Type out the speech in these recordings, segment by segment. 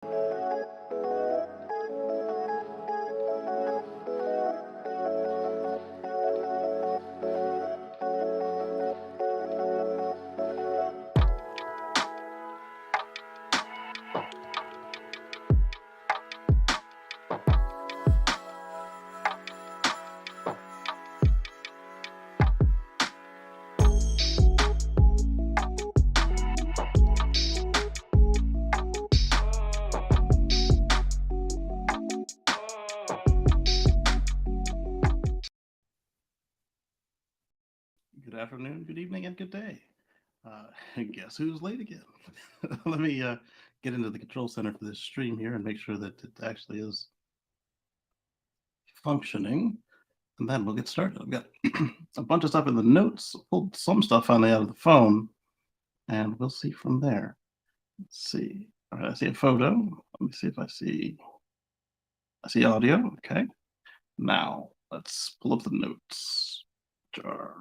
Good afternoon, good evening, and good day. Guess who's late again? Let me get into the control center for this stream here and make sure that it actually is functioning. And then we'll get started. I've got a bunch of stuff in the notes, pulled some stuff finally out of the phone, and we'll see from there. Let's see. All right, I see a photo. Let me see if I see audio. Okay. Now let's pull up the notes. Jar.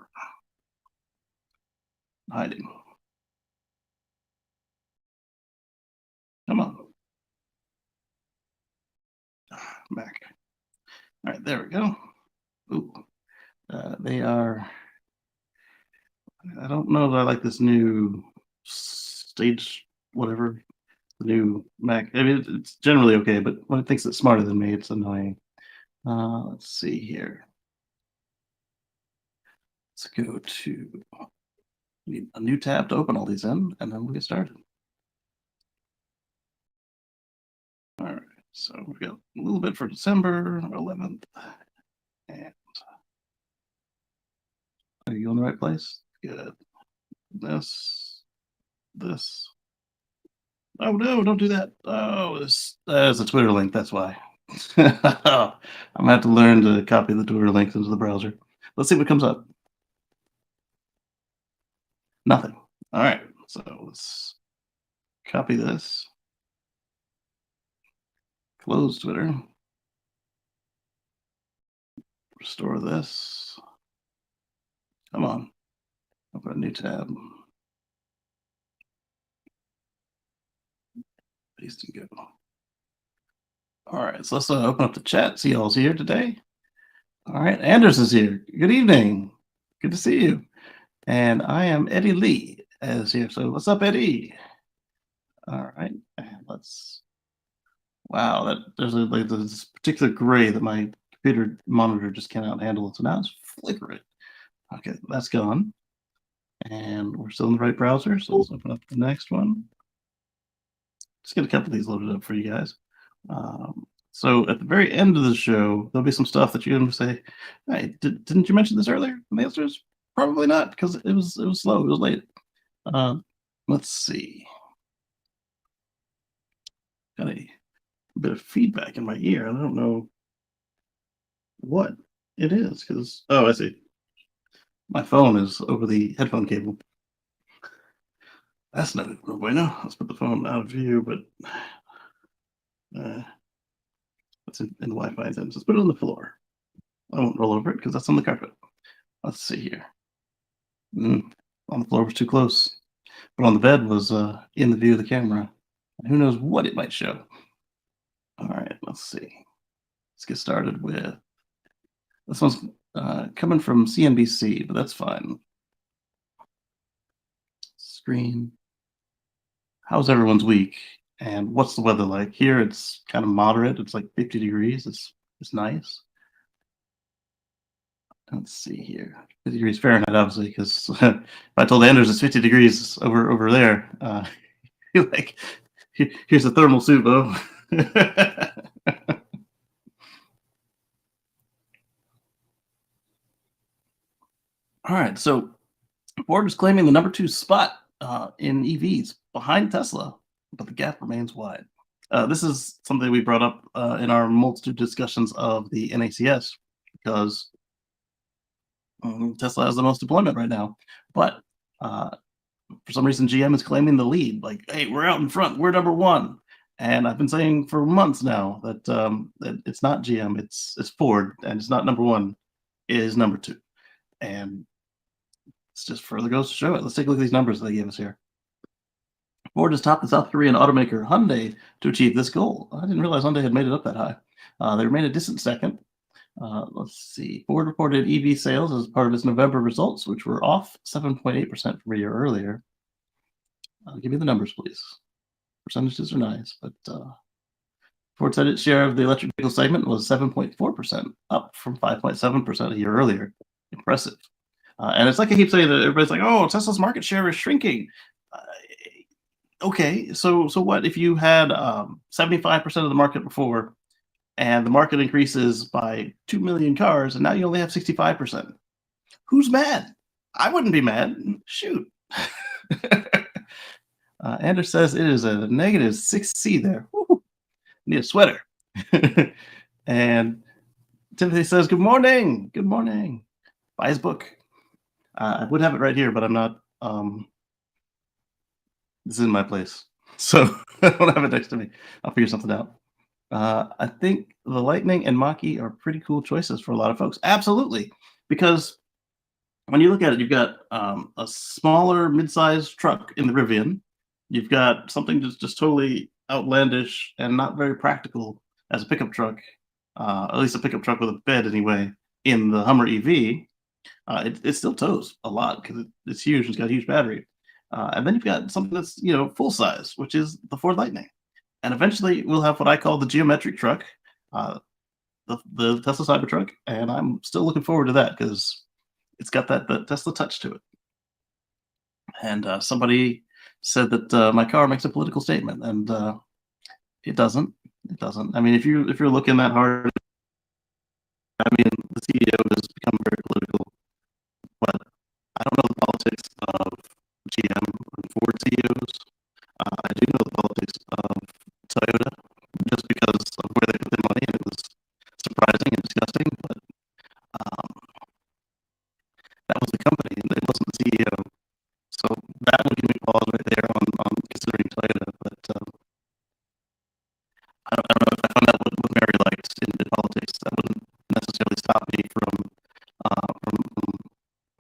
Hiding. Come on. Back. All right, there we go. Ooh, they are. I don't know that I like this new stage, whatever, the new Mac. I mean, it's generally okay, but when it thinks it's smarter than me, it's annoying. Let's see here. Let's go to need a new tab to open all these in, and then we'll get started. All right, so we've got a little bit for December 11th. And are you in the right place? Good. This. Oh no, don't do that. Oh, this is a Twitter link, that's why. I'm gonna have to learn to copy the Twitter links into the browser. Let's see what comes up. Nothing. All right, so let's copy this. Close Twitter. Restore this. Come on. Open a new tab. Paste and go. All right, so let's open up the chat. See y'all's here today. All right, Anders is here. Good evening. Good to see you. And I am Eddie Lee as here. So what's up, Eddie? All right, and let's. Wow, that there's like this particular gray that my computer monitor just cannot handle. So now it's flickering. Okay, that's gone. And we're still in the right browser. So let's open up the next one. Just get a couple of these loaded up for you guys. So at the very end of the show, there'll be some stuff that you're going to say, "Hey, didn't you mention this earlier?" And the answer is probably not, because it was slow. It was late. Let's see. Got a bit of feedback in my ear. I don't know what it is, because I see. My phone is over the headphone cable. That's not no bueno. Let's put the phone out of view, but it's in the Wi-Fi then. Just put it on the floor. I won't roll over it because that's on the carpet. Let's see here. On the floor was too close, but on the bed was in the view of the camera. Who knows what it might show? All right, let's see. Let's get started with this one's coming from CNBC, but that's fine. Screen. How's everyone's week? And what's the weather like? Here it's kind of moderate. It's like 50 degrees. It's nice. Let's see here. 50 degrees Fahrenheit, obviously, because if I told Anders it's 50 degrees over there, like, here's a thermal suit, Bo. All right, so Ford is claiming the number 2 spot in EVs behind Tesla, but the gap remains wide. This is something we brought up in our multitude discussions of the NACS, because Tesla has the most deployment right now, but for some reason GM is claiming the lead. Like, hey, we're out in front, we're number 1. And I've been saying for months now that that it's not GM, it's Ford, and it's not number 1, it is number 2. And it's just further goes to show it. Let's take a look at these numbers they gave us here. Ford has topped the South Korean automaker Hyundai to achieve this goal. I didn't realize Hyundai had made it up that high. They remain a distant second. Let's see. Ford reported EV sales as part of its November results, which were off 7.8% from a year earlier. Give me the numbers, please. Percentages are nice, but Ford said its share of the electric vehicle segment was 7.4%, up from 5.7% a year earlier. Impressive. And it's like I keep saying that everybody's like, "Oh, Tesla's market share is shrinking." Uh, okay, so what if you had 75% of the market before, and the market increases by 2 million cars, and now you only have 65%? Who's mad? I wouldn't be mad. Shoot. Anders says it is a negative 6C there. Woo, need a sweater. And Timothy says, "Good morning. Good morning." Buy his book. I would have it right here, but I'm not. This is in my place, so I don't have it next to me. I'll figure something out. I think the Lightning and Mach-E are pretty cool choices for a lot of folks. Absolutely, because when you look at it, you've got a smaller mid-sized truck in the Rivian. You've got something just totally outlandish and not very practical as a pickup truck, at least a pickup truck with a bed anyway, in the Hummer EV. It still tows a lot because it's huge. It's got a huge battery. And then you've got something that's full size, which is the Ford Lightning. And eventually we'll have what I call the geometric truck, the Tesla Cybertruck, and I'm still looking forward to that because it's got that Tesla touch to it. And somebody said that my car makes a political statement, and it doesn't. It doesn't. I mean, if you're looking that hard, I mean, the CEO has become very political, but I don't know the politics of GM and Ford CEOs. I do know the politics of Toyota, just because of where they put their money, and it was surprising and disgusting. But that was the company, and it wasn't the CEO. So that would give me pause right there on considering Toyota. But I don't know if I found out what Mary liked in politics. That wouldn't necessarily stop me from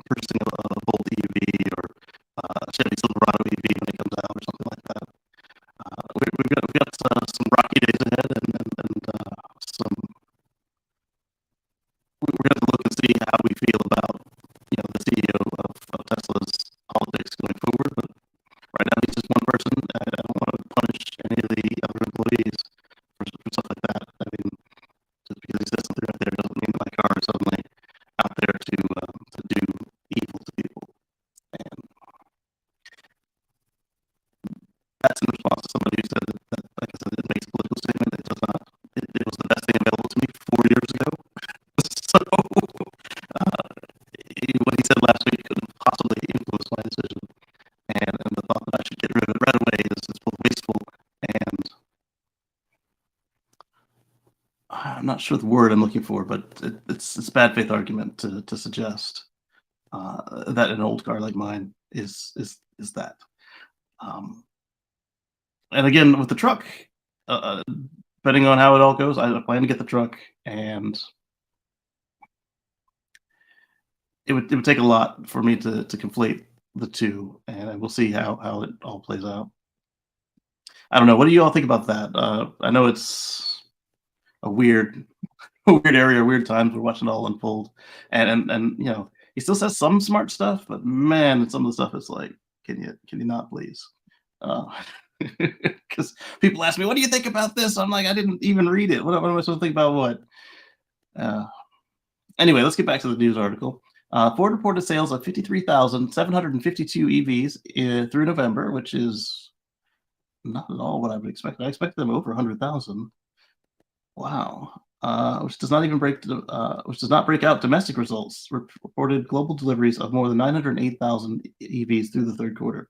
purchasing a Volt EV or a Chevy Silverado EV when it comes out or something like that. We've got some rocky days ahead, and some. We're going to look and see how we feel about the CEO of Tesla's politics going forward. But right now he's just one person. I don't want to punish any of the other employees for stuff like that. I mean, just because he says something right there doesn't mean that my car is suddenly out there to do evil to people. And that's in response to somebody who said that, like I said, it makes a political statement. It does not. It was the best thing available to me 4 years ago. So what he said last week couldn't possibly influence my decision. And the thought that I should get rid of it right away is both wasteful and I'm not sure the word I'm looking for, but it's a bad faith argument to suggest that an old car like mine is that. And again, with the truck, depending on how it all goes, I plan to get the truck, and it would take a lot for me to conflate the two, and we'll see how it all plays out. I don't know. What do you all think about that? I know it's a weird weird area, weird times. We're watching it all unfold, and he still says some smart stuff, but man, some of the stuff is like, can you not please? Because people ask me, "What do you think about this?" I'm like, I didn't even read it. What am I supposed to think about what? Anyway, let's get back to the news article. Ford reported sales of 53,752 EVs through November, which is not at all what I would expect. I expected them over 100,000. Wow. Which does not break out domestic results. Reported global deliveries of more than 908,000 EVs through the third quarter.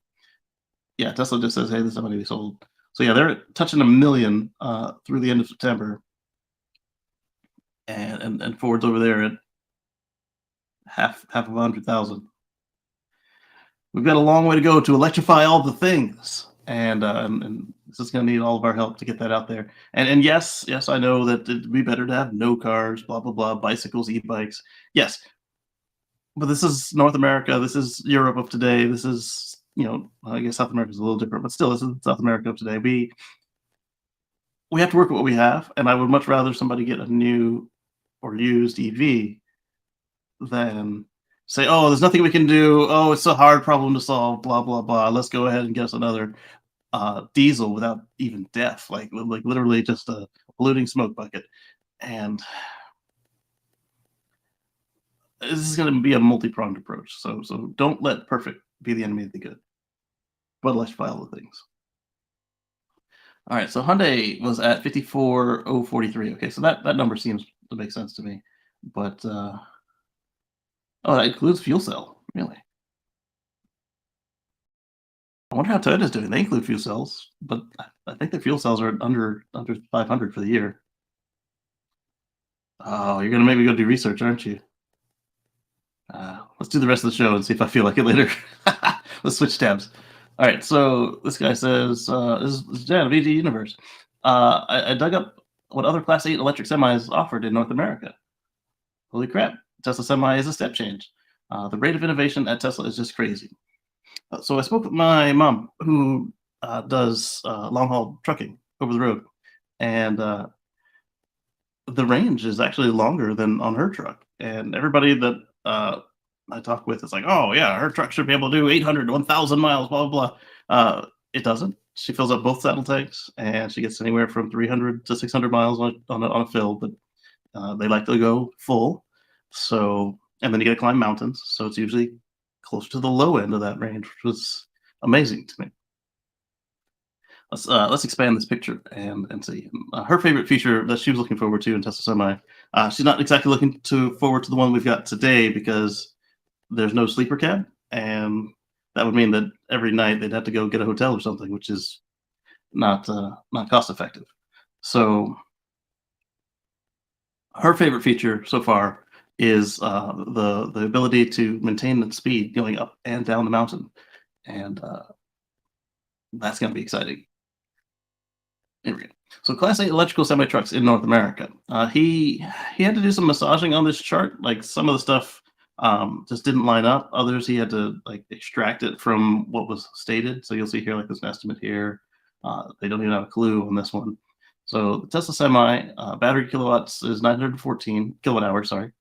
Yeah, Tesla just says, "Hey, this is how many we sold." So yeah, they're touching 1 million through the end of September, and Ford's over there at half of 100,000. We've got a long way to go to electrify all the things, and this is going to need all of our help to get that out there. And yes, I know that it'd be better to have no cars, blah blah blah, bicycles, e-bikes. Yes, but this is North America. This is Europe of today. This is I guess South America is a little different, but still, this is South America of today. We have to work with what we have, and I would much rather somebody get a new or used EV than say, "Oh, there's nothing we can do. Oh, it's a hard problem to solve. Blah blah blah. Let's go ahead and get us another diesel without even death, like literally just a polluting smoke bucket." And this is going to be a multi-pronged approach. So don't let perfect be the enemy of the good, but electrify all the things. All right, so Hyundai was at 54,043. Okay, so that number seems to make sense to me, but oh, that includes fuel cell. Really? I wonder how Toyota's doing. They include fuel cells, but I think the fuel cells are under 500 for the year. Oh, you're gonna make me go do research, aren't you? Let's do the rest of the show and see if I feel like it later. Let's switch tabs. All right, so this guy says, this is Jan of EG Universe. I dug up what other Class 8 electric semis offered in North America. Holy crap, Tesla Semi is a step change. The rate of innovation at Tesla is just crazy. So I spoke with my mom, who does long haul trucking over the road, and the range is actually longer than on her truck. And everybody that I talk with is like, "Oh yeah, her truck should be able to do 800 to 1,000 miles." Blah blah blah. It doesn't. She fills up both saddle tanks, and she gets anywhere from 300 to 600 miles on a fill. But they like to go full. So, and then you got to climb mountains. So it's usually closer to the low end of that range, which was amazing to me. Let's expand this picture and see her favorite feature that she was looking forward to in Tesla Semi. She's not exactly looking forward to the one we've got today because there's no sleeper cab, and that would mean that every night they'd have to go get a hotel or something, which is not cost effective. So her favorite feature so far is the ability to maintain the speed going up and down the mountain, and that's going to be exciting. Here we go. So Class 8 electrical semi trucks in North America. He had to do some massaging on this chart. Like some of the stuff just didn't line up. Others he had to like extract it from what was stated. So you'll see here like there's an estimate here. They don't even have a clue on this one. So the Tesla Semi battery kilowatts is 914 kilowatt hours. Sorry,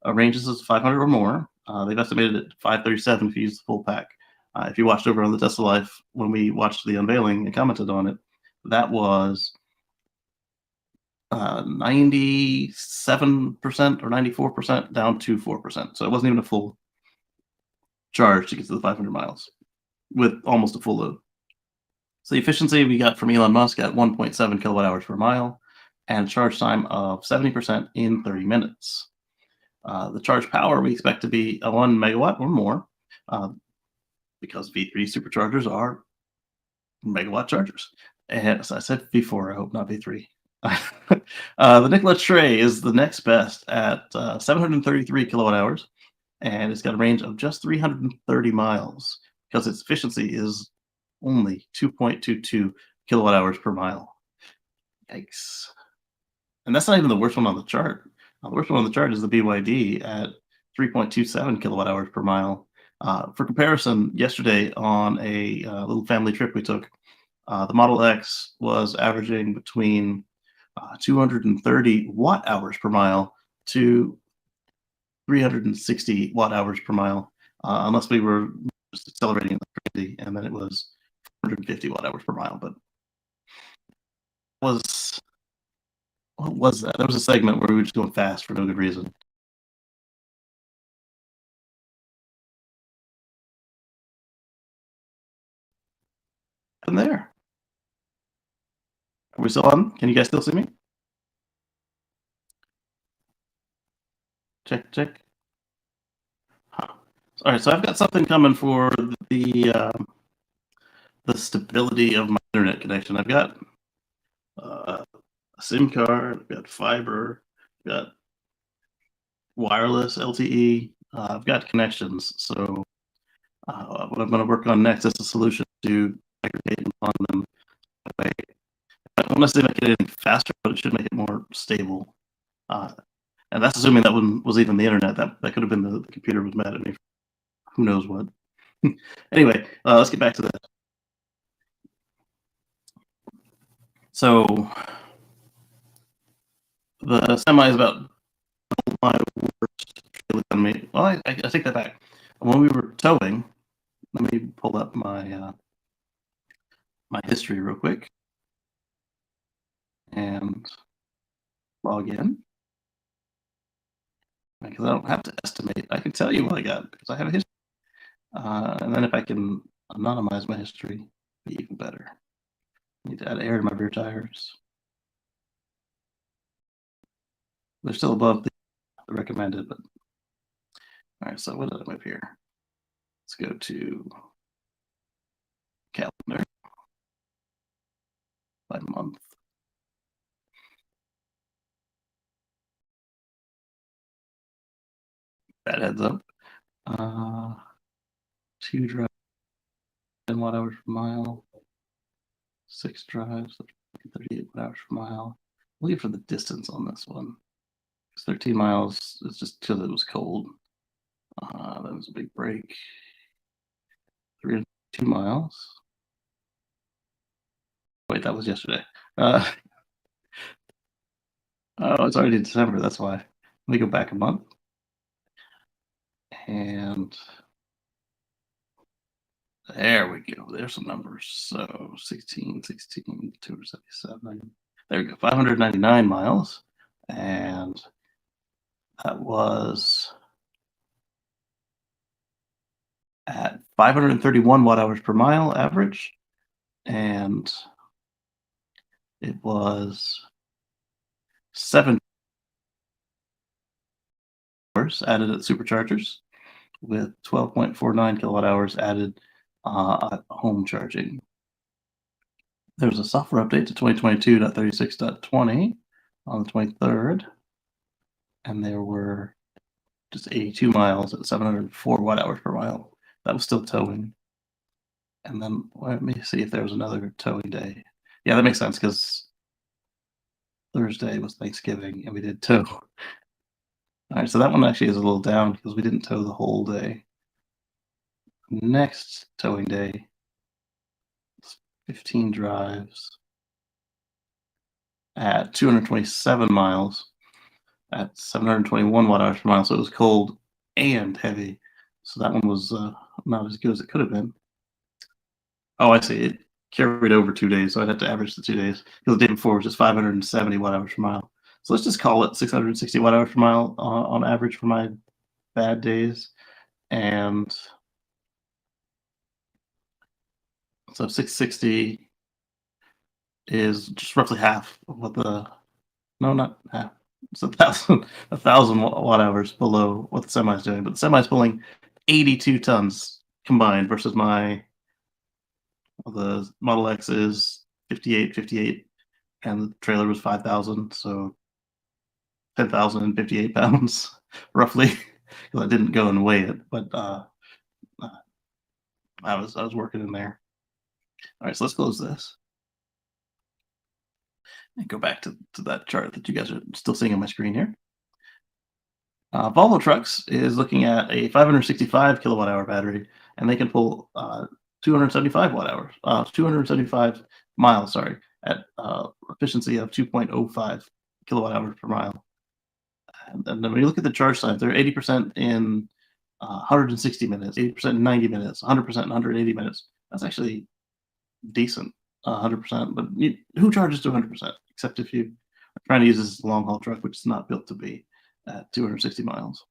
ranges is 500 or more. They've estimated it 537 if you use the full pack. If you watched over on the Tesla Life when we watched the unveiling and commented on it, that was 97% or 94% down to 4%. So it wasn't even a full charge to get to the 500 miles with almost a full load. So the efficiency we got from Elon Musk at 1.7 kilowatt hours per mile and charge time of 70% in 30 minutes. The charge power we expect to be a 1 megawatt or more because V3 superchargers are megawatt chargers. And as I said V4, I hope not V3. The Nikola Tre is the next best at 733 kilowatt hours, and it's got a range of just 330 miles because its efficiency is only 2.22 kilowatt hours per mile. Yikes. And that's not even the worst one on the chart. The worst one on the chart is the BYD at 3.27 kilowatt hours per mile. For comparison, yesterday on a little family trip we took, the Model X was averaging between 230 watt hours per mile to 360 watt hours per mile, unless we were just accelerating like crazy, and then it was 450 watt hours per mile. But what was that? There was a segment where we were just going fast for no good reason. And there. Are we still on? Can you guys still see me? Check, check. Huh. All right, so I've got something coming for the stability of my internet connection. I've got a SIM card, I've got fiber, I've got wireless LTE. I've got connections. So what I'm going to work on next is a solution to aggregate on them. I don't necessarily make it any faster, but it should make it more stable. And that's assuming that one was even the internet. That could have been the computer was mad at me. Who knows what. Anyway, let's get back to that. So the semi is about my worst feeling on me. Well, I take that back. When we were towing, let me pull up my history real quick and log in because I don't have to estimate. I can tell you what I got because I have a history. And then if I can anonymize my history, it'd be even better. I need to add air to my rear tires. They're still above the recommended, but all right. So what did I move here? Let's go to calendar by month. That heads up. 2 drives, 10 watt hours per mile. 6 drives, 38 watt hours per mile. I'll leave for the distance on this one. 13 miles is just because it was cold. That was a big break. 302 miles. Wait, that was yesterday. Oh, it's already December. That's why. Let me go back a month. And there we go. There's some numbers. So 16, 16, 277. There we go. 599 miles. And that was at 531 watt hours per mile average. And it was 7 hours added at superchargers with 12.49 kilowatt hours added at home charging. There was a software update to 2022.36.20 on the 23rd, and there were just 82 miles at 704 watt hours per mile. That was still towing. And then let me see if there was another towing day. Yeah, that makes sense because Thursday was Thanksgiving and we did tow. All right, so that one actually is a little down because we didn't tow the whole day. Next towing day, 15 drives at 227 miles at 721 watt hours per mile. So it was cold and heavy. So that one was not as good as it could have been. Oh, I see. It carried over 2 days, so I'd have to average the 2 days because the day before was just 570 watt hours per mile. So let's just call it 660 watt hours per mile on average for my bad days. And so 660 is just roughly half of what the no, not half. It's 1,000 watt hours below what the semi is doing, but the semi is pulling 82 tons combined versus the Model X is 58, and the trailer was 5,000, so 10,058 pounds roughly. Because I didn't go and weigh it, but uh, I was working in there. All right, so let's close this and go back to that chart that you guys are still seeing on my screen here. Volvo Trucks is looking at a 565 kilowatt hour battery, and they can pull 275 watt hours, 275 miles, sorry, at efficiency of 2.05 kilowatt hours per mile. And then when you look at the charge times, they're 80% in 160 minutes, 80% in 90 minutes, 100% in 180 minutes. That's actually decent, 100%. But who charges to 100%? Except if you are trying to use this as a long haul truck, which is not built to be at 260 miles.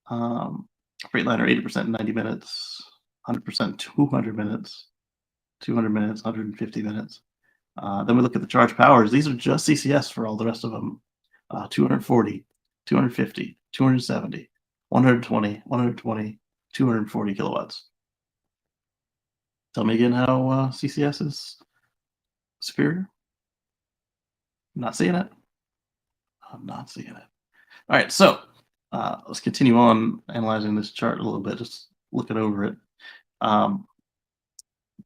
Freightliner 80% in 90 minutes, 100% 200 minutes, 200 minutes, 150 minutes. Then we look at the charge powers. These are just CCS for all the rest of them. 240, 250, 270, 120, 120, 240 kilowatts. Tell me again how CCS is superior. I'm not seeing it. I'm not seeing it. All right, so let's continue on analyzing this chart a little bit, just looking over it.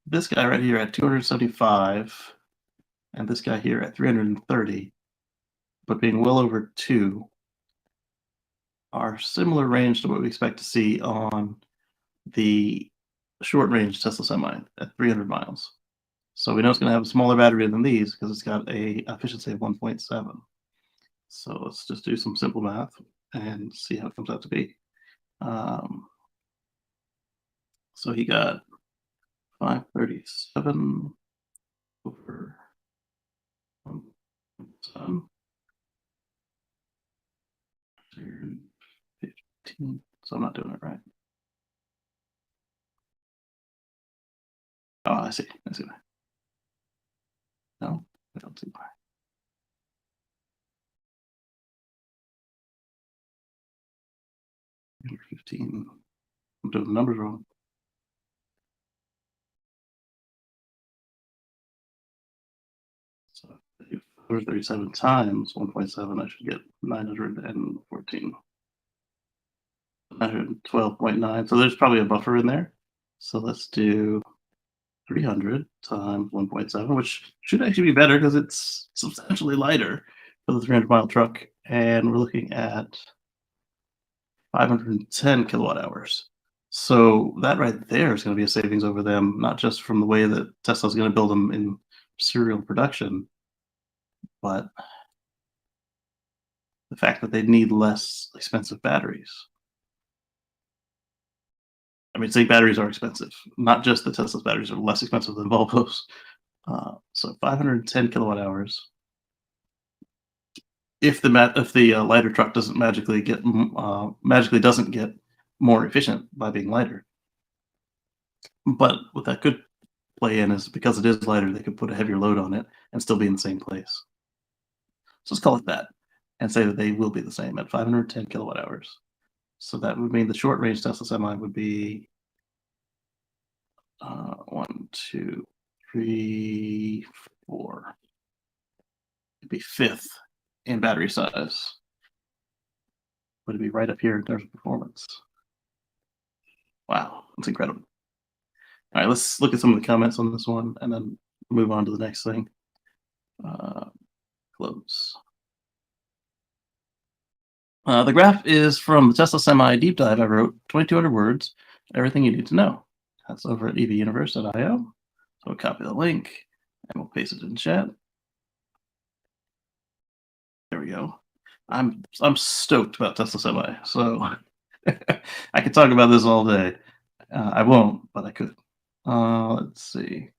This guy right here at 275 and this guy here at 330, but being well over 2 are similar range to what we expect to see on the short range Tesla Semi at 300 miles. So we know it's going to have a smaller battery than these because it's got a efficiency of 1.7. So let's just do some simple math and see how it comes out to be. Um, so he got 537 over 1.7, 15. So I'm not doing it right. Oh, I see. I see. No, I don't see why. 15. I'm doing the numbers wrong. So if 437 times 1.7, I should get 914. 912.9. So there's probably a buffer in there. So let's do 300 times 1.7, which should actually be better because it's substantially lighter for the 300-mile truck. And we're looking at 510 kilowatt hours. So that right there is going to be a savings over them, not just from the way that Tesla's going to build them in serial production, but the fact that they need less expensive batteries. I mean, zinc batteries are expensive. Not just the Tesla's batteries are less expensive than Volvo's. So 510 kilowatt hours. If the lighter truck doesn't magically doesn't get more efficient by being lighter, but what that could play in is because it is lighter, they could put a heavier load on it and still be in the same place. So let's call it that and say that they will be the same at 510 kilowatt hours. So that would mean the short range Tesla Semi would be 1, 2, 3, 4. It'd be fifth in battery size. Would it be right up here in terms of performance? Wow, that's incredible. All right, let's look at some of the comments on this one and then move on to the next thing. Close. The graph is from the Tesla Semi deep dive I wrote, 2,200 words, everything you need to know. That's over at evuniverse.io. So we'll copy the link and we'll paste it in chat. There we go. I'm stoked about Tesla Semi, so I could talk about this all day. I won't, but I could. Let's see.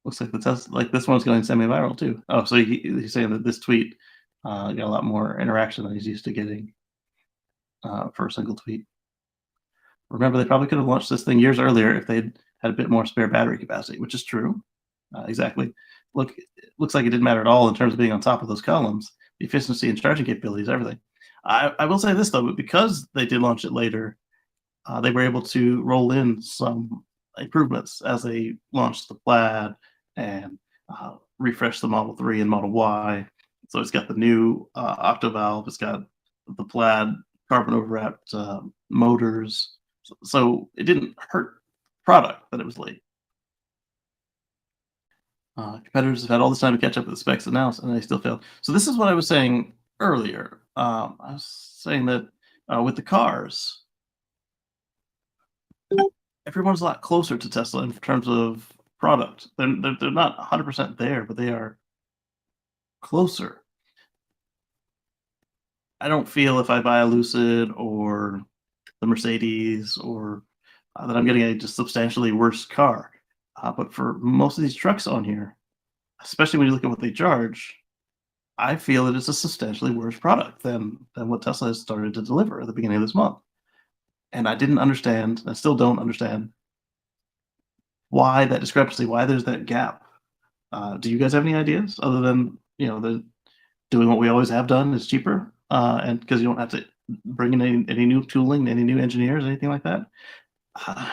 Looks like the Tesla, like this one's going semi-viral too. Oh, so he's saying that this tweet got a lot more interaction than he's used to getting for a single tweet. Remember, they probably could have launched this thing years earlier if they'd had a bit more spare battery capacity, which is true. Exactly. Look, it looks like it didn't matter at all in terms of being on top of those columns, the efficiency and charging capabilities, everything. I will say this though, but because they did launch it later, they were able to roll in some improvements as they launched the Plaid and refreshed the Model 3 and Model Y. So it's got the new octovalve, it's got the Plaid carbon overwrapped motors. So it didn't hurt product that it was late. Competitors have had all this time to catch up with the specs announced, and they still failed. So this is what I was saying earlier. I was saying that with the cars, everyone's a lot closer to Tesla in terms of product. They're not 100% there, but they are closer. I don't feel if I buy a Lucid or the Mercedes or that I'm getting a just substantially worse car. But for most of these trucks on here, especially when you look at what they charge, I feel it is a substantially worse product than what Tesla has started to deliver at the beginning of this month. And I didn't understand, I still don't understand why that discrepancy, why there's that gap. Do you guys have any ideas other than the doing what we always have done is cheaper, and because you don't have to bring in any new tooling, any new engineers, anything like that? I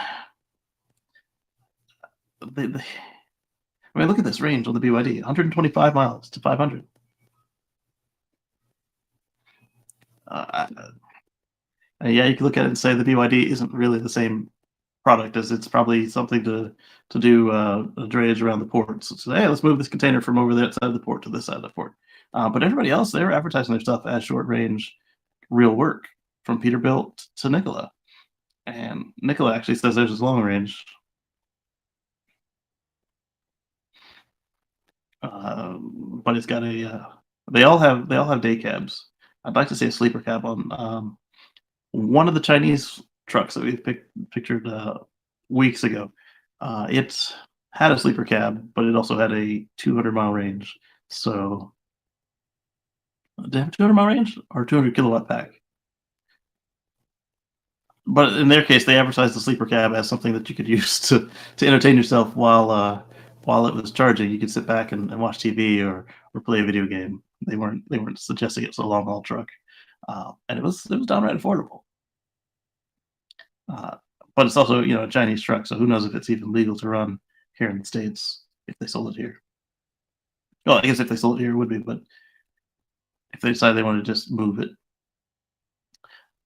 mean, look at this range on the BYD, 125 miles to 500. Yeah, you can look at it and say the BYD isn't really the same product as it's probably something to do a drayage around the port. So hey, let's move this container from over that side of the port to this side of the port. But everybody else, they're advertising their stuff as short range, real work from Peterbilt to Nikola. And Nicola actually says there's his long range. But it's got a. They all have day cabs. I'd like to see a sleeper cab on one of the Chinese trucks that we pictured weeks ago. It had a sleeper cab, but it also had a 200-mile range. So, did it have a 200-mile range or 200 kilowatt pack? But in their case, they advertised the sleeper cab as something that you could use to entertain yourself while it was charging. You could sit back and watch TV or play a video game. They weren't suggesting it was a long haul truck, and it was downright affordable. Uh, but it's also a Chinese truck, so who knows if it's even legal to run here in the States if they sold it here. Well, I guess if they sold it here, it would be, but if they decide they want to just move it.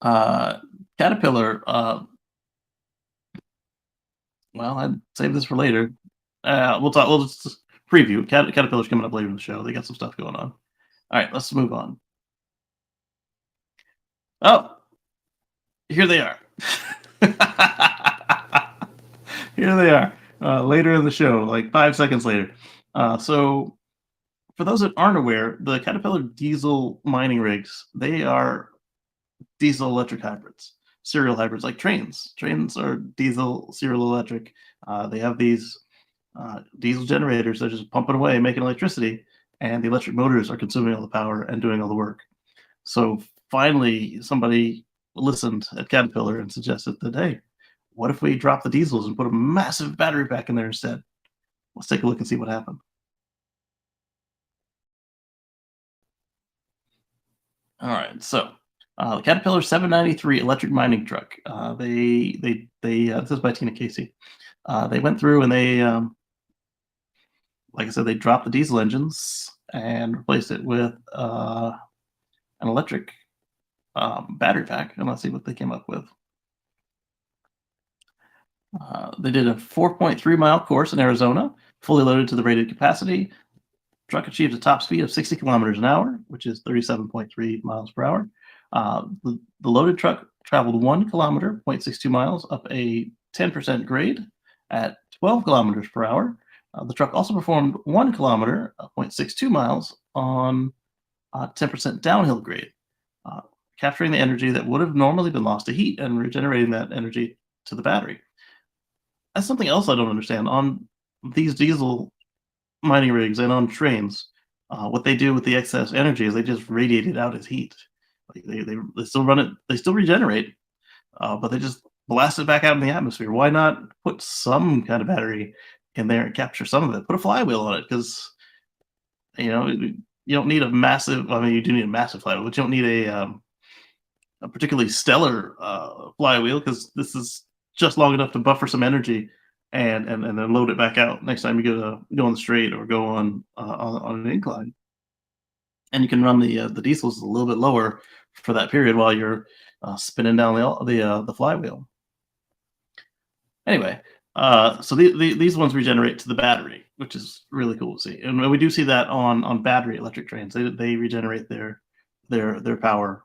Uh, Caterpillar, well, I'd save this for later. We'll talk. We'll just preview. Caterpillar's coming up later in the show. They got some stuff going on. All right, let's move on. Oh, here they are. Here they are. Later in the show, like 5 seconds later. So, for those that aren't aware, the Caterpillar diesel mining rigs, they are diesel electric hybrids, serial hybrids like trains. Trains are diesel, serial electric. They have these diesel generators that are just pumping away, making electricity, and the electric motors are consuming all the power and doing all the work. So finally, somebody listened at Caterpillar and suggested that, hey, what if we drop the diesels and put a massive battery pack in there instead? Let's take a look and see what happened. All right, so the Caterpillar 793 electric mining truck. This is by Tina Kacey. They went through and they, like I said, they dropped the diesel engines and replaced it with an electric battery pack, and let's see what they came up with. They did a 4.3-mile course in Arizona, fully loaded to the rated capacity. Truck achieved a top speed of 60 kilometers an hour, which is 37.3 miles per hour. The loaded truck traveled 1 kilometer, 0.62 miles, up a 10% grade at 12 kilometers per hour. The truck also performed 1 kilometer, 0.62 miles, on 10% downhill grade, capturing the energy that would have normally been lost to heat and regenerating that energy to the battery. That's something else I don't understand. On these diesel mining rigs and on trains, what they do with the excess energy is they just radiate it out as heat. Like they still run it, they still regenerate, but they just blast it back out in the atmosphere. Why not put some kind of battery in there and capture some of it? Put a flywheel on it, because you don't need a massive. I mean, you do need a massive flywheel, but you don't need a particularly stellar flywheel, because this is just long enough to buffer some energy and then load it back out next time you go on the straight or go on an incline. And you can run the diesels a little bit lower for that period while you're spinning down the flywheel. Anyway, so these ones regenerate to the battery, which is really cool to see, and we do see that on battery electric trains. They regenerate their power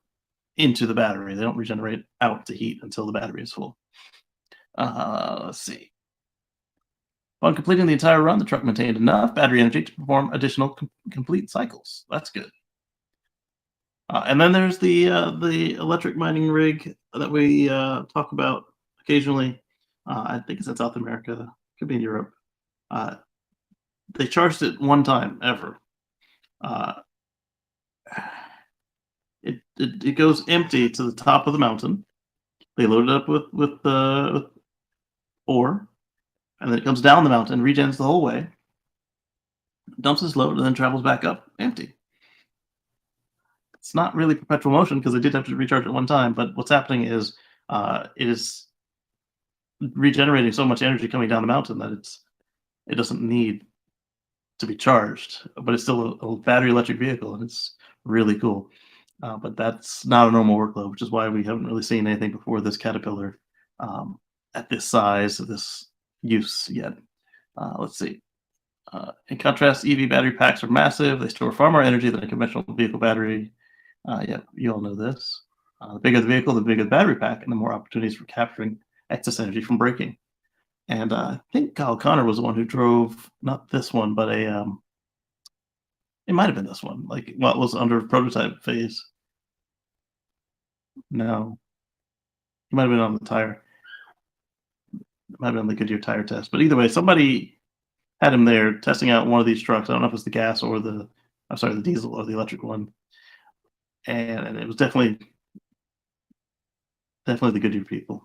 into the battery. They don't regenerate out to heat until the battery is full. Let's see. Upon completing the entire run, the truck maintained enough battery energy to perform additional complete cycles. That's good. And then there's the electric mining rig that we talk about occasionally. I think it's in South America, could be in Europe. They charged it one time ever. It goes empty to the top of the mountain. They load it up with ore, and then it comes down the mountain, regens the whole way, dumps its load, and then travels back up empty. It's not really perpetual motion because they did have to recharge it one time, but what's happening is it is regenerating so much energy coming down the mountain that it doesn't need to be charged, but it's still a battery electric vehicle, and it's really cool. But that's not a normal workload, which is why we haven't really seen anything before this Caterpillar at this size, of this use yet. Let's see. In contrast, EV battery packs are massive. They store far more energy than a conventional vehicle battery. Yeah, you all know this. The bigger the vehicle, the bigger the battery pack, and the more opportunities for capturing excess energy from braking. And I think Kyle Connor was the one who drove not this one, but it might have been this one, like what was under prototype phase. No, he might have been on the tire. It might have been the Goodyear tire test. But either way, somebody had him there testing out one of these trucks. I don't know if it's the gas or I'm sorry, the diesel or the electric one. And it was definitely the Goodyear people.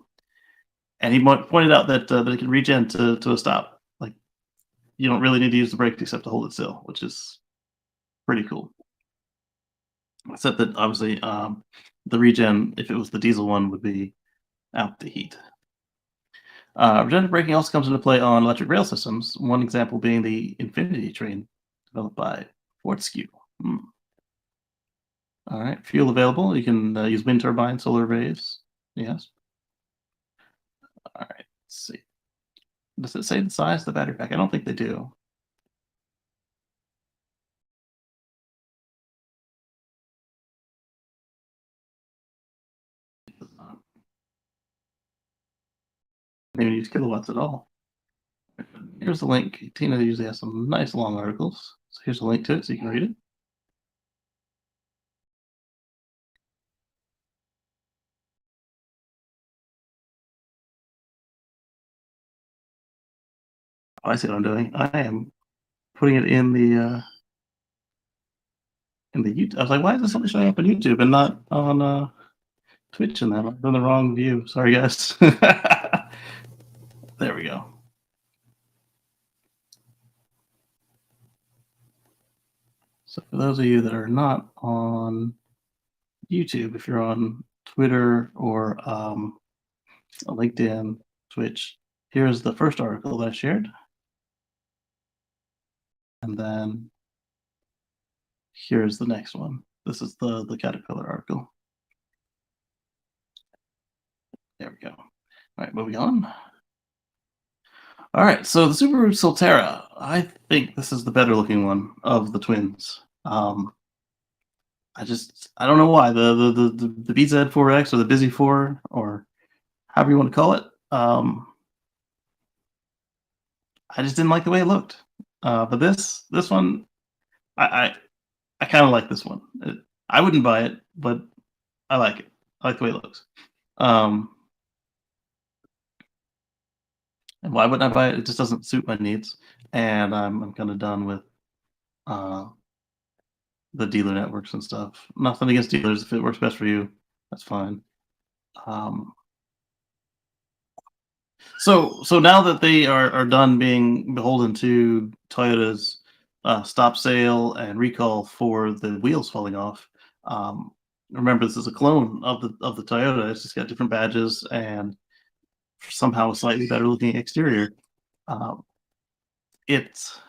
And he pointed out that it can regen to a stop. Like you don't really need to use the brakes except to hold it still, which is pretty cool. Except that obviously the regen, if it was the diesel one, would be out the heat. Regenerative braking also comes into play on electric rail systems. One example being the Infinity train developed by Fortescue. Hmm. All right, fuel available. You can use wind turbine, solar arrays. Yes. All right. Let's see. Does it say the size of the battery pack? I don't think they do. They don't use kilowatts at all. Here's the link. Tina usually has some nice long articles. So here's a link to it so you can read it. Oh, I see what I'm doing. I am putting it in the YouTube. I was like, why is this only showing up on YouTube and not on Twitch? And then I'm in the wrong view. Sorry, guys. There we go. So for those of you that are not on YouTube, if you're on Twitter or LinkedIn, Twitch, here's the first article that I shared. And then here's the next one. This is the Caterpillar article. There we go. All right, moving on. All right, so the Subaru Solterra. I think this is the better looking one of the twins. I don't know why the BZ4X or the Busy 4 or however you want to call it. I just didn't like the way it looked. But this one, I kind of like this one. I wouldn't buy it, but I like it. I like the way it looks. And why wouldn't I buy it? It just doesn't suit my needs, and I'm kind of done with the dealer networks and stuff. Nothing against dealers. If it works best for you, that's fine. Um, so now that they are done being beholden to Toyota's stop sale and recall for the wheels falling off, remember this is a clone of the Toyota. It's just got different badges and somehow a slightly better looking exterior. Um, it's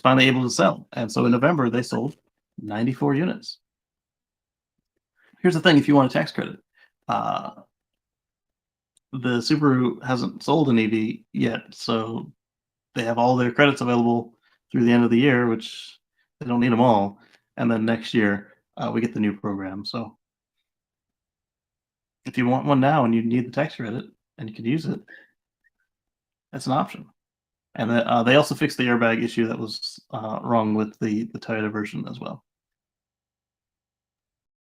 finally able to sell, and so in November they sold 94 units. Here's the thing: if you want a tax credit, the Subaru hasn't sold an EV yet, so they have all their credits available through the end of the year, which they don't need them all. And then next year, we get the new program. So if you want one now and you need the tax credit and you can use it, that's an option. And they also fixed the airbag issue that was wrong with the Toyota version as well.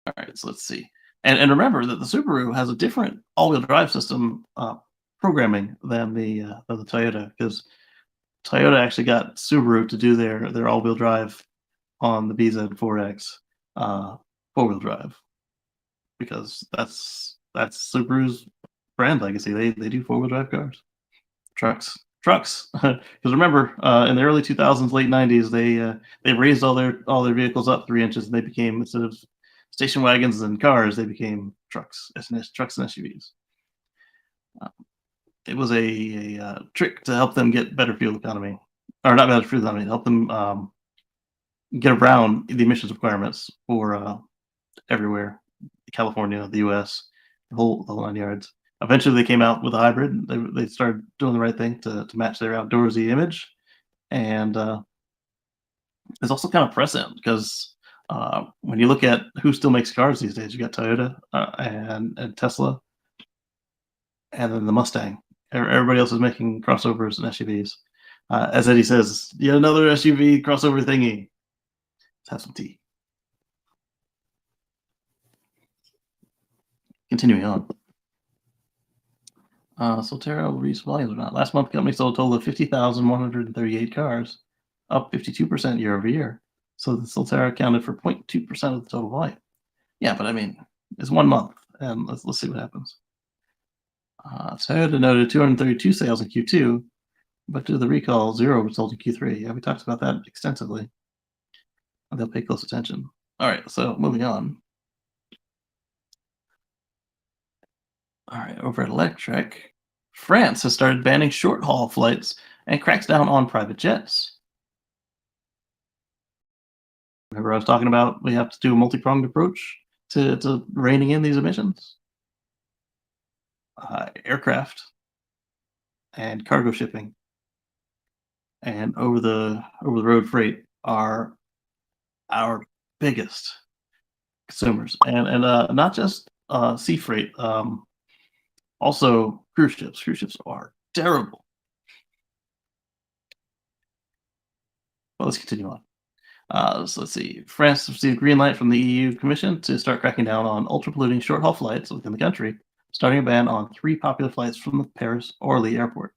All right, so let's see. And remember that the Subaru has a different all-wheel drive system programming than the Toyota, because Toyota actually got Subaru to do their all-wheel drive on the BZ4X four-wheel drive, because that's Subaru's brand legacy. They do four-wheel drive cars, trucks. Because remember, in the early 2000s, late 90s, they raised all their vehicles up 3 inches, and they became, instead of station wagons and cars, they became trucks and SUVs. It was a trick to help them get better fuel economy, or not better fuel economy, help them get around the emissions requirements for everywhere, California, the U.S., the whole 9 yards. Eventually, they came out with a hybrid. They started doing the right thing to match their outdoorsy image, and it's also kind of prescient because when you look at who still makes cars these days, you got Toyota and Tesla, and then the Mustang. Everybody else is making crossovers and SUVs. As Eddie says, yet another SUV crossover thingy. Let's have some tea. Continuing on. Solterra will reach volumes or not. Last month, the company sold a total of 50,138 cars, up 52% year over year. So the Solterra accounted for 0.2% of the total volume. Yeah, but I mean, it's 1 month, and let's see what happens. Toyota noted 232 sales in Q2, but due to the recall, 0 were sold in Q3. Yeah, we talked about that extensively. They'll pay close attention. All right, so moving on. All right, over at Electric, France has started banning short haul flights and cracks down on private jets. Remember, I was talking about we have to do a multi-pronged approach to reining in these emissions. Aircraft and cargo shipping and over the road freight are our biggest consumers, and not just sea freight, also cruise ships. Cruise ships are terrible. Well, let's continue on. So let's see. France received green light from the EU Commission to start cracking down on ultra-polluting short-haul flights within the country, starting a ban on 3 popular flights from the Paris Orly airport.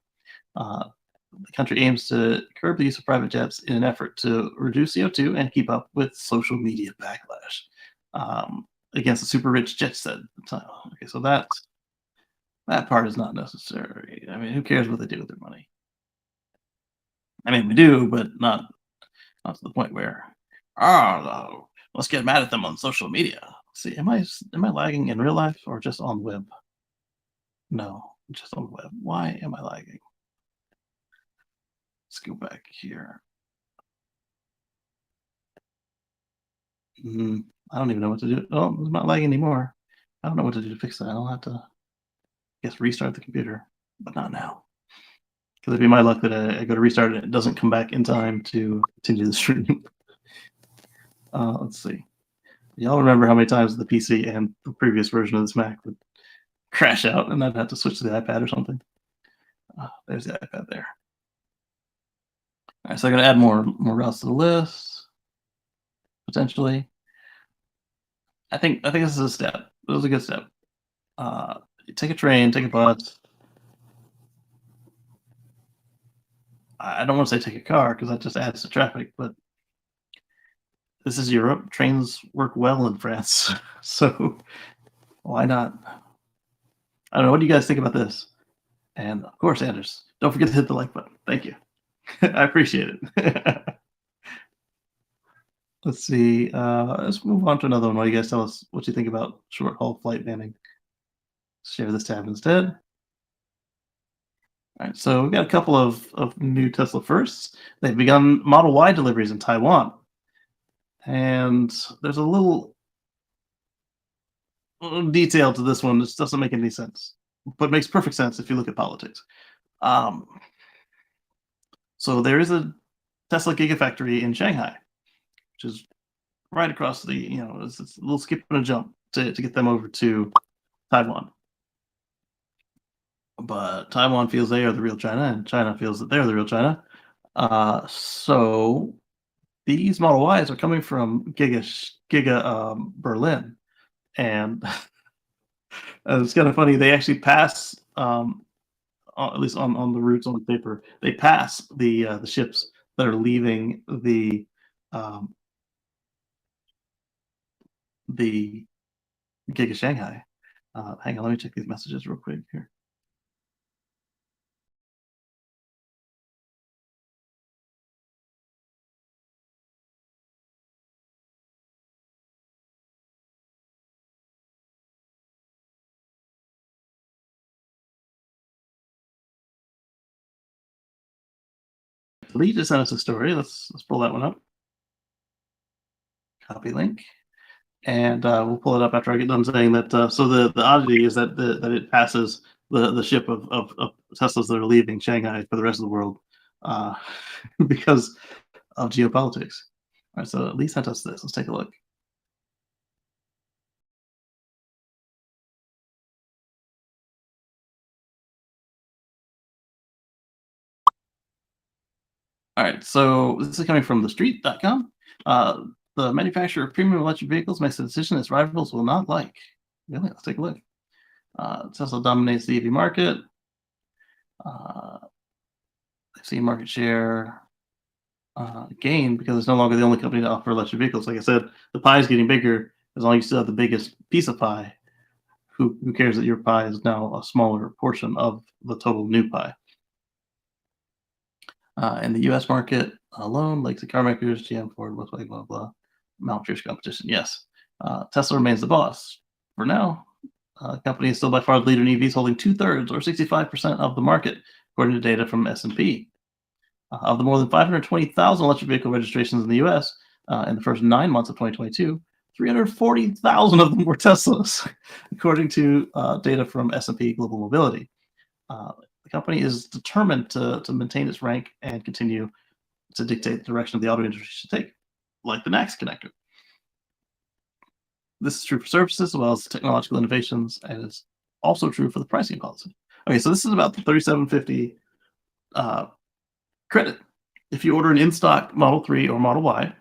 The country aims to curb the use of private jets in an effort to reduce CO2 and keep up with social media backlash against the super rich jet set. Okay, so that part is not necessary. I mean, who cares what they do with their money? I mean, we do, but not to the point where, oh, let's get mad at them on social media. See, am I lagging in real life or just on the web? No, just on the web. Why am I lagging? Let's go back here. I don't even know what to do. Oh, it's not lagging anymore. I don't know what to do to fix that. I'll have to, I guess, restart the computer, but not now. Because it'd be my luck that I go to restart it, it doesn't come back in time to continue the stream. Let's see. Y'all remember how many times the PC and the previous version of this Mac would crash out and I'd have to switch to the iPad or something? There's the iPad there. All right, so I'm going to add more routes to the list, potentially. I think this is a step. This is a good step. Take a train, take a bus. I don't want to say take a car because that just adds to traffic, but this is Europe. Trains work well in France, so why not? I don't know. What do you guys think about this? And of course, Anders, don't forget to hit the like button. Thank you. I appreciate it. Let's see. Let's move on to another one while you guys tell us what you think about short haul flight banning. Share this tab instead. All right, so we've got a couple of new Tesla firsts. They've begun Model Y deliveries in Taiwan. And there's a little detail to this one that doesn't make any sense, but makes perfect sense if you look at politics. So there is a Tesla Gigafactory in Shanghai, which is right across the, it's a little skip and a jump to get them over to Taiwan. But Taiwan feels they are the real China, and China feels that they're the real China. So these Model Ys are coming from Giga Berlin, and it's kind of funny. They actually pass, at least on the routes on the paper, they pass the ships that are leaving the Giga Shanghai. Hang on, let me check these messages real quick here. Lee just sent us a story. Let's pull that one up. Copy link, and we'll pull it up after I get done saying that. So the oddity is that that it passes the ship of Teslas that are leaving Shanghai for the rest of the world because of geopolitics. All right, so Lee sent us this. Let's take a look. All right, so this is coming from thestreet.com. Uh, the manufacturer of premium electric vehicles makes a decision its rivals will not like. Really? Let's take a look. Tesla dominates the EV market. Uh, they've seen market share gain because it's no longer the only company to offer electric vehicles. Like I said, the pie is getting bigger as long as you still have the biggest piece of pie. Who cares that your pie is now a smaller portion of the total new pie? In the U.S. market alone, like the car makers, GM, Ford, Volkswagen, blah blah, mount fierce competition. Yes, Tesla remains the boss for now. Company is still by far the leader in EVs, holding 2/3 or 65% of the market, according to data from S&P. Of the more than 520,000 electric vehicle registrations in the U.S. In the first 9 months of 2022, 340,000 of them were Teslas, according to data from S&P Global Mobility. Uh, the company is determined to maintain its rank and continue to dictate the direction of the auto industry should take, like the NACS connector. This is true for services as well as technological innovations, and it's also true for the pricing policy. Okay, so this is about the 3750 uh, credit. If you order an in-stock Model 3 or Model Y,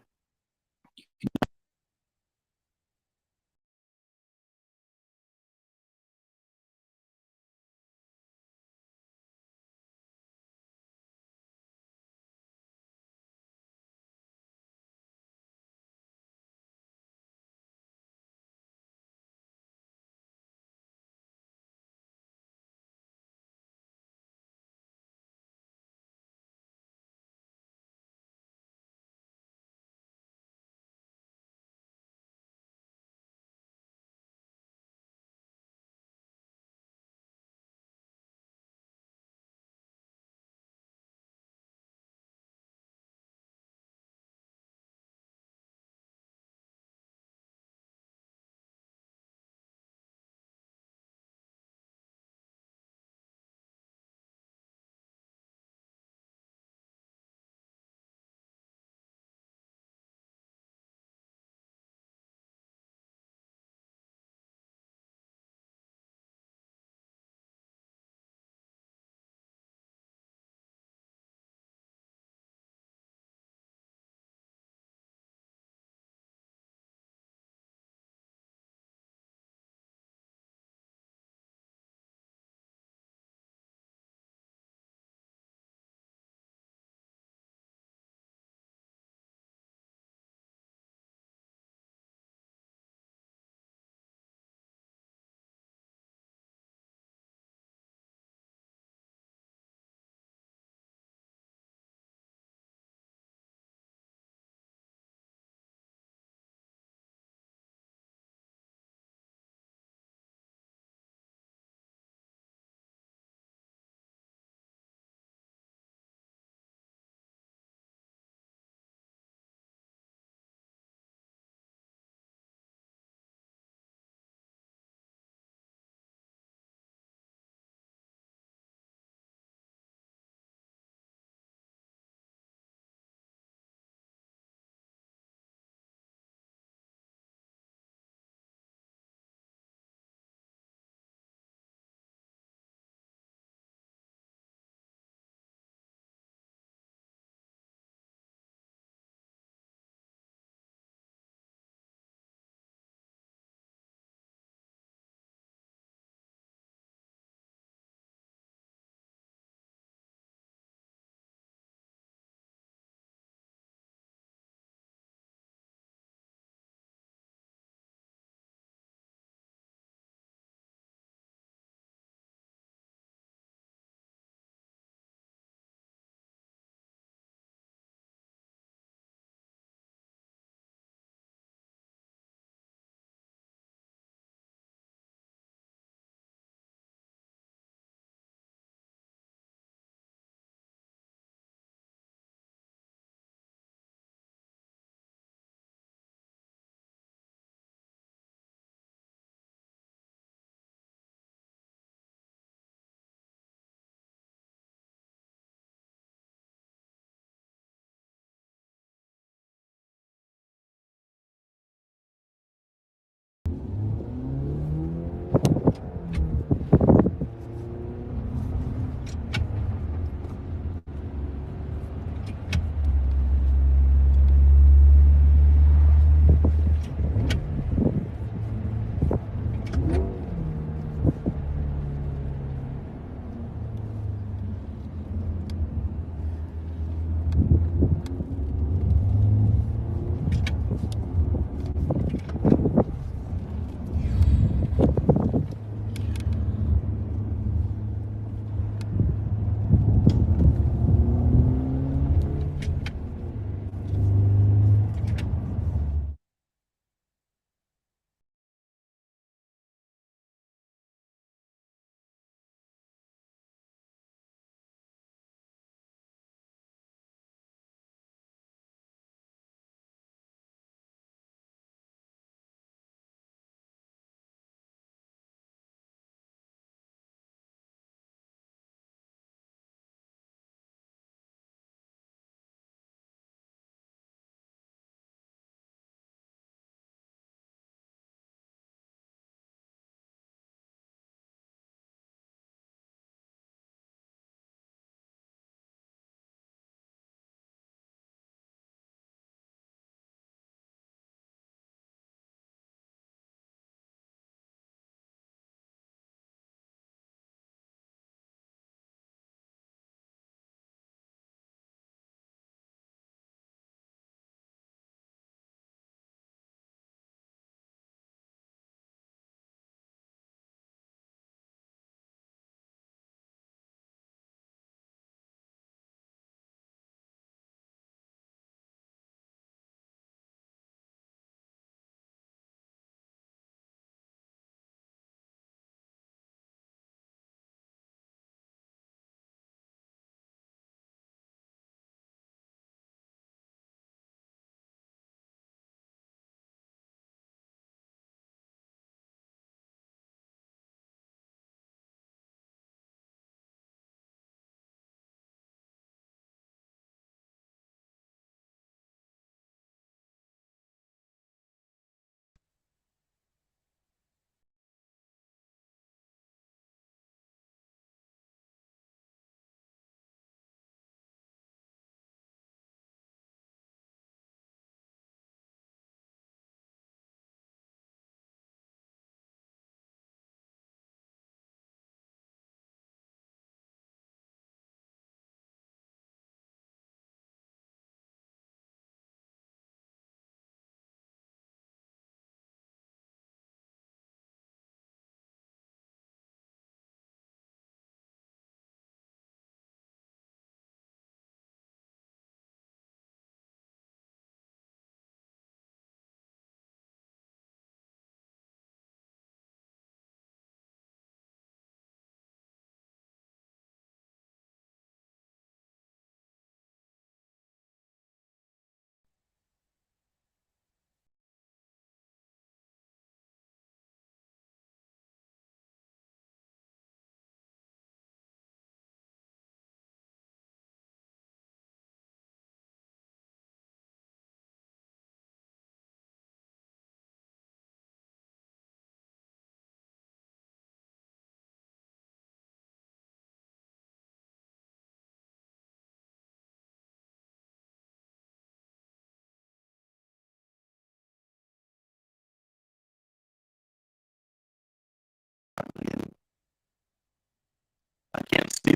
I can't see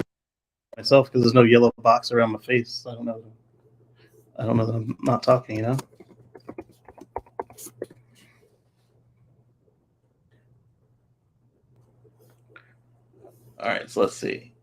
myself because there's no yellow box around my face. I don't know. I don't know that I'm not talking. All right, so let's see.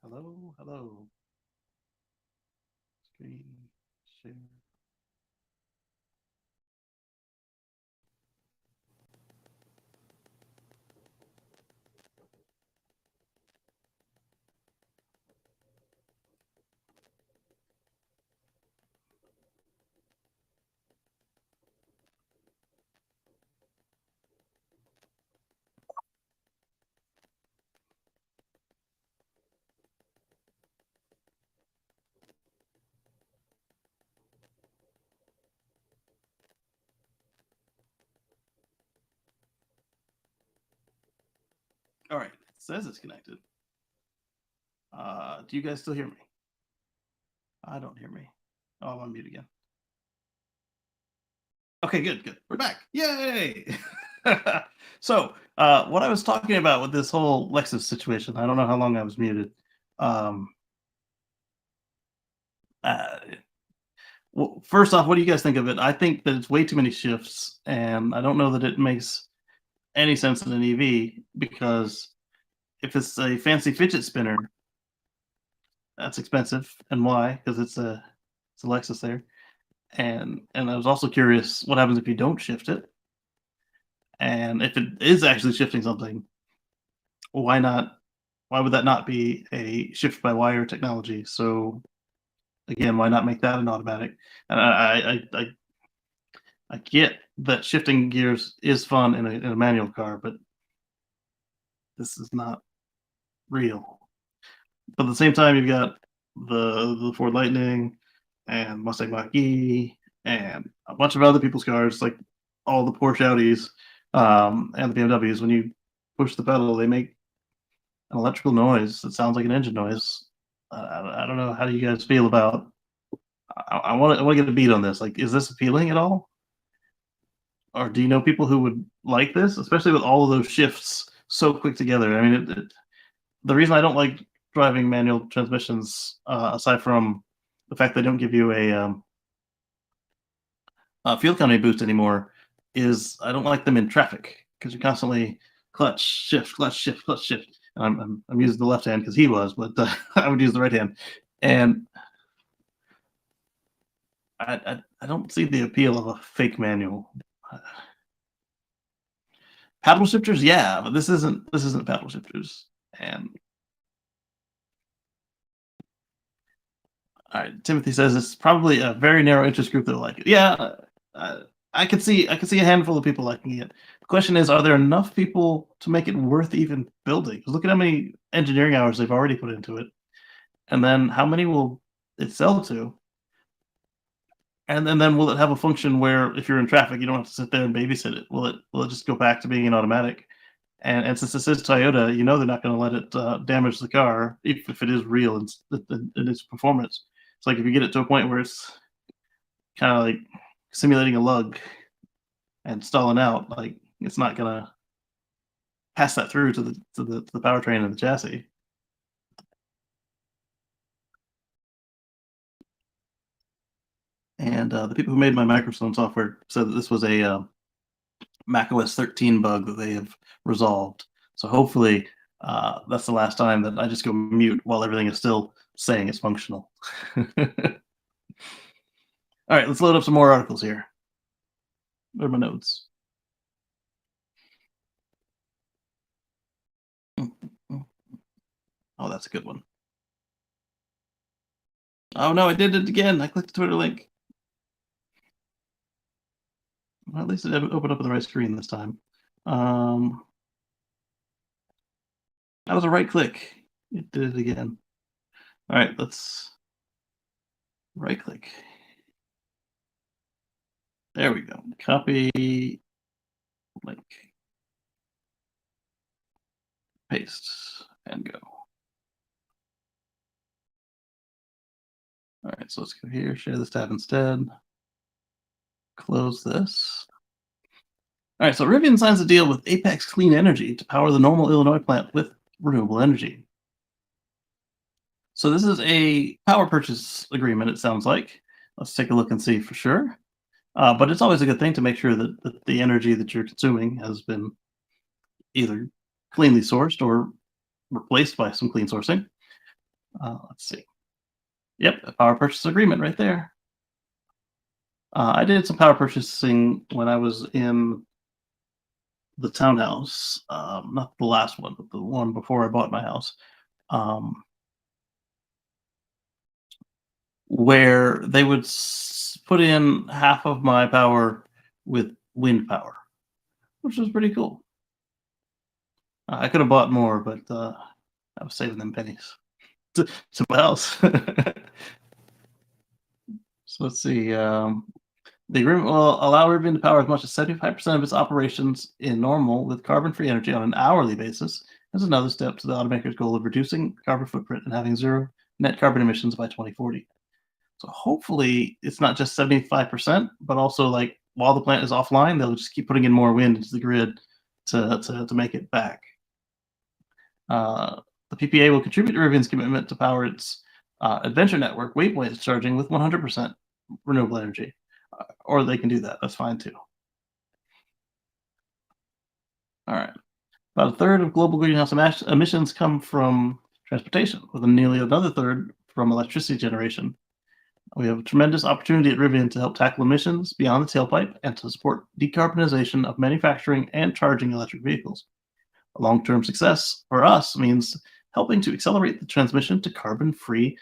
Hello, hello. Screen share. All right, it says it's connected. Do you guys still hear me? I don't hear me. Oh, I'm on mute again. Okay, good, good. We're back. Yay! So, what I was talking about with this whole Lexus situation, I don't know how long I was muted. Um, uh, well, first off, what do you guys think of it? I think that it's way too many shifts, and I don't know that it makes any sense in an EV because if it's a fancy fidget spinner, that's expensive, and why? Because it's a Lexus there, and I was also curious what happens if you don't shift it, and if it is actually shifting something, why not? Why would that not be a shift by wire technology? So again, why not make that an automatic? And I get that shifting gears is fun in a manual car, but this is not real. But at the same time, you've got the Ford Lightning and Mustang Mach-E and a bunch of other people's cars, like all the Porsche Audis and the BMWs. When you push the pedal, they make an electrical noise that sounds like an engine noise. I don't know. How do you guys feel about? I want to get a beat on this. Like, is this appealing at all? Or do you know people who would like this, especially with all of those shifts so quick together? I mean, the reason I don't like driving manual transmissions, aside from the fact they don't give you a fuel economy boost anymore, is I don't like them in traffic because you're constantly clutch, shift, clutch, shift, clutch, shift. And I'm using the left hand because he was, but I would use the right hand. And I don't see the appeal of a fake manual. Paddle shifters, yeah, but this isn't paddle shifters. And all right, Timothy says it's probably a very narrow interest group that like it. Yeah, I could see a handful of people liking it. The question is, are there enough people to make it worth even building? 'Cause look at how many engineering hours they've already put into it, and then how many will it sell to? And then will it have a function where if you're in traffic, you don't have to sit there and babysit it? Will it just go back to being an automatic? And since this is Toyota, you know they're not gonna let it, damage the car if it is real in its performance. It's like if you get it to a point where it's kinda like simulating a lug and stalling out, like, it's not gonna pass that through to the powertrain and the chassis. And, the people who made my microphone software said that this was a, macOS 13 bug that they have resolved. So hopefully, that's the last time that I just go mute while everything is still saying it's functional. Alright, let's load up some more articles here. Where are my notes? Mm, mm. Oh, that's a good one. Oh, no, I did it again. I clicked the Twitter link. Well, at least it opened up on the right screen this time. Um, that was a right click. It did it again. Alright, let's right click. There we go. Copy link. Paste and go. All right, so let's go here, share this tab instead. Close this. All right, so Rivian signs a deal with Apex Clean Energy to power the Normal, Illinois plant with renewable energy. So this is a power purchase agreement, it sounds like. Let's take a look and see for sure. But it's always a good thing to make sure that the energy that you're consuming has been either cleanly sourced or replaced by some clean sourcing. Let's see. Yep, a power purchase agreement right there. I did some power purchasing when I was in the townhouse, not the last one, but the one before I bought my house, um, where they would put in half of my power with wind power, which was pretty cool. I could have bought more, but I was saving them pennies to my house. So let's see. The agreement will allow Rivian to power as much as 75% of its operations in normal with carbon-free energy on an hourly basis as another step to the automaker's goal of reducing carbon footprint and having zero net carbon emissions by 2040. So hopefully it's not just 75%, but also like while the plant is offline, they'll just keep putting in more wind into the grid to make it back. Uh, the PPA will contribute to Rivian's commitment to power its adventure network, Waypoint charging with 100% renewable energy. Or they can do that. That's fine too. All right. About a third of global greenhouse emissions come from transportation, with nearly another third from electricity generation. We have a tremendous opportunity at Rivian to help tackle emissions beyond the tailpipe and to support decarbonization of manufacturing and charging electric vehicles. Long-term success for us means helping to accelerate the transition to carbon-free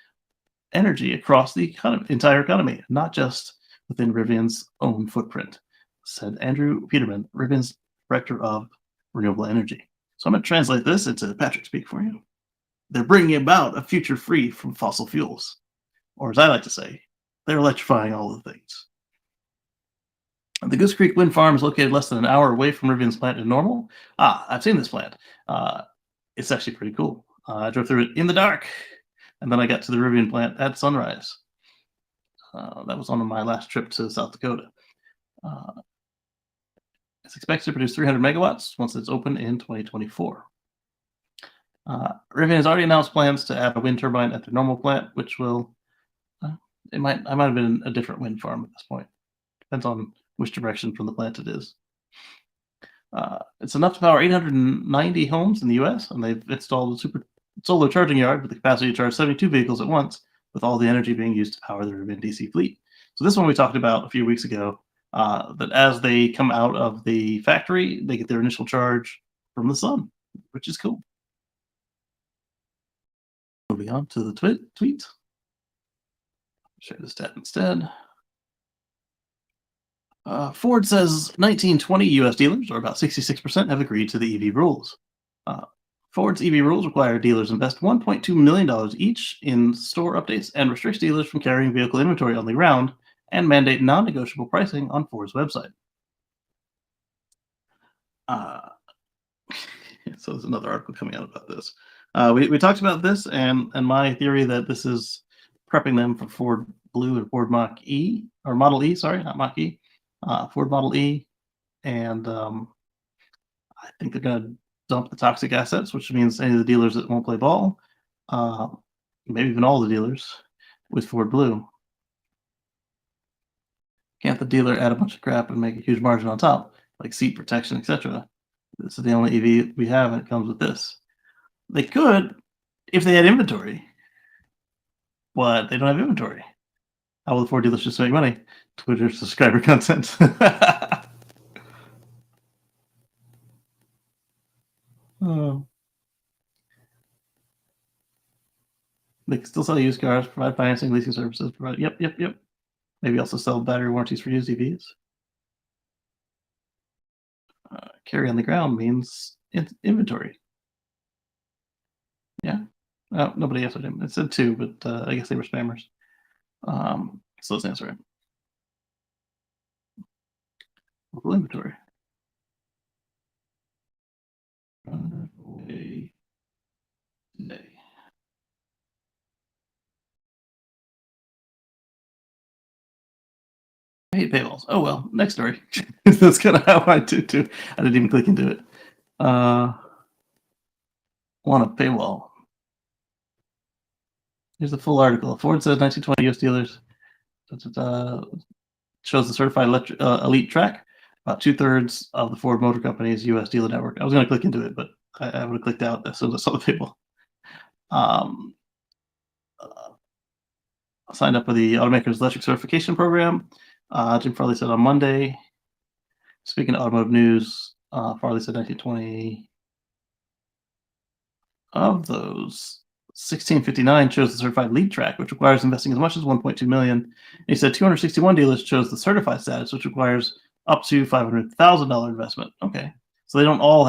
energy across the entire economy, not just within Rivian's own footprint, said Andrew Peterman, Rivian's Director of Renewable Energy. So I'm going to translate this into Patrick speak for you. They're bringing about a future free from fossil fuels, or as I like to say, they're electrifying all the things. The Goose Creek Wind Farm is located less than an hour away from Rivian's plant in Normal. I've seen this plant. It's actually pretty cool. I drove through it in the dark, and then I got to the Rivian plant at sunrise. That was on my last trip to South Dakota. Uh, it's expected to produce 300 megawatts once it's open in 2024. Rivian has already announced plans to add a wind turbine at their Normal plant, which will I might have been a different wind farm at this point. Depends on which direction from the plant it is. It's enough to power 890 homes in the U.S., and they've installed a super solar charging yard with the capacity to charge 72 vehicles at once, with all the energy being used to power the Rivian DC fleet. So this one we talked about a few weeks ago, that as they come out of the factory, they get their initial charge from the sun, which is cool. Moving on to the tweet. Share this tab instead. Ford says 1920 U.S. dealers, or about 66%, have agreed to the EV rules. Uh, Ford's EV rules require dealers invest $1.2 million each in store updates and restricts dealers from carrying vehicle inventory on the ground and mandate non-negotiable pricing on Ford's website. Uh, so there's another article coming out about this. We talked about this and my theory that this is prepping them for Ford Blue and Ford Mach E, or Model E, sorry, not Mach E, Ford Model E. And I think they're going to dump the toxic assets, which means any of the dealers that won't play ball, uh, maybe even all the dealers, with Ford Blue. Can't the dealer add a bunch of crap and make a huge margin on top, like seat protection, etc.? This is the only EV we have, and it comes with this. They could if they had inventory, but they don't have inventory. How will the Ford dealerships make money? Twitter subscriber content. Oh. They can still sell used cars, provide financing, leasing services, provide. Yep. Maybe also sell battery warranties for used EVs. Carry on the ground means inventory. Yeah. Oh, nobody answered him. It said two, but I guess they were spammers. So let's answer it. Local inventory. Day. I hate paywalls. Oh well, next story. That's kind of how I do too. I didn't even click into it. Want a paywall. Here's the full article. Ford says 1920 US dealers shows the certified elite track. About 2/3 of the Ford Motor Company's US dealer network. I was going to click into it, but I would have clicked out as soon as I saw the paywall. Signed up for the automaker's electric certification program. Jim Farley said on Monday, speaking of automotive news, Farley said 1920 of those 1659 chose the certified lead track, which requires investing as much as 1.2 million. And he said 261 dealers chose the certified status, which requires up to $500,000 investment. Okay, so they haven't all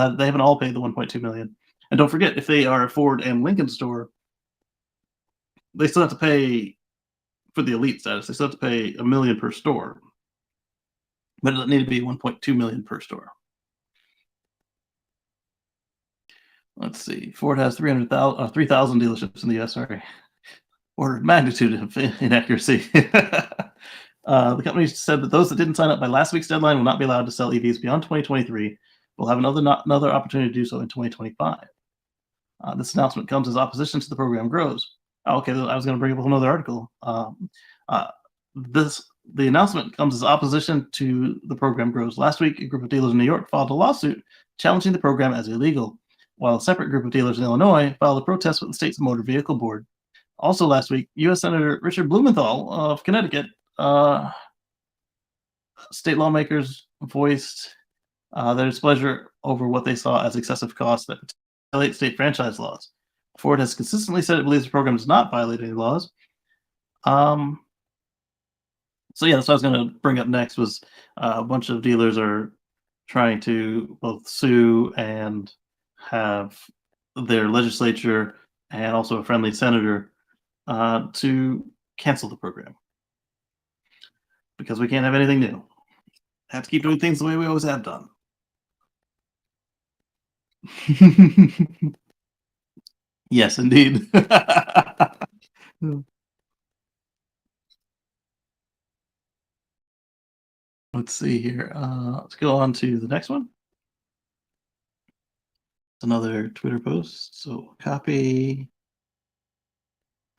paid the 1.2 million. And don't forget, if they are a Ford and Lincoln store, they still have to pay for the elite status. They still have to pay $1 million per store, but it doesn't need to be 1.2 million per store. Let's see. Ford has 3,000 dealerships in the U.S. Sorry, order of magnitude of inaccuracy. The company said that those that didn't sign up by last week's deadline will not be allowed to sell EVs beyond 2023. We'll have another opportunity to do so in 2025. This announcement comes as opposition to the program grows. Okay, I was going to bring up another article. The announcement comes as opposition to the program grows. Last week, a group of dealers in New York filed a lawsuit challenging the program as illegal, while a separate group of dealers in Illinois filed a protest with the state's Motor Vehicle Board. Also last week, U.S. Senator Richard Blumenthal of Connecticut, state lawmakers voiced their displeasure over what they saw as excessive costs that violate state franchise laws. Ford has consistently said it believes the program does not violate any laws. So yeah, that's what I was going to bring up next. Was a bunch of dealers are trying to both sue and have their legislature and also a friendly senator to cancel the program because we can't have anything new. Have to keep doing things the way we always have done. Yes, indeed. Let's see here. Let's go on to the next one. It's another Twitter post. So copy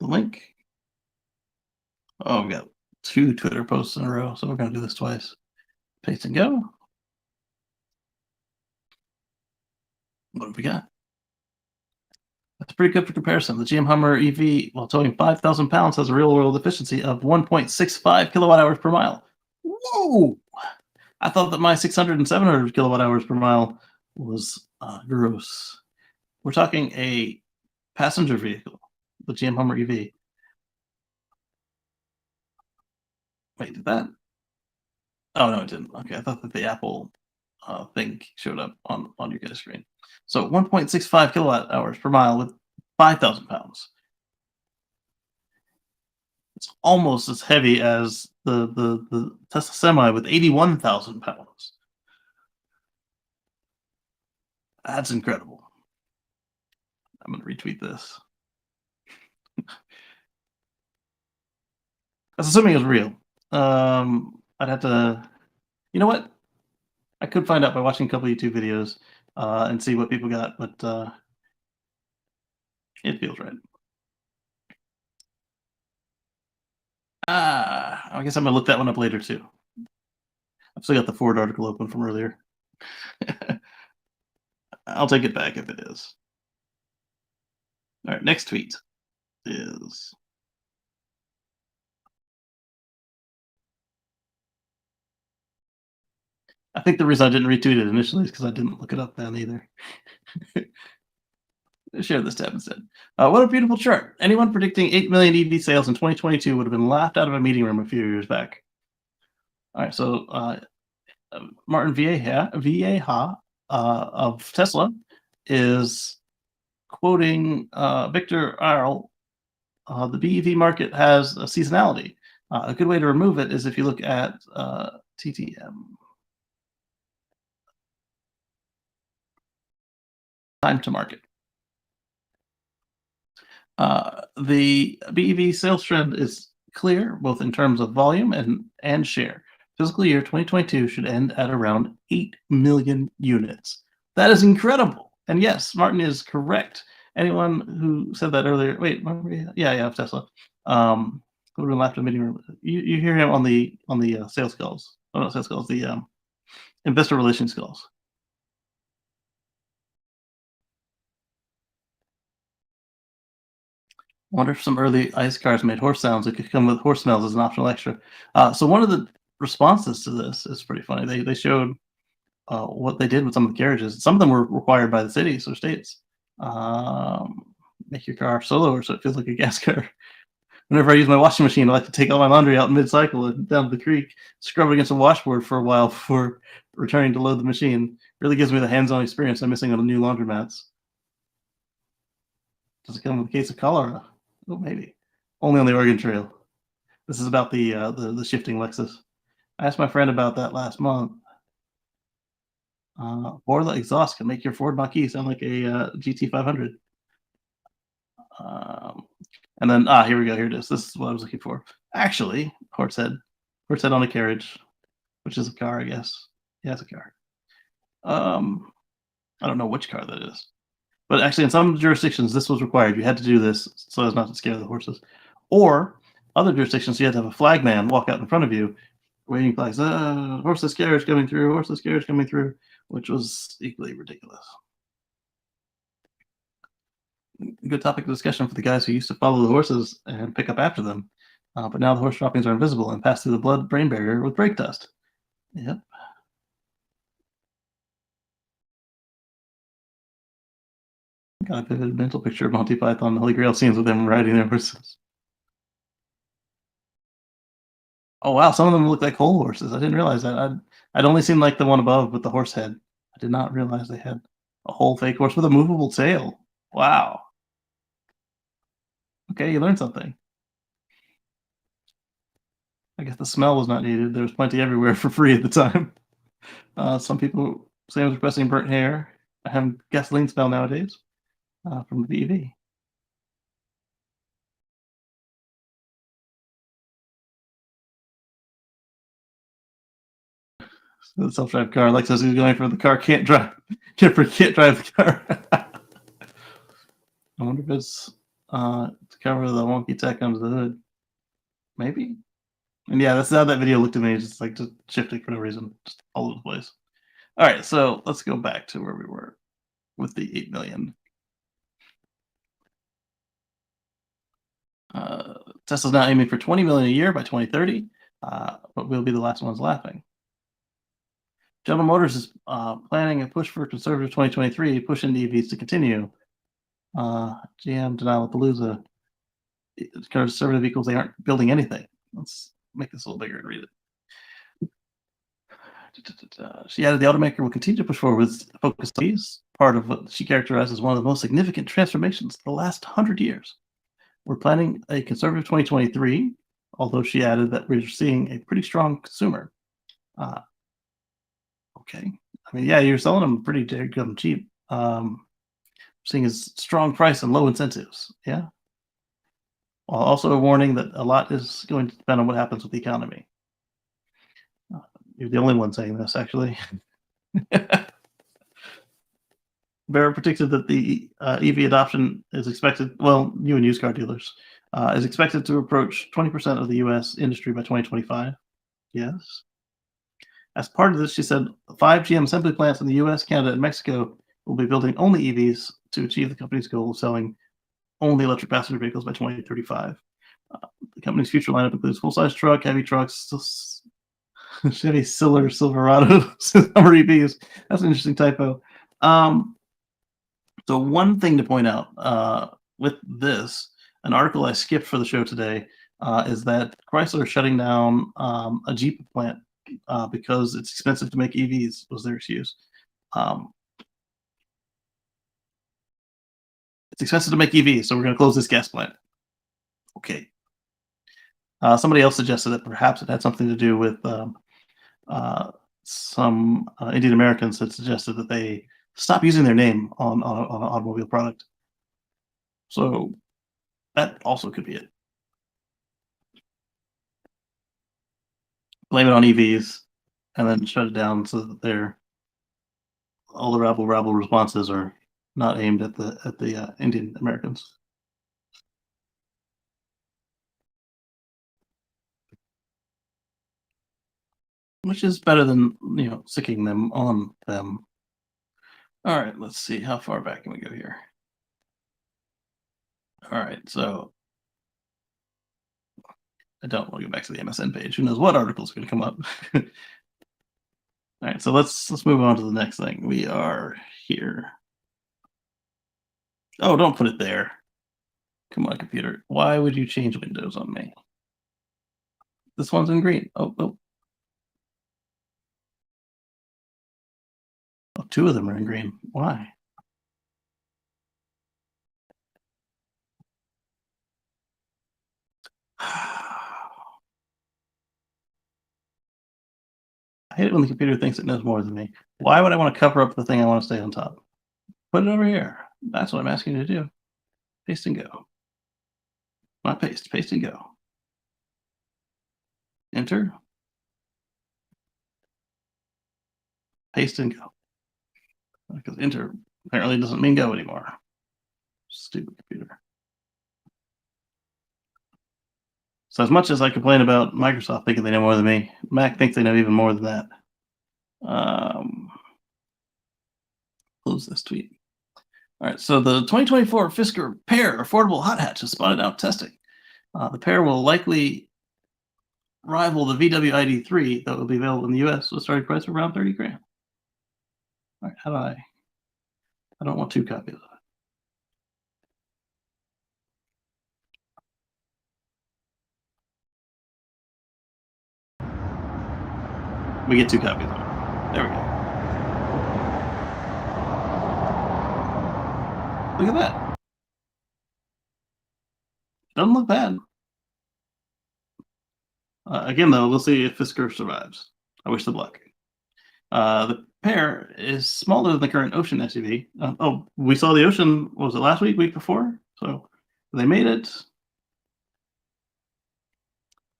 the link. Oh, we got 2 Twitter posts in a row, so we're going to do this twice. Paste and go. What have we got? That's pretty good for comparison. The GM Hummer EV, while towing 5,000 pounds, has a real-world efficiency of 1.65 kilowatt hours per mile. Whoa! I thought that my 600 and 700 kilowatt hours per mile was gross. We're talking a passenger vehicle, the GM Hummer EV. Wait, did that? Oh, no, it didn't. Okay, I thought that the Apple thing showed up on your guys' screen. So 1.65 kilowatt hours per mile with 5,000 pounds. It's almost as heavy as the Tesla Semi with 81,000 pounds. That's incredible. I'm gonna retweet this. That's assuming it's real. I'd have to. You know what? I could find out by watching a couple YouTube videos and see what people got, but it feels right. I guess I'm gonna look that one up later too. I've still got the Ford article open from earlier. I'll take it back if it is. All right, next tweet is I think the reason I didn't retweet it initially is because I didn't look it up then either. Share this tab instead. What a beautiful chart. Anyone predicting 8 million EV sales in 2022 would have been laughed out of a meeting room a few years back. All right, so Martin Vieja of Tesla is quoting Victor Arl. The BEV market has a seasonality. A good way to remove it is if you look at TTM, time to market. The BEV sales trend is clear, both in terms of volume and share. Fiscal year 2022 should end at around 8 million units. That is incredible. And yes, Martin is correct. Anyone who said that earlier, wait, yeah, of Tesla. Who would have been laughed at meeting room. You hear him on the sales calls. Oh, not sales calls, the investor relations calls. Wonder if some early ICE cars made horse sounds. It could come with horse smells as an optional extra. So one of the responses to this is pretty funny. They showed what they did with some of the carriages. Some of them were required by the cities or states. Make your car soloer so it feels like a gas car. Whenever I use my washing machine, I like to take all my laundry out mid-cycle and down to the creek, scrub it against a washboard for a while before returning to load the machine. Really gives me the hands-on experience I'm missing on the new laundromats. Does it come with a case of cholera? Oh, maybe. Only on the Oregon Trail. This is about the shifting Lexus. I asked my friend about that last month. Borla exhaust can make your Ford Mach-E sound like a GT500. And then here we go. Here it is. This is what I was looking for. Actually, horse head on a carriage, which is a car, I guess. Yeah, it's a car. I don't know which car that is, but actually, in some jurisdictions, this was required. You had to do this so as not to scare the horses. Or other jurisdictions, you had to have a flag man walk out in front of you, waving flags. Horseless carriage coming through. Horseless carriage coming through, which was equally ridiculous. Good topic of discussion for the guys who used to follow the horses and pick up after them. But now the horse droppings are invisible and pass through the blood-brain barrier with brake dust. Yep. Got a vivid mental picture of Monty Python Holy Grail scenes with them riding their horses. Oh wow, some of them look like whole horses. I didn't realize that. I'd only seen like the one above with the horse head. I did not realize they had a whole fake horse with a movable tail. Wow. Okay, you learned something. I guess the smell was not needed. There was plenty everywhere for free at the time. Some people say I was requesting burnt hair. I have gasoline smell nowadays from the BEV. So the self-drive car. Like says he's going for the car can't drive. Can't drive the car. I wonder if it's to cover the wonky tech under the hood. Maybe. And yeah, that's how that video looked at me. Just like just shifting for no reason, just all over the place. All right, so let's go back to where we were with the 8 million. Tesla's now aiming for 20 million a year by 2030, but we'll be the last ones laughing. General Motors is planning a push for conservative 2023, pushing the EVs to continue. GM denial of Palooza. Conservative equals they aren't building anything. Let's make this a little bigger and read it. She added the automaker will continue to push forward with focus on these, part of what she characterized as one of the most significant transformations of the last 100 years. We're planning a conservative 2023, although she added that we're seeing a pretty strong consumer. Uh, okay. I mean, yeah, you're selling them pretty damn cheap. Seeing as strong price and low incentives. Yeah. While also a warning that a lot is going to depend on what happens with the economy. You're the only one saying this, actually. Barrett predicted that the EV adoption is expected, well, new and used car dealers, is expected to approach 20% of the US industry by 2025. Yes. As part of this, she said 5 GM assembly plants in the US, Canada, and Mexico will be building only EVs to achieve the company's goal of selling only electric passenger vehicles by 2035. The company's future lineup includes full-size truck, heavy trucks, Chevy Silverado, summer EVs. That's an interesting typo. So one thing to point out with this, an article I skipped for the show today, is that Chrysler is shutting down a Jeep plant because it's expensive to make EVs, was their excuse. It's expensive to make EVs, so we're going to close this gas plant. Okay. Somebody else suggested that perhaps it had something to do with some Indian Americans had suggested that they stop using their name on an automobile product. So that also could be it. Blame it on EVs and then shut it down so that all the rabble responses are not aimed at the Indian Americans. Which is better than, sicking them on them. All right, let's see. How far back can we go here? All right, so I don't want to go back to the MSN page. Who knows what articles are going to come up? All right, so let's move on to the next thing. We are here. Oh, don't put it there. Come on, computer. Why would you change windows on me? This one's in green. Oh, 2 of them are in green. Why? I hate it when the computer thinks it knows more than me. Why would I want to cover up the thing I want to stay on top? Put it over here. That's what I'm asking you to do. Paste and go. Not paste. Paste and go. Enter. Paste and go. Because enter apparently doesn't mean go anymore. Stupid computer. So as much as I complain about Microsoft thinking they know more than me, Mac thinks they know even more than that. Close this tweet. All right, so the 2024 Fisker Pear affordable hot hatch is spotted out testing. The Pear will likely rival the VW ID3 that will be available in the US with a starting price of around 30 grand. All right, how do I don't want 2 copies of it. We get 2 copies of it. There we go. Look at that. Doesn't look bad. Again, though, we'll see if Fisker survives. I wish them luck. The Pear is smaller than the current Ocean SUV. We saw the Ocean, was it last week, week before? So they made it.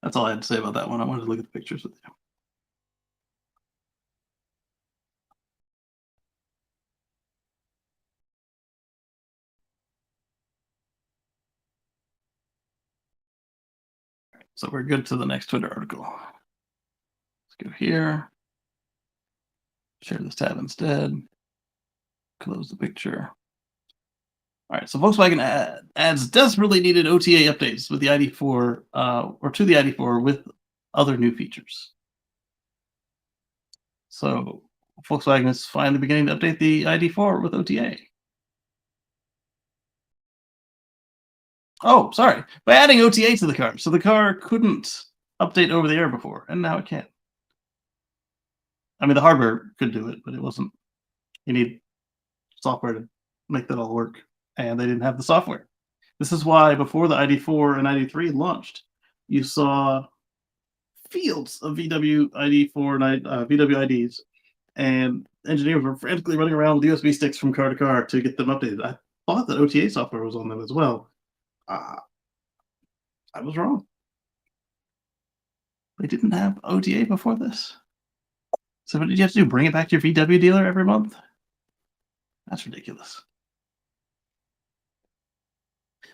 That's all I had to say about that one. I wanted to look at the pictures with you. So we're good to the next Twitter article. Let's go here. Share this tab instead. Close the picture. All right, so Volkswagen adds desperately needed OTA updates with the ID4, or to the ID4 with other new features. So Volkswagen is finally beginning to update the ID4 with OTA. Oh, sorry. By adding OTA to the car. So the car couldn't update over the air before, and now it can. I mean, the hardware could do it, but it wasn't. You need software to make that all work, and they didn't have the software. This is why before the ID4 and ID3 launched, you saw fields of VW ID4 and VW IDs, and engineers were frantically running around with USB sticks from car to car to get them updated. I thought that OTA software was on them as well. Uh, I was wrong. They didn't have OTA before this. So what did you have to do? Bring it back to your VW dealer every month? That's ridiculous.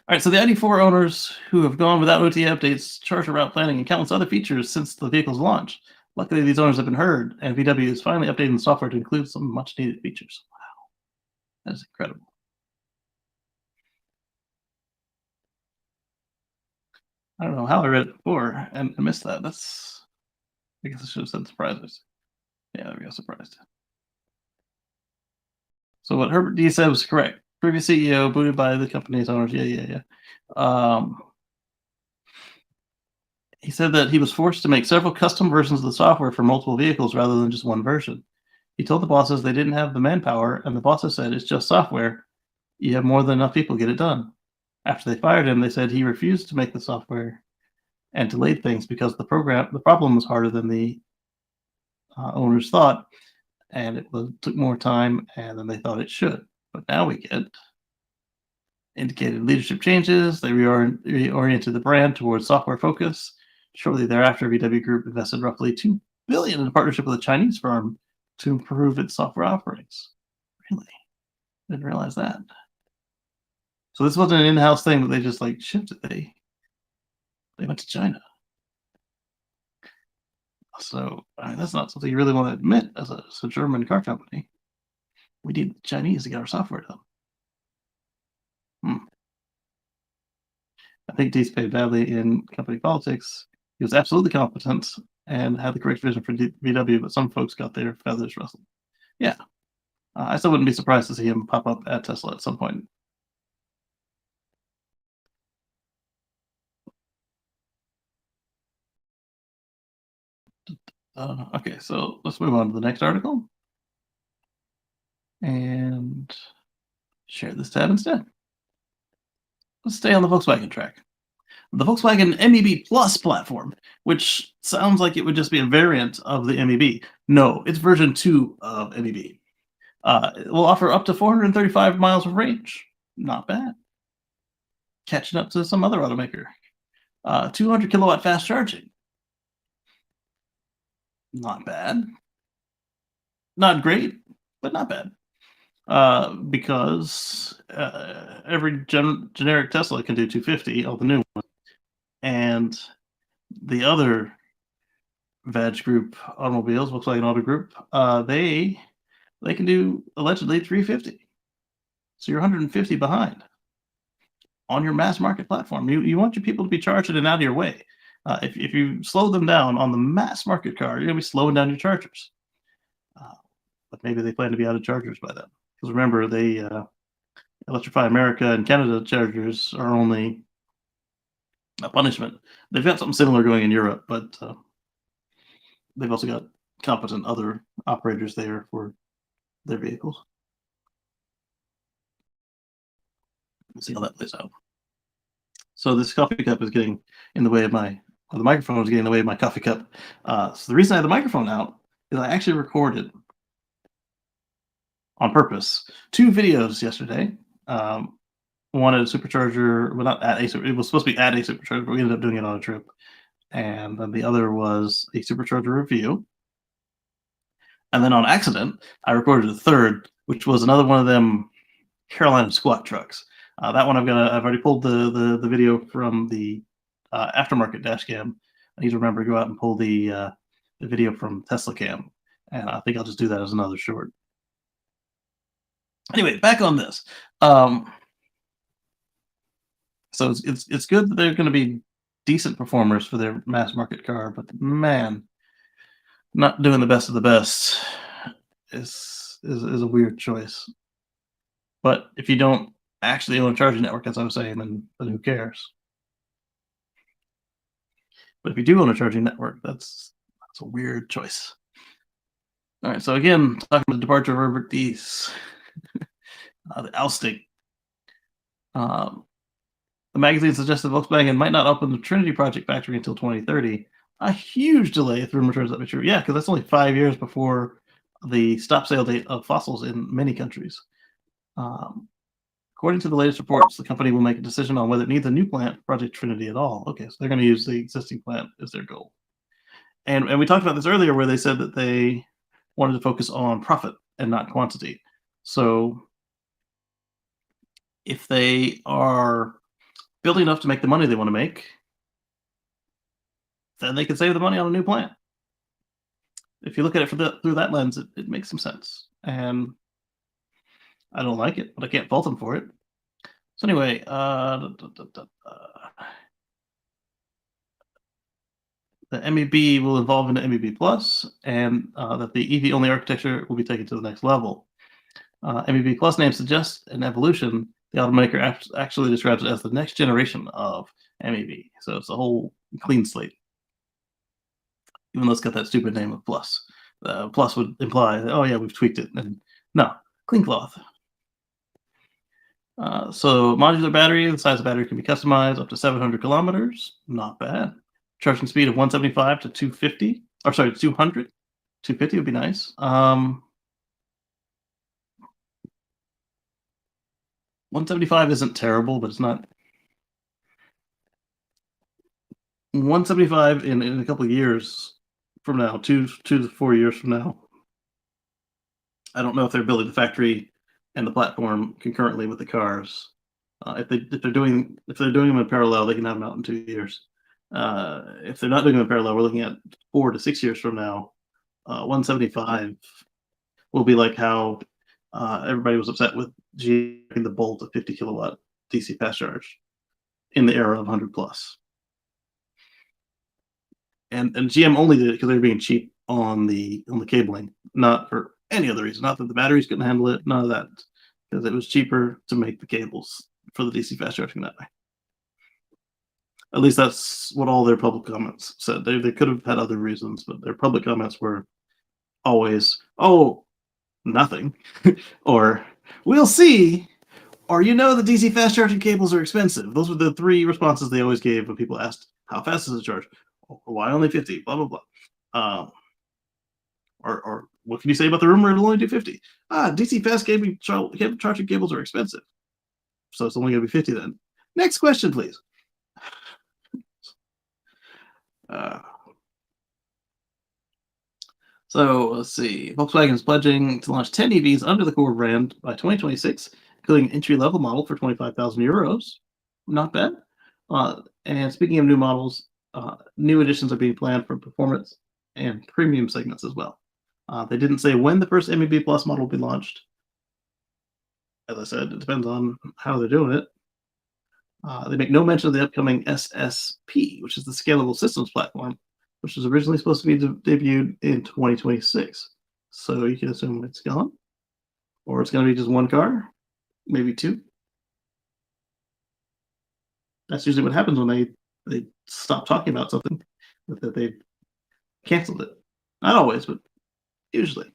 All right, so the ID4 owners who have gone without OTA updates, charger route planning, and countless other features since the vehicle's launch. Luckily, these owners have been heard, and VW is finally updating the software to include some much-needed features. Wow, that is incredible. I don't know how I read it before and missed that. I guess I should have said surprises. Yeah, there we go, surprised. So what Herbert D said was correct. Previous CEO booted by the company's owners. Yeah. He said that he was forced to make several custom versions of the software for multiple vehicles rather than just one version. He told the bosses they didn't have the manpower, and the bosses said it's just software. You have more than enough people get it done. After they fired him, they said he refused to make the software and delayed things because the problem was harder than the owners thought, and took more time than they thought it should. But now we get indicated leadership changes. They reoriented the brand towards software focus. Shortly thereafter, VW Group invested roughly $2 billion in a partnership with a Chinese firm to improve its software offerings. Really? Didn't realize that. So this wasn't an in-house thing that they just like shipped it. They went to China. So I mean, that's not something you really want to admit as a German car company. We need the Chinese to get our software done. I think Deese paid badly in company politics. He was absolutely competent and had the correct vision for VW, but some folks got their feathers rustled. Yeah, I still wouldn't be surprised to see him pop up at Tesla at some point. Okay, so let's move on to the next article and share this tab instead. Let's stay on the Volkswagen track. The Volkswagen MEB Plus platform, which sounds like it would just be a variant of the MEB. No, it's version 2 of MEB. It will offer up to 435 miles of range. Not bad. Catching up to some other automaker. 200 kilowatt fast charging. Not bad. Not great, but not bad. Because every generic Tesla can do 250, all the new ones. And the other Vag Group automobiles, Volkswagen Auto Group, they can do allegedly 350. So you're 150 behind on your mass market platform. You want your people to be charging and out of your way. If you slow them down on the mass market car, you're going to be slowing down your chargers. But maybe they plan to be out of chargers by then. Because remember, they Electrify America and Canada chargers are only a punishment. They've got something similar going in Europe, but they've also got competent other operators there for their vehicles. We'll see how that plays out. So this coffee cup is getting in the way of the microphone is getting in the way of my coffee cup. So the reason I had the microphone out is I actually recorded on purpose 2 videos yesterday. One at a supercharger, well, not at a, it was supposed to be at a supercharger, but we ended up doing it on a trip. And then the other was a supercharger review. And then on accident, I recorded a third, which was another one of them Carolina squat trucks. That one I've already pulled the video from the aftermarket dash cam. I need to remember to go out and pull the video from Tesla cam, and I think I'll just do that as another short. Anyway, back on this. So it's good that they're going to be decent performers for their mass market car, but man, not doing the best of the best is a weird choice. But if you don't actually own a charging network, as I was saying, then who cares? But if you do own a charging network, that's a weird choice. All right, so again, talking about the departure of Herbert Diess, the ousting. Um, the magazine suggested Volkswagen might not open the Trinity Project factory until 2030. A huge delay if the rumor turns out to be true. Yeah, because that's only 5 years before the stop sale date of fossils in many countries. Um, According to the latest reports, the company will make a decision on whether it needs a new plant for Project Trinity at all. Okay, so they're going to use the existing plant as their goal. And we talked about this earlier, where they said that they wanted to focus on profit and not quantity. So if they are building enough to make the money they want to make, then they can save the money on a new plant. If you look at it through that lens, it makes some sense. And I don't like it, but I can't fault them for it. So anyway, the MEB will evolve into MEB Plus, and that the EV only architecture will be taken to the next level. MEB Plus name suggests an evolution. The automaker actually describes it as the next generation of MEB. So it's a whole clean slate, even though it's got that stupid name of Plus. Plus would imply that, oh yeah, we've tweaked it. And no, clean cloth. So modular battery, the size of the battery can be customized up to 700 kilometers. Not bad. Charging speed of 175 to 250. Or sorry, 200. 250 would be nice. 175 isn't terrible, but it's not. 175 in a couple of years from now, 2 to 4 years from now. I don't know if they're building the factory and the platform concurrently with the cars. If they're doing them in parallel, they can have them out in 2 years. If they're not doing them in parallel, we're looking at 4 to 6 years from now. 175 will be like how everybody was upset with G the Bolt of 50 kilowatt DC fast charge in the era of 100 plus. And GM only did it because they were being cheap on the cabling, not for any other reason. Not that the batteries couldn't handle it, none of that, because it was cheaper to make the cables for the DC fast charging that way. At least that's what all their public comments said. They could have had other reasons, but their public comments were always, "Oh, nothing," or "We'll see," or "the DC fast charging cables are expensive." Those were the three responses they always gave when people asked, "How fast does it charge?" Or, "Why only 50?" Blah blah blah. Or what can you say about the rumor it'll only do 50? DC fast charging cables are expensive, so it's only going to be 50 then. Next question, please. So let's see. Volkswagen is pledging to launch 10 EVs under the core brand by 2026, including an entry-level model for 25,000 euros. Not bad. And speaking of new models, new additions are being planned for performance and premium segments as well. They didn't say when the first MEB Plus model will be launched. As I said, it depends on how they're doing it. They make no mention of the upcoming SSP, which is the Scalable Systems Platform, which was originally supposed to be debuted in 2026. So you can assume it's gone, or it's going to be just one car, maybe two. That's usually what happens when they stop talking about something, that they've canceled it. Not always, but usually.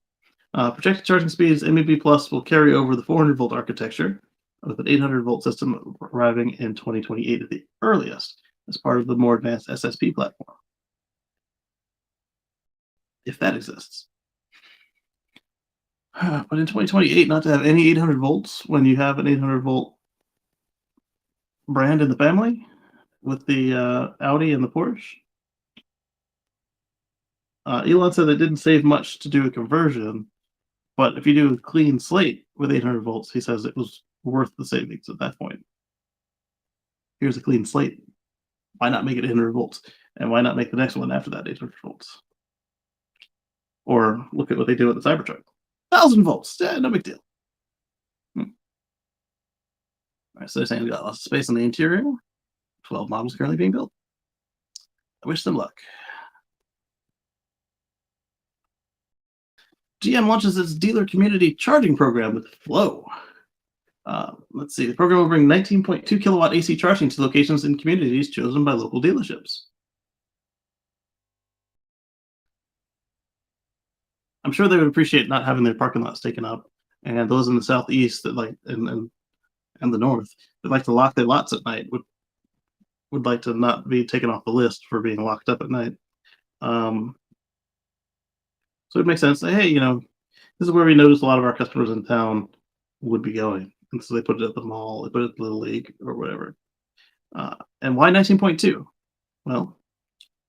Projected charging speeds, MEB Plus will carry over the 400 volt architecture with an 800 volt system arriving in 2028 at the earliest as part of the more advanced SSP platform, if that exists. But in 2028, not to have any 800 volts when you have an 800 volt brand in the family with the Audi and the Porsche. Elon said it didn't save much to do a conversion, but if you do a clean slate with 800 volts, he says it was worth the savings at that point. Here's a clean slate. Why not make it 800 volts? And why not make the next one after that 800 volts? Or look at what they do with the Cybertruck. 1,000 volts. Yeah, no big deal. All right, so they're saying we got lots of space in the interior. 12 models currently being built. I wish them luck. GM launches its dealer community charging program with Flow. Let's see. The program will bring 19.2 kilowatt AC charging to locations in communities chosen by local dealerships. I'm sure they would appreciate not having their parking lots taken up, and those in the southeast that like and the north that like to lock their lots at night would like to not be taken off the list for being locked up at night. Um, so it makes sense. That, hey, this is where we noticed a lot of our customers in town would be going, and so they put it at the mall, they put it at the Little League or whatever. And why 19.2? Well,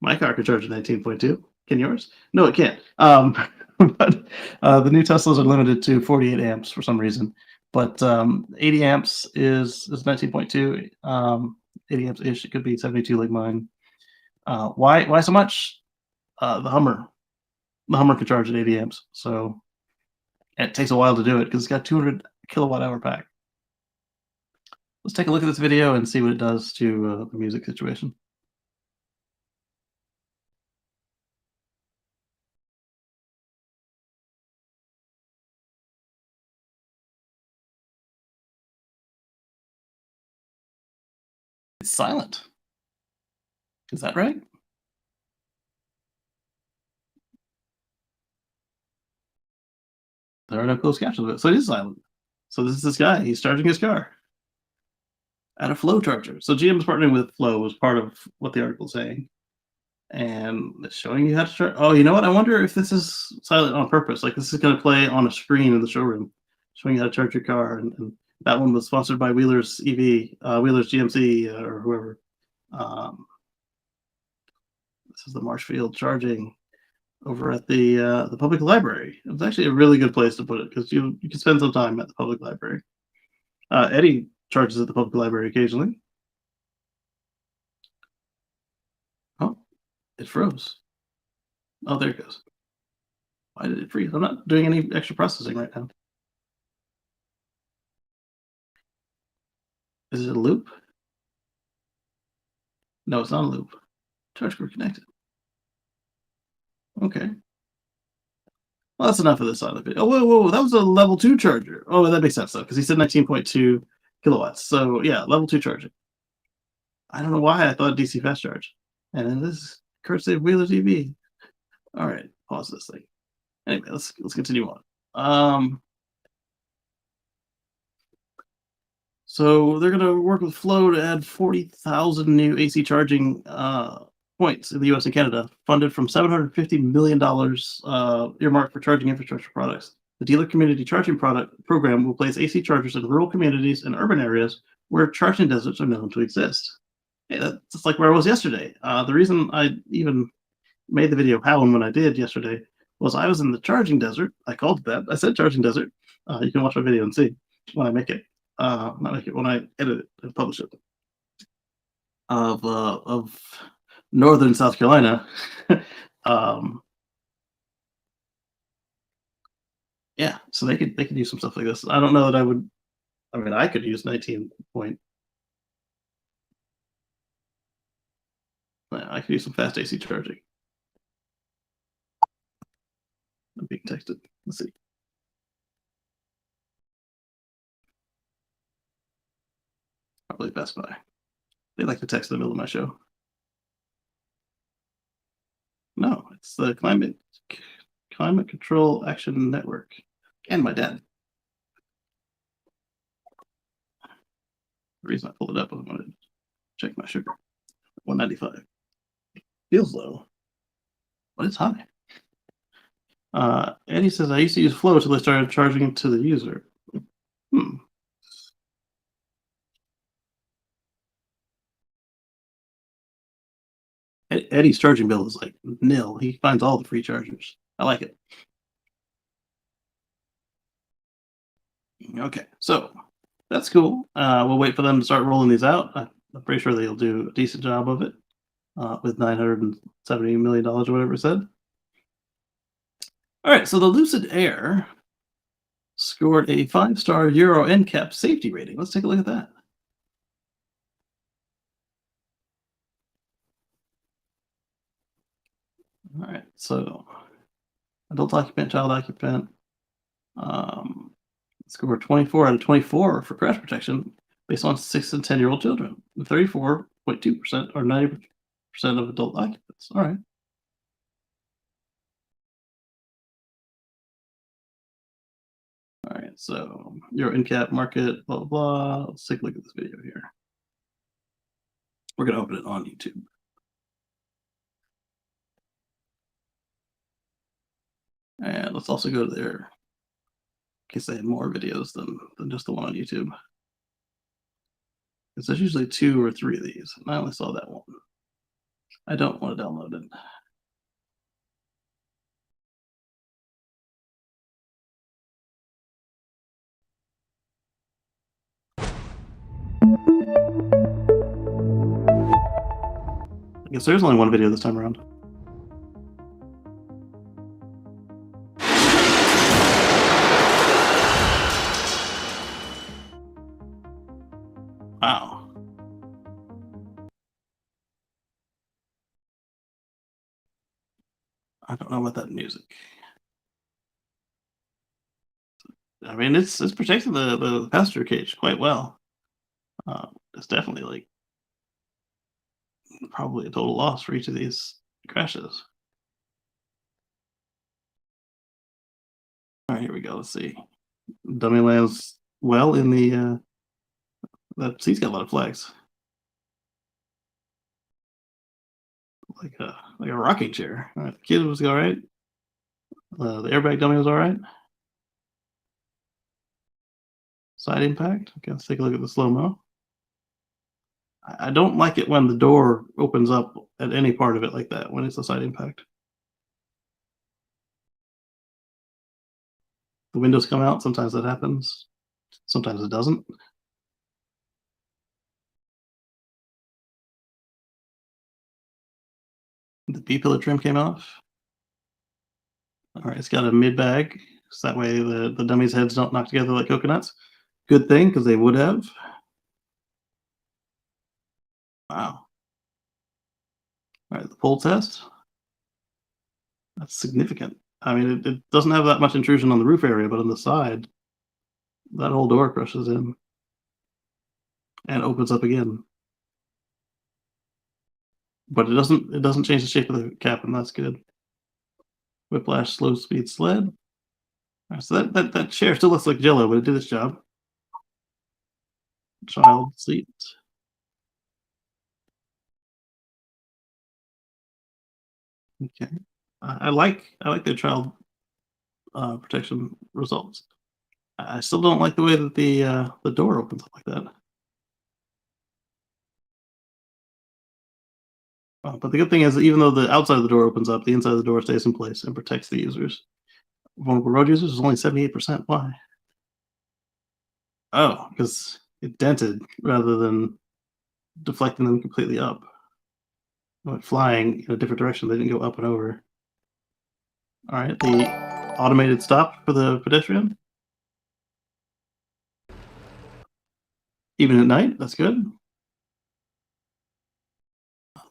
my car can charge at 19.2. Can yours? No, it can't. But the new Teslas are limited to 48 amps for some reason. But 80 amps is 19.2. 80 amps ish. It could be 72 like mine. Why so much? The Hummer can charge at 80 amps, so it takes a while to do it because it's got 200 kilowatt hour pack. Let's take a look at this video and see what it does to the music situation. It's silent. Is that right? There are no closed captions of it, so it is silent. So this is this guy. He's charging his car at a Flow charger. So GM's partnering with Flow was part of what the article is saying, and it's showing you how to charge. Oh, you know what? I wonder if this is silent on purpose. Like this is going to play on a screen in the showroom, showing you how to charge your car. And that one was sponsored by Wheeler's EV, Wheeler's GMC, or whoever. This is the Marshfield charging over at the public library. It was actually a really good place to put it because you can spend some time at the public library. Eddie charges at the public library occasionally. Oh, it froze. Oh, there it goes. Why did it freeze? I'm not doing any extra processing right now. Is it a loop? No, it's not a loop. Charge cord connected. Okay. Well, that's enough of this side of the video. Oh, whoa, that was a level 2 charger. Oh, that makes sense though, because he said 19.2 kilowatts. So yeah, level 2 charging. I don't know why I thought DC fast charge. And then this courtesy of Wheeler TV. All right, pause this thing. Anyway, let's continue on. So they're going to work with Flow to add 40,000 new AC charging points in the U.S. and Canada, funded from $750 million earmarked for charging infrastructure products. The dealer community charging program will place AC chargers in rural communities and urban areas where charging deserts are known to exist. Hey, that's just like where I was yesterday. The reason I even made the video how and when I did yesterday was I was in the charging desert. I called it that. I said charging desert. You can watch my video and see when I make it. Not make it, when I edit it and publish it. Of northern South Carolina. Yeah, so they could use some stuff like this. I don't know that I would. I mean, I could use 19 point. I could use some fast AC charging. I'm being texted. Let's see. Probably Best Buy. They like to text in the middle of my show. No, it's the Climate Control Action Network and my dad. The reason I pulled it up was I wanted to check my sugar. 195. Feels low, but it's high. Eddie says, I used to use Flow until I started charging to the user. Eddie's charging bill is like nil. He finds all the free chargers. I like it. Okay, so that's cool. We'll wait for them to start rolling these out. I'm pretty sure they'll do a decent job of it with $970 million or whatever it said. All right, so the Lucid Air scored a 5-star Euro NCAP safety rating. Let's take a look at that. All right, so adult occupant, child occupant, score 24 out of 24 for crash protection based on 6 and 10-year-old children. 34.2% or 90% of adult occupants. All right. right, so your in-cap market, blah, blah, blah. Let's take a look at this video here. We're going to open it on YouTube. And let's also go to there in case they have more videos than just the one on YouTube. Because there's usually 2 or 3 of these, and I only saw that one. I don't want to download it. I guess there's only one video this time around. Wow. I don't know about that music. I mean, it's protecting the passenger cage quite well. It's definitely like probably a total loss for each of these crashes. All right, here we go. Let's see. Dummy lands well in the. That seat's got a lot of flags. Like a rocking chair. All right, the kid was all right. The airbag dummy was all right. Side impact. Okay, let's take a look at the slow mo. I don't like it when the door opens up at any part of it like that when it's a side impact. The windows come out. Sometimes that happens. Sometimes it doesn't. The B-pillar trim came off. All right, it's got a mid bag, so that way the dummies' heads don't knock together like coconuts. Good thing, because they would have. Wow. All right, the pull test. That's significant. I mean, it doesn't have that much intrusion on the roof area, but on the side, that whole door crushes in and opens up again. But it doesn't change the shape of the cap, and that's good. Whiplash slow speed sled. All right, so that chair still looks like Jello, but it did its job. Child seat. Okay. I like their child protection results. I still don't like the way that the door opens up like that. But the good thing is, even though the outside of the door opens up, the inside of the door stays in place and protects the users. Vulnerable road users is only 78%. Why? Oh, because it dented rather than deflecting them completely up. It went flying in a different direction. They didn't go up and over. All right, the automated stop for the pedestrian. Even at night, that's good.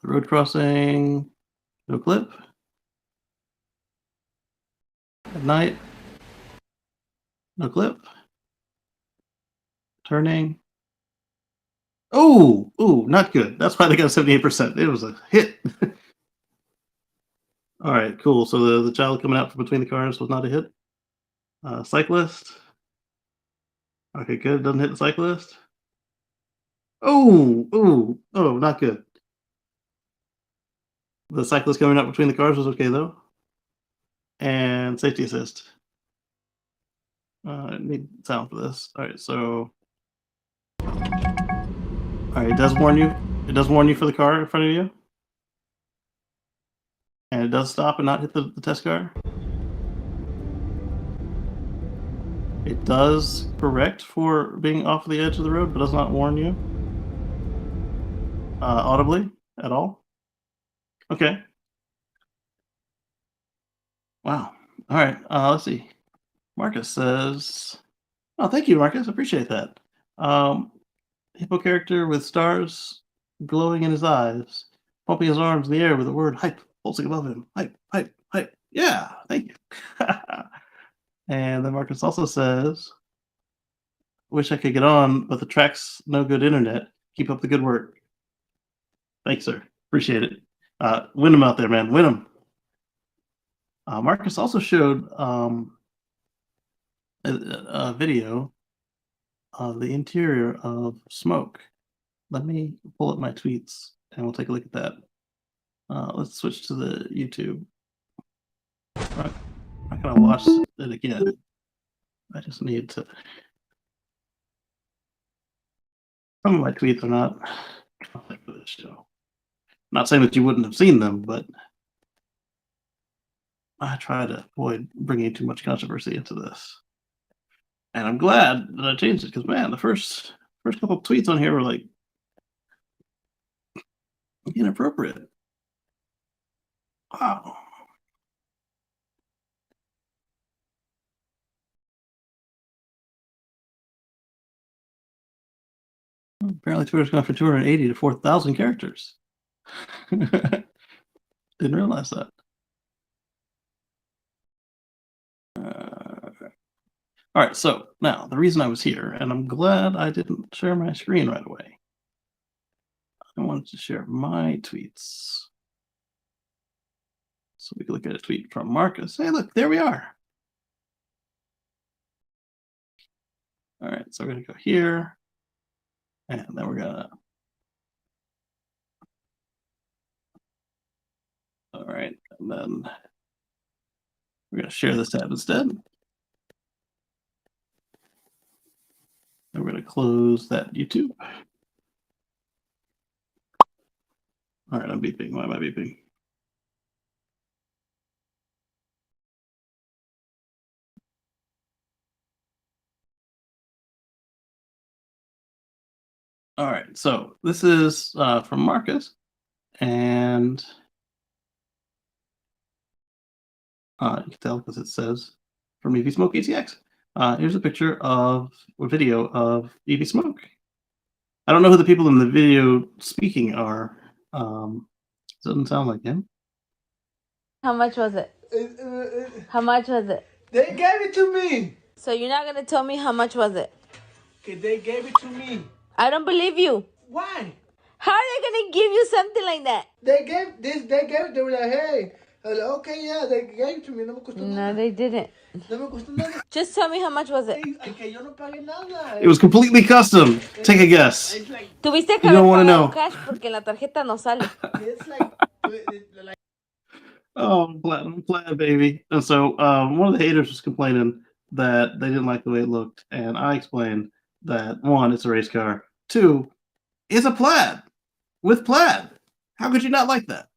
The road crossing, no clip. At night, no clip. Turning. Oh, not good. That's why they got 78%. It was a hit. All right, cool. So the child coming out from between the cars was not a hit. Cyclist. Okay, good. Doesn't hit the cyclist. Oh, not good. The cyclist coming out between the cars was okay though. And safety assist. I need sound for this. All right, so. All right, it does warn you. It does warn you for the car in front of you. And it does stop and not hit the test car. It does correct for being off the edge of the road, but does not warn you audibly at all. Okay. Wow. All right. Let's see. Marcus says, "Oh, thank you, Marcus. Appreciate that." Hippo character with stars glowing in his eyes, pumping his arms in the air with the word "hype" pulsing above him. Hype, hype, hype. Yeah. Thank you. And then Marcus also says, "Wish I could get on, but the track's no good internet. Keep up the good work." Thanks, sir. Appreciate it. Win them out there, man. Win them. Marcus also showed a video of the interior of smoke. Let me pull up my tweets and we'll take a look at that. Let's switch to the YouTube. I'm not gonna watch it again. I just need to. Some of my tweets are not for this show. Not saying that you wouldn't have seen them, but I try to avoid bringing too much controversy into this. And I'm glad that I changed it because, man, the first couple of tweets on here were like inappropriate. Wow. Apparently, Twitter's gone from 280 to 4,000 characters. Didn't realize that. All right, so now the reason I was here, and I'm glad I didn't share my screen right away. I wanted to share my tweets. So we can look at a tweet from Marcus. Hey, look, there we are. All right, so we're going to go here. And then we're going to. All right, and then we're going to share this tab instead. And we're going to close that YouTube. All right, I'm beeping. Why am I beeping? All right, so this is from Marcus, and you can tell because it says from EV Smoke ATX. Here's a picture of a video of EV Smoke. I don't know who the people in the video speaking are. Doesn't sound like him. How much was it? How much was it? They gave it to me. So you're not gonna tell me how much was it? Okay, they gave it to me. I don't believe you. Why? How are they gonna give you something like that? They gave this. They gave it. They were like, hey. I was like, okay, yeah, they gave it to me. No me costó No, nada. they didn't. No me costó nada. Just tell me how much was it. Que yo no pagué nada. It was completely custom. Take a guess. It's like, Tuviste que You don't haber wanna pagado know. cash porque en la tarjeta no sale. it's like Oh, I'm glad, baby. And so one of the haters was complaining that they didn't like the way it looked, and I explained that one, it's a race car. Two, it's a plaid with plaid. How could you not like that?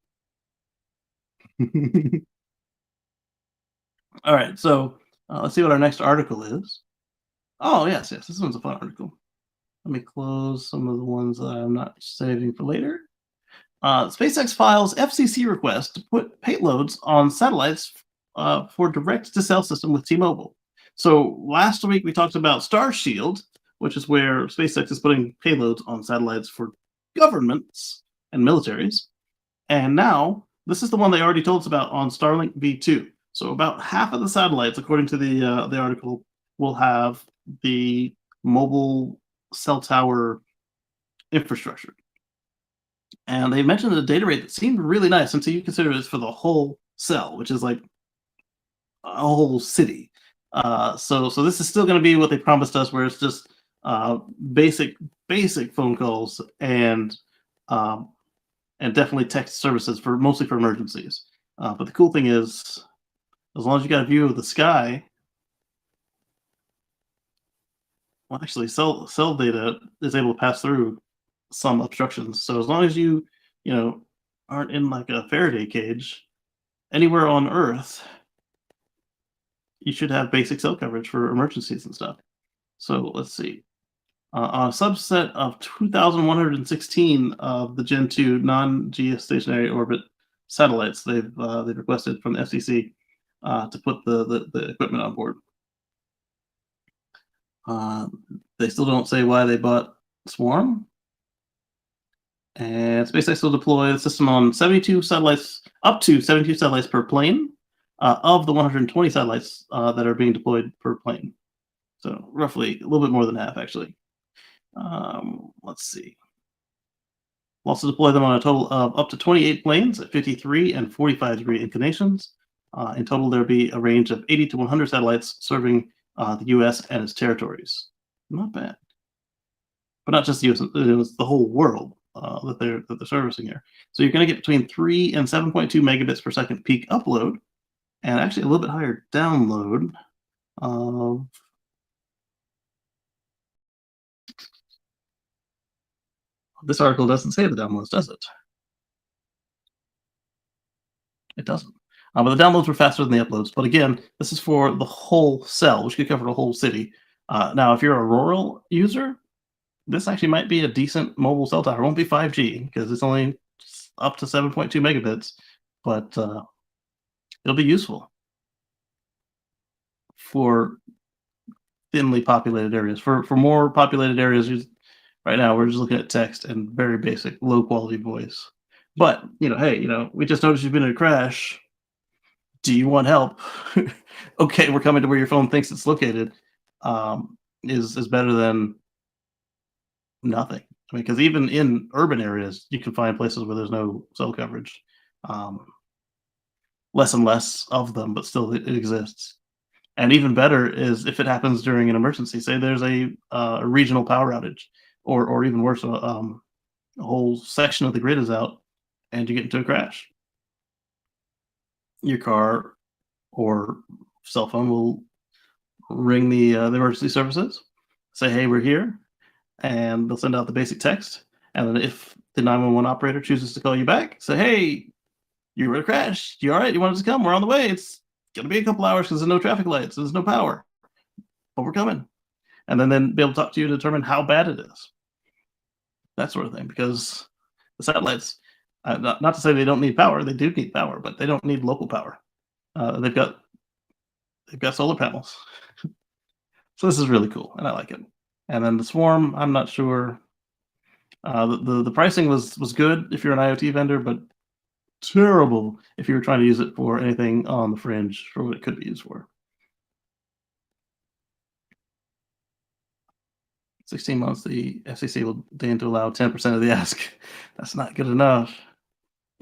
All right, so let's see what our next article is. Oh, yes, this one's a fun article. Let me close some of the ones that I'm not saving for later. SpaceX files FCC request to put payloads on satellites for direct-to-cell system with T-Mobile. So last week we talked about Starshield, which is where SpaceX is putting payloads on satellites for governments and militaries. And now this is the one they already told us about on Starlink V2. So about half of the satellites, according to the article, will have the mobile cell tower infrastructure. And they mentioned a data rate that seemed really nice until you consider it's for the whole cell, which is like a whole city. So this is still going to be what they promised us, where it's just basic phone calls and definitely text services for mostly for emergencies. But the cool thing is, as long as you got a view of the sky, well, actually, cell data is able to pass through some obstructions. So as long as you aren't in like a Faraday cage anywhere on Earth, you should have basic cell coverage for emergencies and stuff. So let's see. On a subset of 2,116 of the Gen 2 non-geostationary orbit satellites, they've requested from the FCC to put the equipment on board. They still don't say why they bought Swarm. And SpaceX will deploy the system on 72 satellites, up to 72 satellites per plane, of the 120 satellites that are being deployed per plane. So roughly a little bit more than half, actually. Let's see. We'll also deploy them on a total of up to 28 planes at 53 and 45 degree inclinations. In total, there'll be a range of 80 to 100 satellites serving the U.S. and its territories. Not bad, but not just the U.S. It's the whole world that they're servicing here. So you're going to get between 3 and 7.2 megabits per second peak upload, and actually a little bit higher download. This article doesn't say the downloads, does it? It doesn't. But the downloads were faster than the uploads. But again, this is for the whole cell, which could cover the whole city. Now, if you're a rural user, this actually might be a decent mobile cell tower. It won't be 5G because it's only up to 7.2 megabits, but it'll be useful for thinly populated areas. For more populated areas, right now we're just looking at text and very basic, low quality voice. But hey, we just noticed you've been in a crash. Do you want help? Okay, we're coming to where your phone thinks it's located. Is better than nothing. I mean, because even in urban areas, you can find places where there's no cell coverage. Less and less of them, but still it exists. And even better is if it happens during an emergency. Say there's a regional power outage, or even worse, a whole section of the grid is out, and you get into a crash. Your car or cell phone will ring the emergency services, say, "Hey, we're here," and they'll send out the basic text. And then if the 911 operator chooses to call you back, say, "Hey, you were in a crash. You all right? You wanted to come? We're on the way. It's gonna be a couple hours because there's no traffic lights, there's no power, but we're coming." And then be able to talk to you to determine how bad it is, that sort of thing. Because the satellites, not to say they don't need power, they do need power, but they don't need local power. They've got solar panels. So this is really cool, and I like it. And then the swarm, I'm not sure. The pricing was good if you're an IoT vendor, but terrible if you were trying to use it for anything on the fringe for what it could be used for. 16 months, the FCC will deign to allow 10% of the ask. That's not good enough.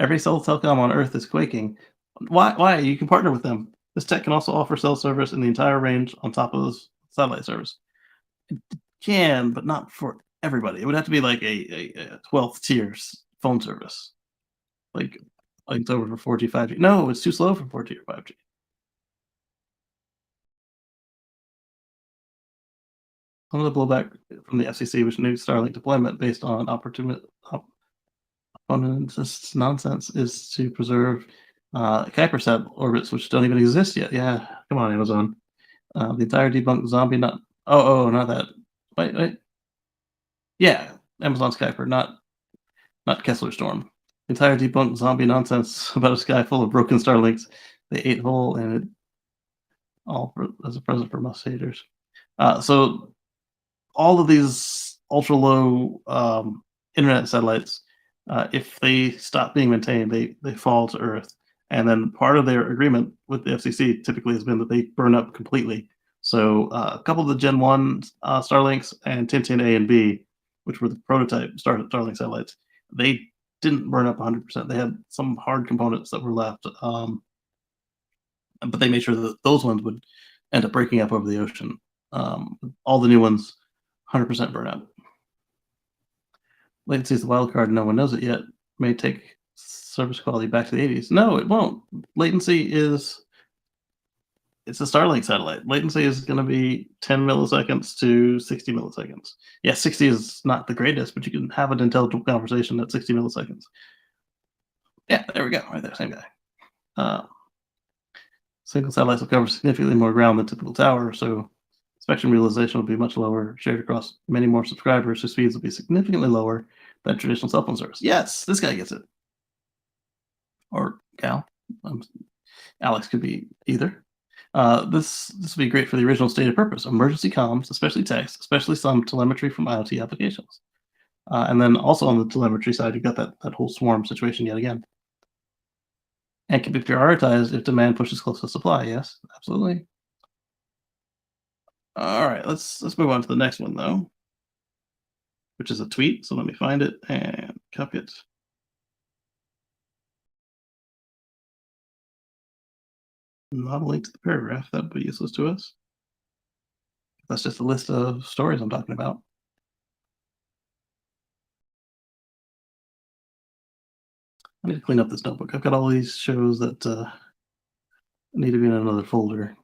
Every cell telecom on Earth is quaking. Why? You can partner with them. This tech can also offer cell service in the entire range on top of this satellite service. It can, but not for everybody. It would have to be like a 12th tier phone service. Like it's over for 4G, 5G. No, it's too slow for 4G or 5G. Some of the blowback from the FCC, which new Starlink deployment based on opponents' nonsense, is to preserve Kuiper orbits, which don't even exist yet. Yeah, come on, Amazon. The entire debunked zombie, not not that. Wait. Yeah, Amazon's Kuiper, not Kessler Storm. The entire debunked zombie nonsense about a sky full of broken Starlinks. They ate whole, and it as a present for Musk haters. So all of these ultra low internet satellites, if they stop being maintained, they fall to Earth. And then part of their agreement with the FCC typically has been that they burn up completely. So a couple of the Gen 1 Starlinks and Tintin A and B, which were the prototype Starlink satellites, they didn't burn up 100%. They had some hard components that were left, but they made sure that those ones would end up breaking up over the ocean. All the new ones, 100% burnout. Latency is the wild card. No one knows it yet. May take service quality back to the 80s. No, it won't. Latency it's a Starlink satellite. Latency is going to be 10 milliseconds to 60 milliseconds. Yeah, 60 is not the greatest, but you can have an intelligible conversation at 60 milliseconds. Yeah, there we go. Right there, same guy. Single satellites will cover significantly more ground than typical tower, so spectrum utilization will be much lower, shared across many more subscribers, whose speeds will be significantly lower than traditional cell phone service. Yes, this guy gets it. Or gal. Alex could be either. This would be great for the original stated purpose: emergency comms, especially text, especially some telemetry from IoT applications. And then also on the telemetry side, you got that whole swarm situation yet again. And can be prioritized if demand pushes close to supply. Yes, absolutely. All right, let's move on to the next one though, which is a tweet. So let me find it and copy it. Not a link to the paragraph. That would be useless to us. That's just a list of stories I'm talking about. I need to clean up this notebook. I've got all these shows that need to be in another folder.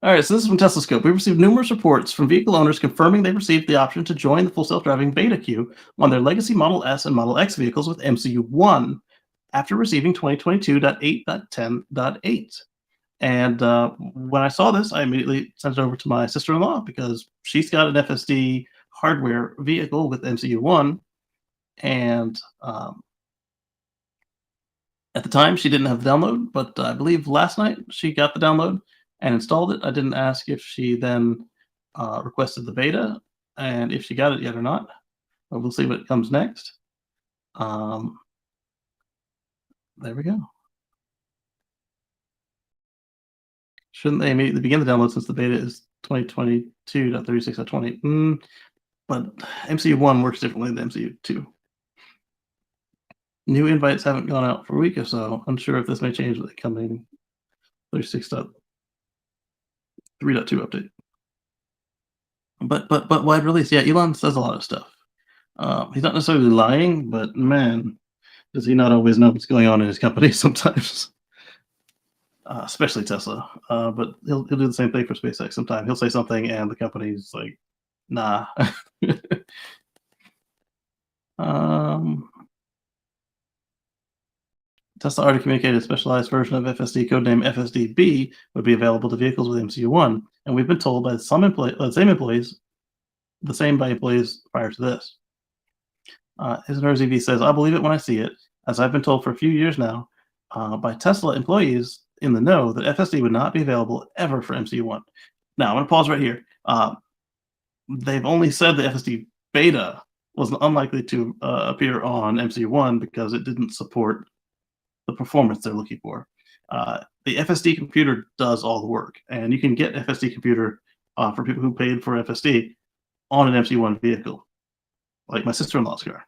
All right, so this is from Tesla Scope. We received numerous reports from vehicle owners confirming they received the option to join the full self-driving beta queue on their legacy Model S and Model X vehicles with MCU 1 after receiving 2022.8.10.8. And when I saw this, I immediately sent it over to my sister-in-law because she's got an FSD hardware vehicle with MCU 1. And at the time, she didn't have the download, but I believe last night she got the download and installed it. I didn't ask if she then requested the beta and if she got it yet or not. But we'll see what comes next. There we go. Shouldn't they immediately begin the download since the beta is 2022.36.20? But MCU 1 works differently than MCU 2. New invites haven't gone out for a week or so. Unsure if this may change with the coming 36.3.2 update. But wide release, yeah, Elon says a lot of stuff. He's not necessarily lying, but man, does he not always know what's going on in his company sometimes. Especially Tesla. But he'll do the same thing for SpaceX sometimes. He'll say something and the company's like, nah. Tesla already communicated a specialized version of FSD codename FSD-B would be available to vehicles with MCU-1, and we've been told by the same employees prior to this. His and hers EV says, I believe it when I see it, as I've been told for a few years now by Tesla employees in the know that FSD would not be available ever for MCU-1. Now, I'm going to pause right here. They've only said the FSD beta was unlikely to appear on MCU-1 because it didn't support the performance they're looking for. The FSD computer does all the work, and you can get FSD computer for people who paid for FSD on an MC1 vehicle, like my sister-in-law's car.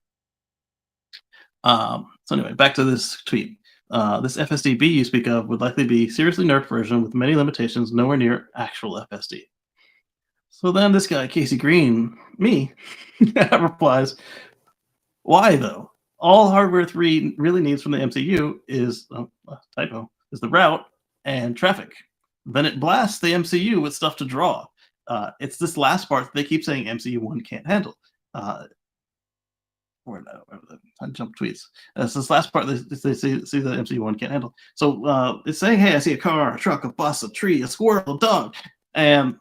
So anyway, back to this tweet. This FSD-B you speak of would likely be seriously nerfed version with many limitations, nowhere near actual FSD. So then this guy, Kacey Green, me, replies, why though? All hardware 3 really needs from the MCU is, typo, is the route and traffic. Then it blasts the MCU with stuff to draw. It's this last part that they keep saying MCU-1 can't handle. Where I jump tweets. It's this last part they see the MCU-1 can't handle. So it's saying, hey, I see a car, a truck, a bus, a tree, a squirrel, a dog, and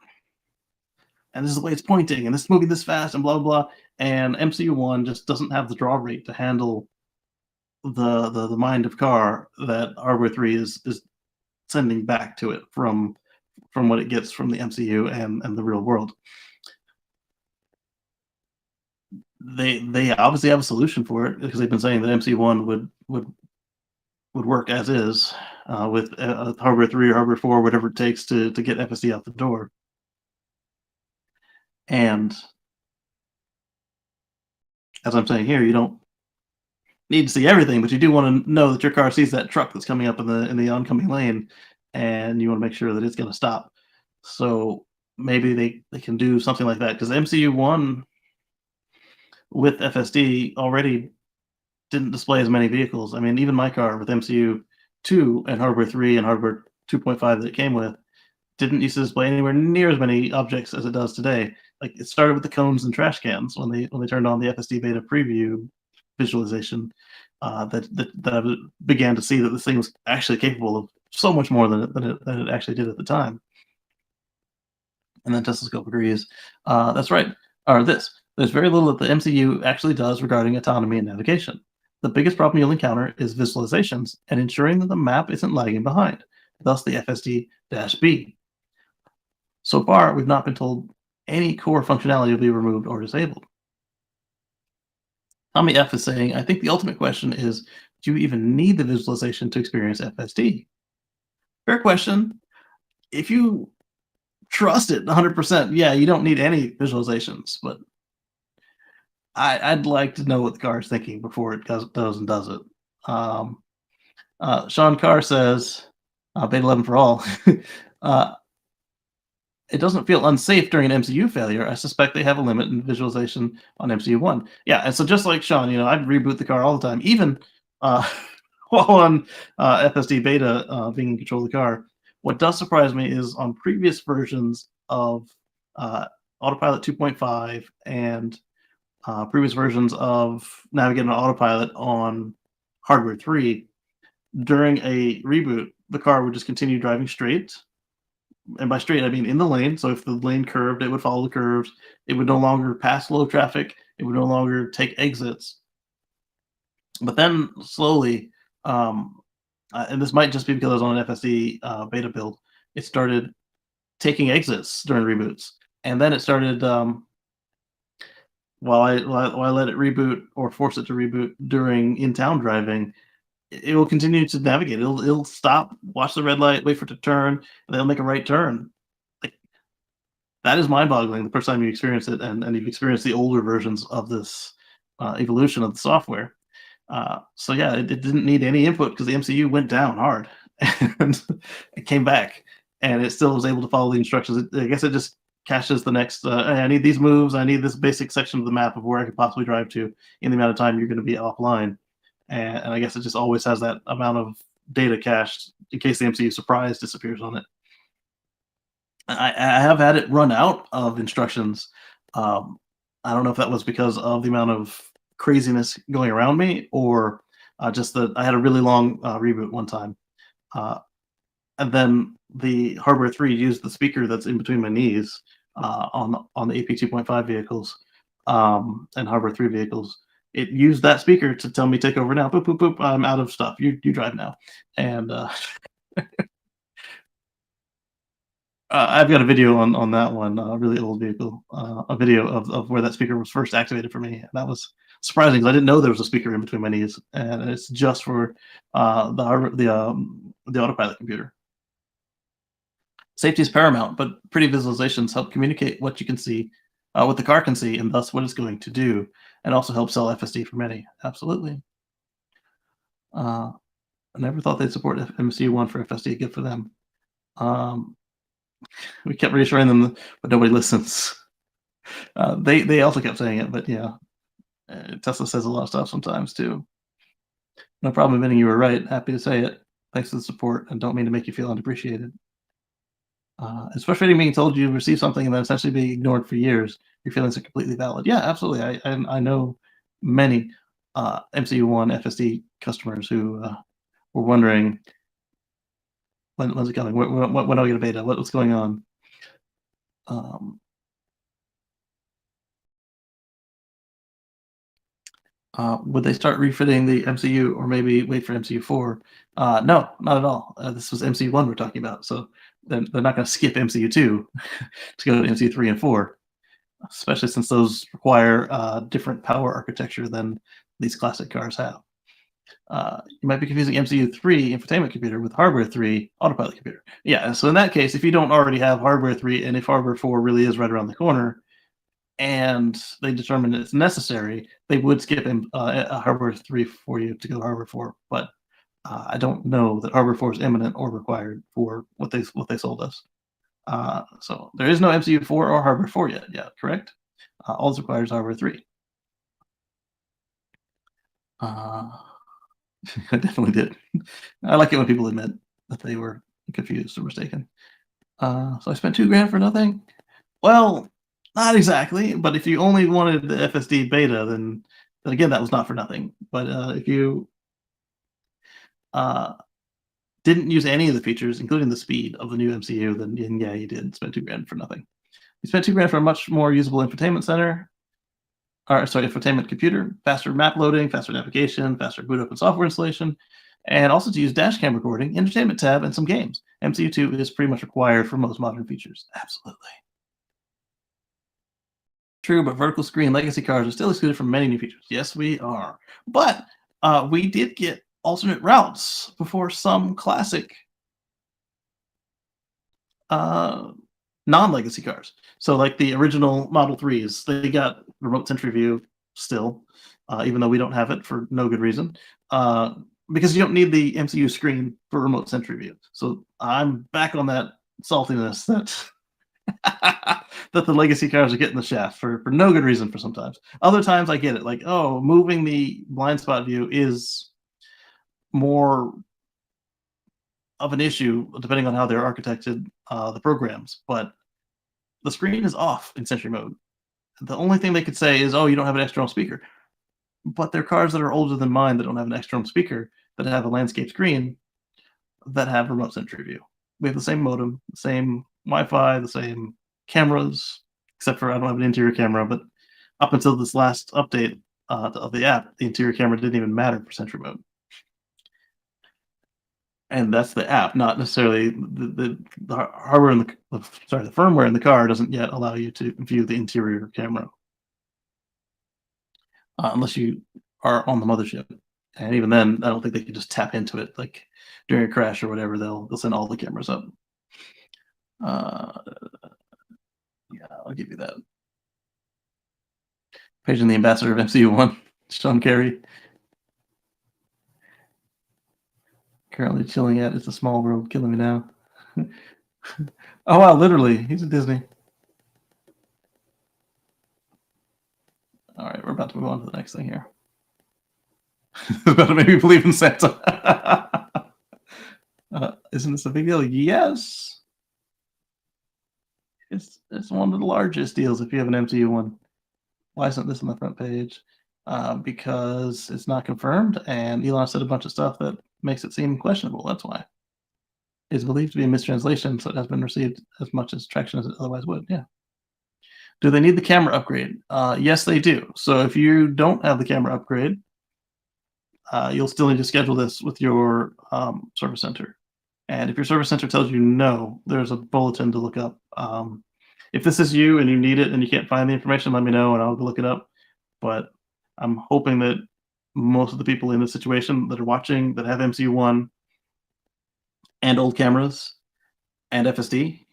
this is the way it's pointing, and it's moving this fast, and blah, blah, blah. And MCU-1 just doesn't have the draw rate to handle the mind of car that hardware 3 is sending back to it from what it gets from the MCU and the real world. They obviously have a solution for it because they've been saying that MC1 would work as is with hardware 3 or hardware 4, whatever it takes to get FSD out the door. And as I'm saying here, you don't need to see everything, but you do want to know that your car sees that truck that's coming up in the oncoming lane, and you want to make sure that it's going to stop. So maybe they can do something like that, because MCU-1 with FSD already didn't display as many vehicles. I mean, even my car with MCU-2 and hardware 3 and hardware 2.5 that it came with didn't used to display anywhere near as many objects as it does today. Like, it started with the cones and trash cans when they turned on the FSD beta preview visualization, that I began to see that this thing was actually capable of so much more than it actually did at the time. And then Tesla Scope agrees. That's right. Or this. There's very little that the MCU actually does regarding autonomy and navigation. The biggest problem you'll encounter is visualizations and ensuring that the map isn't lagging behind, thus the FSD-B. So far, we've not been told any core functionality will be removed or disabled. Tommy F is saying, I think the ultimate question is, do you even need the visualization to experience FSD? Fair question. If you trust it 100%, yeah, you don't need any visualizations, but I'd like to know what the car is thinking before it goes and does it. Sean Carr says, beta 11 for all. it doesn't feel unsafe during an MCU failure. I suspect they have a limit in visualization on MCU 1. Yeah, and so just like Sean, I reboot the car all the time, even uh, while on FSD beta being in control of the car. What does surprise me is on previous versions of uh, Autopilot 2.5 and previous versions of Navigating on Autopilot on Hardware 3, during a reboot, the car would just continue driving straight. And by straight, I mean in the lane. So if the lane curved, it would follow the curves. It would no longer pass low traffic. It would no longer take exits. But then slowly, and this might just be because I was on an FSD beta build, it started taking exits during reboots. And then it started, while I let it reboot or force it to reboot during in-town driving, it will continue to navigate. It'll stop, watch the red light, wait for it to turn, and then it'll make a right turn. Like, that is mind-boggling the first time you experience it, and you've experienced the older versions of this evolution of the software. So yeah, it didn't need any input because the MCU went down hard, and it came back, and it still was able to follow the instructions. I guess it just caches the next. Hey, I need these moves. I need this basic section of the map of where I could possibly drive to in the amount of time you're going to be offline. And I guess it just always has that amount of data cached in case the MCU surprise disappears on it. I have had it run out of instructions. I don't know if that was because of the amount of craziness going around me, or just that I had a really long reboot one time, and then the Hardware 3 used the speaker that's in between my knees on the AP 2.5 vehicles and Hardware 3 vehicles. It used that speaker to tell me take over now. Boop boop boop. I'm out of stuff. You drive now, and I've got a video on that one, a really old vehicle, a video of where that speaker was first activated for me. That was surprising because I didn't know there was a speaker in between my knees, and it's just for the autopilot computer. Safety is paramount, but pretty visualizations help communicate what you can see, what the car can see, and thus what it's going to do, and also help sell FSD for many. Absolutely. I never thought they'd support MCU1 for FSD. Good for them. We kept reassuring them, but nobody listens. They also kept saying it, but yeah, Tesla says a lot of stuff sometimes too. No problem admitting you were right. Happy to say it. Thanks for the support, and don't mean to make you feel unappreciated. It's frustrating being told you received something and then essentially being ignored for years. Your feelings are completely valid. Yeah, absolutely. I know many MCU1 FSD customers who were wondering when's it coming? When do I get a beta? What's going on? Would they start refitting the MCU or maybe wait for MCU4? No, not at all. This was MCU1 we're talking about, so they're not going to skip MCU2 to go to MCU3 and 4, especially since those require different power architecture than these classic cars have. You might be confusing MCU3 infotainment computer with Hardware 3 autopilot computer. Yeah, so in that case, if you don't already have Hardware 3, and if Hardware 4 really is right around the corner, and they determine it's necessary, they would skip a Hardware 3 for you to go to Hardware 4. But I don't know that Hardware 4 is imminent or required for what they sold us. So there is no MCU 4 or Hardware 4 yet. Yeah, correct. All that's required is Hardware 3. I definitely did. I like it when people admit that they were confused or mistaken. So I spent $2,000 for nothing. Well, not exactly, but if you only wanted the FSD beta, then again, that was not for nothing. But if you didn't use any of the features, including the speed of the new MCU, then yeah, you did spend $2,000 for nothing. You spent $2,000 for a much more usable infotainment center, or sorry, infotainment computer, faster map loading, faster navigation, faster boot up and software installation, and also to use dash cam recording, entertainment tab, and some games. MCU2 is pretty much required for most modern features. Absolutely. True, but vertical screen legacy cars are still excluded from many new features. Yes, we are. But we did get alternate routes before some classic non-legacy cars. So like the original Model 3s, they got remote century view still, even though we don't have it for no good reason. Because you don't need the MCU screen for remote century view. So I'm back on that saltiness that that the legacy cars are getting the shaft for no good reason for sometimes. Other times I get it, like, oh, moving the blind spot view is more of an issue depending on how they're architected, the programs, but the screen is off in Sentry mode. The only thing they could say is, oh, you don't have an external speaker. But they're cars that are older than mine that don't have an external speaker, that have a landscape screen, that have remote Sentry view. We have the same modem, the same Wi-Fi, the same cameras, except for I don't have an interior camera. But up until this last update of the app, the interior camera didn't even matter for Sentry mode, and that's the app, not necessarily the hardware and the firmware in the car doesn't yet allow you to view the interior camera unless you are on the mothership. And even then, I don't think they can just tap into it like during a crash or whatever. They'll send all the cameras up. Yeah, I'll give you that. Paging the ambassador of MCU1, Sean Carey. Currently chilling at It's a Small World, killing me now. Oh wow, literally, he's at Disney. All right, we're about to move on to the next thing here. About to make me believe in Santa. Isn't this a big deal? Yes. It's one of the largest deals if you have an MCU one. Why isn't this on the front page? Because it's not confirmed, and Elon said a bunch of stuff that makes it seem questionable. That's why. It's believed to be a mistranslation, so it hasn't been received as much as traction as it otherwise would. Yeah. Do they need the camera upgrade? Yes, they do. So if you don't have the camera upgrade, you'll still need to schedule this with your service center. And if your service center tells you no, there's a bulletin to look up. If this is you and you need it and you can't find the information, let me know and I'll go look it up. But I'm hoping that most of the people in this situation that are watching that have MCU1 and old cameras and FSD,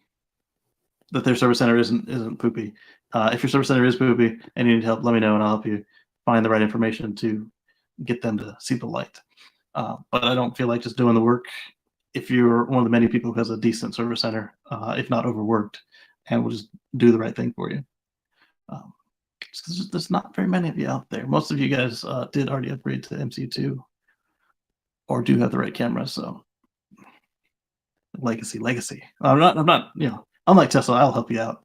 that their service center isn't poopy. If your service center is poopy and you need help, let me know and I'll help you find the right information to get them to see the light. But I don't feel like just doing the work if you're one of the many people who has a decent service center, if not overworked, and will just do the right thing for you. There's not very many of you out there. Most of you guys did already upgrade to MCU2 or do have the right camera, so legacy. I'm not, unlike Tesla, I'll help you out.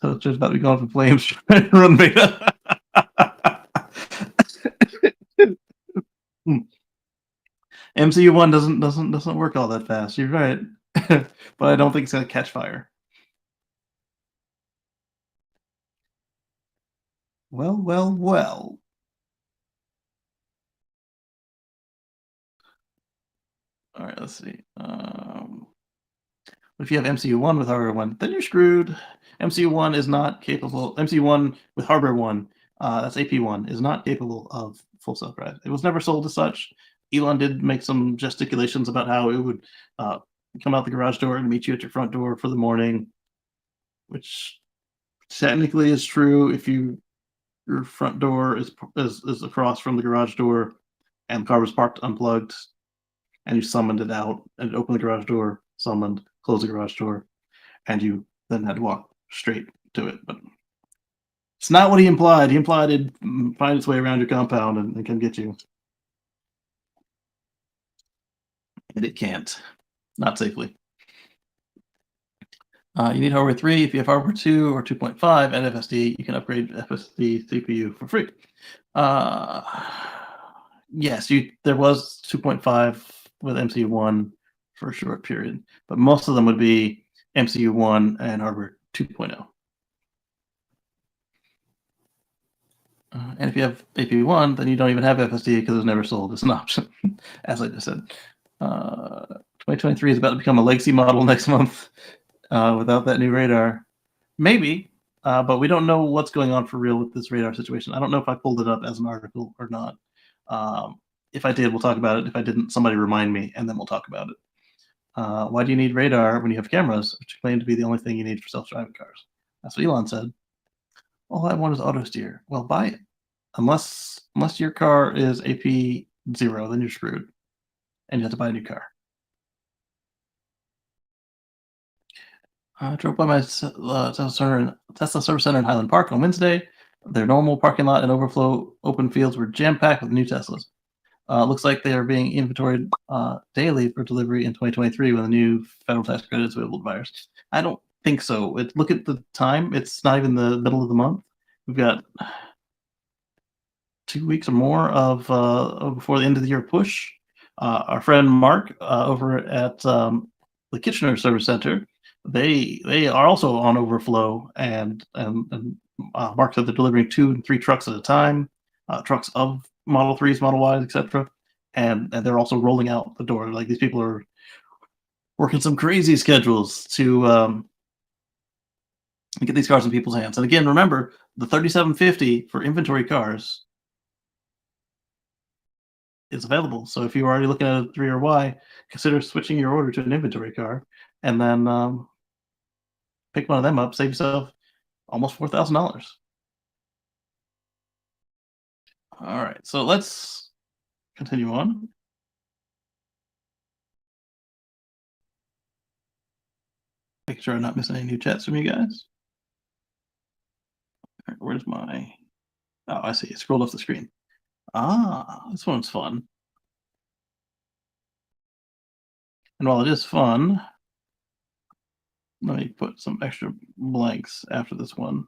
So it's just about to be going for flames trying to run beta. MCU1 doesn't work all that fast. You're right, but I don't think it's gonna catch fire. Well. All right, let's see. If you have MCU1 with hardware 1, then you're screwed. MCU1 is not capable. MCU1 with hardware 1, that's AP1, is not capable of full self-drive. It was never sold as such. Elon did make some gesticulations about how it would come out the garage door and meet you at your front door for the morning, which technically is true if your front door is across from the garage door and the car was parked unplugged and you summoned it out and it opened the garage door, summoned, closed the garage door, and you then had to walk straight to it. But it's not what he implied. He implied it'd find its way around your compound and come get you. And it can't. Not safely. You need hardware 3. If you have hardware 2 or 2.5 and FSD, you can upgrade FSD CPU for free. Yes, there was 2.5 with MCU1 for a short period, but most of them would be MCU1 and hardware 2.0. And if you have AP1, then you don't even have FSD because it was never sold as an option, as I just said. 2023 is about to become a legacy model next month without that new radar. Maybe, but we don't know what's going on for real with this radar situation. I don't know if I pulled it up as an article or not. If I did, we'll talk about it. If I didn't, somebody remind me, and then we'll talk about it. Why do you need radar when you have cameras, which claim to be the only thing you need for self-driving cars? That's what Elon said. All I want is auto steer. Well, buy it. Unless your car is AP0, then you're screwed, and you have to buy a new car. I drove by my Tesla Service Center in Highland Park on Wednesday. Their normal parking lot and overflow open fields were jam packed with new Teslas. Looks like they are being inventoried daily for delivery in 2023 when the new federal tax credit is available to buyers. I don't think so. Look at the time. It's not even the middle of the month. We've got 2 weeks or more of before the end of the year push. Our friend Mark over at the Kitchener Service Center, they are also on overflow, and Mark said they're delivering 2 and 3 trucks at a time, trucks of Model 3s, Model Ys, etc. And they're also rolling out the door. Like, these people are working some crazy schedules to get these cars in people's hands. And again, remember, the 3750 for inventory cars is available. So if you're already looking at a 3 or Y, consider switching your order to an inventory car, and then pick one of them up. Save yourself almost $4,000. All right, so let's continue on. Make sure I'm not missing any new chats from you guys. All right, where's my? Oh, I see. It scrolled off the screen. Ah, this one's fun. And while it is fun, let me put some extra blanks after this one,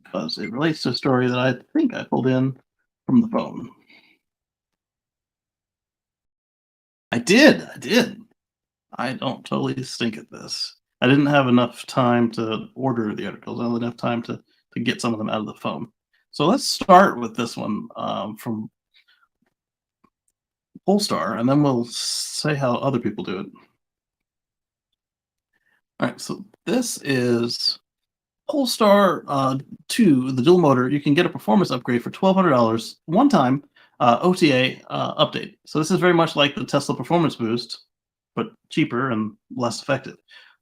because it relates to a story that I think I pulled in from the phone. I did. I don't totally stink at this. I didn't have enough time to order the articles. I only had enough time to get some of them out of the phone. So let's start with this one from Polestar, and then we'll say how other people do it. All right, so this is Polestar 2, the dual motor. You can get a performance upgrade for $1,200 one time OTA update. So this is very much like the Tesla Performance Boost, but cheaper and less effective.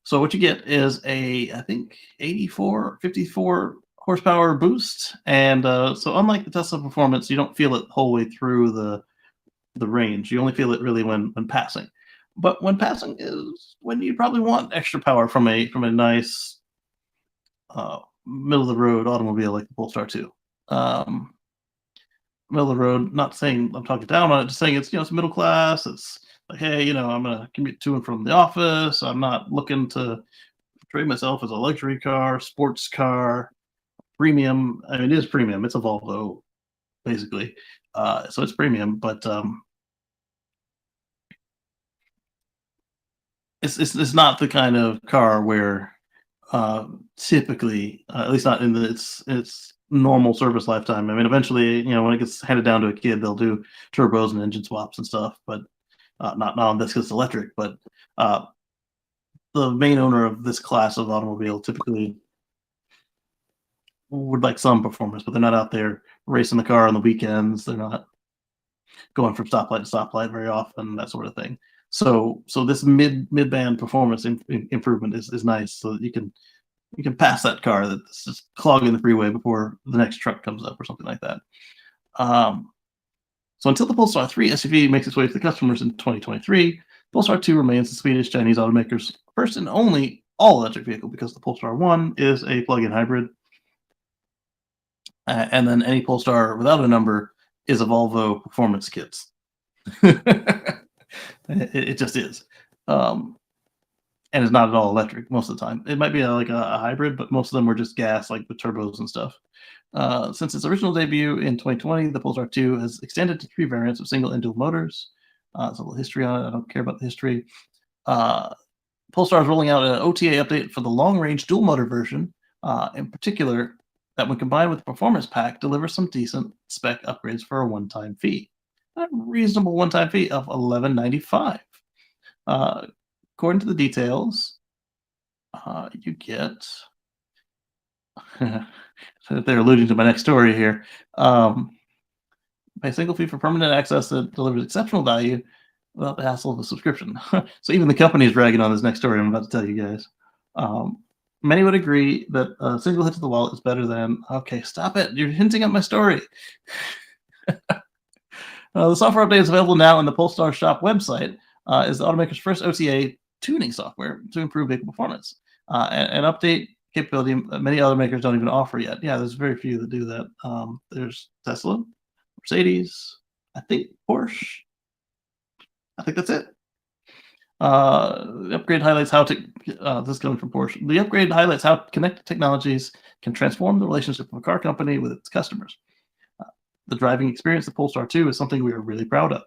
So what you get is a, I think, 54 horsepower boost. And so unlike the Tesla Performance, you don't feel it the whole way through the range. You only feel it really when passing. But when passing is when you probably want extra power from a nice middle of the road automobile like the Polestar 2. Middle of the road, not saying I'm talking down on it, just saying it's, it's middle class. It's like, hey, I'm gonna commute to and from the office. I'm not looking to portray myself as a luxury car, sports car, premium. I mean, it is premium. It's a Volvo, basically. So it's premium, but it's not the kind of car where typically, at least not in its normal service lifetime. I mean, eventually, when it gets handed down to a kid, they'll do turbos and engine swaps and stuff, but not on this because it's electric. But the main owner of this class of automobile typically would like some performance, but they're not out there racing the car on the weekends. They're not going from stoplight to stoplight very often, that sort of thing. So this mid-band performance improvement is nice, so that you can pass that car that's just clogging the freeway before the next truck comes up or something like that. So until the Polestar 3 SUV makes its way to the customers in 2023, Polestar 2 remains the Swedish Chinese automaker's first and only all-electric vehicle, because the Polestar 1 is a plug-in hybrid. And then any Polestar without a number is a Volvo performance kit. It just is. And it's not at all electric most of the time. It might be like a hybrid, but most of them were just gas, like with turbos and stuff. Since its original debut in 2020, the Polestar 2 has extended to 3 variants of single and dual motors. There's a little history on it. I don't care about the history. Polestar is rolling out an OTA update for the long-range dual motor version, in particular, that when combined with the performance pack, delivers some decent spec upgrades for a one-time fee. A reasonable one-time fee of $11.95. According to the details, you get. They're alluding to my next story here. Pay a single fee for permanent access that delivers exceptional value without the hassle of a subscription. So even the company is ragging on this next story I'm about to tell you guys. Many would agree that a single hit to the wallet is better than. Okay, stop it! You're hinting at my story. The software update is available now on the Polestar Shop website. Is the automaker's first OTA tuning software to improve vehicle performance. An update capability many other makers don't even offer yet. Yeah, there's very few that do that. There's Tesla, Mercedes, I think Porsche. I think that's it. The upgrade highlights how this is coming from Porsche. The upgrade highlights how connected technologies can transform the relationship of a car company with its customers. The driving experience of Polestar 2 is something we are really proud of.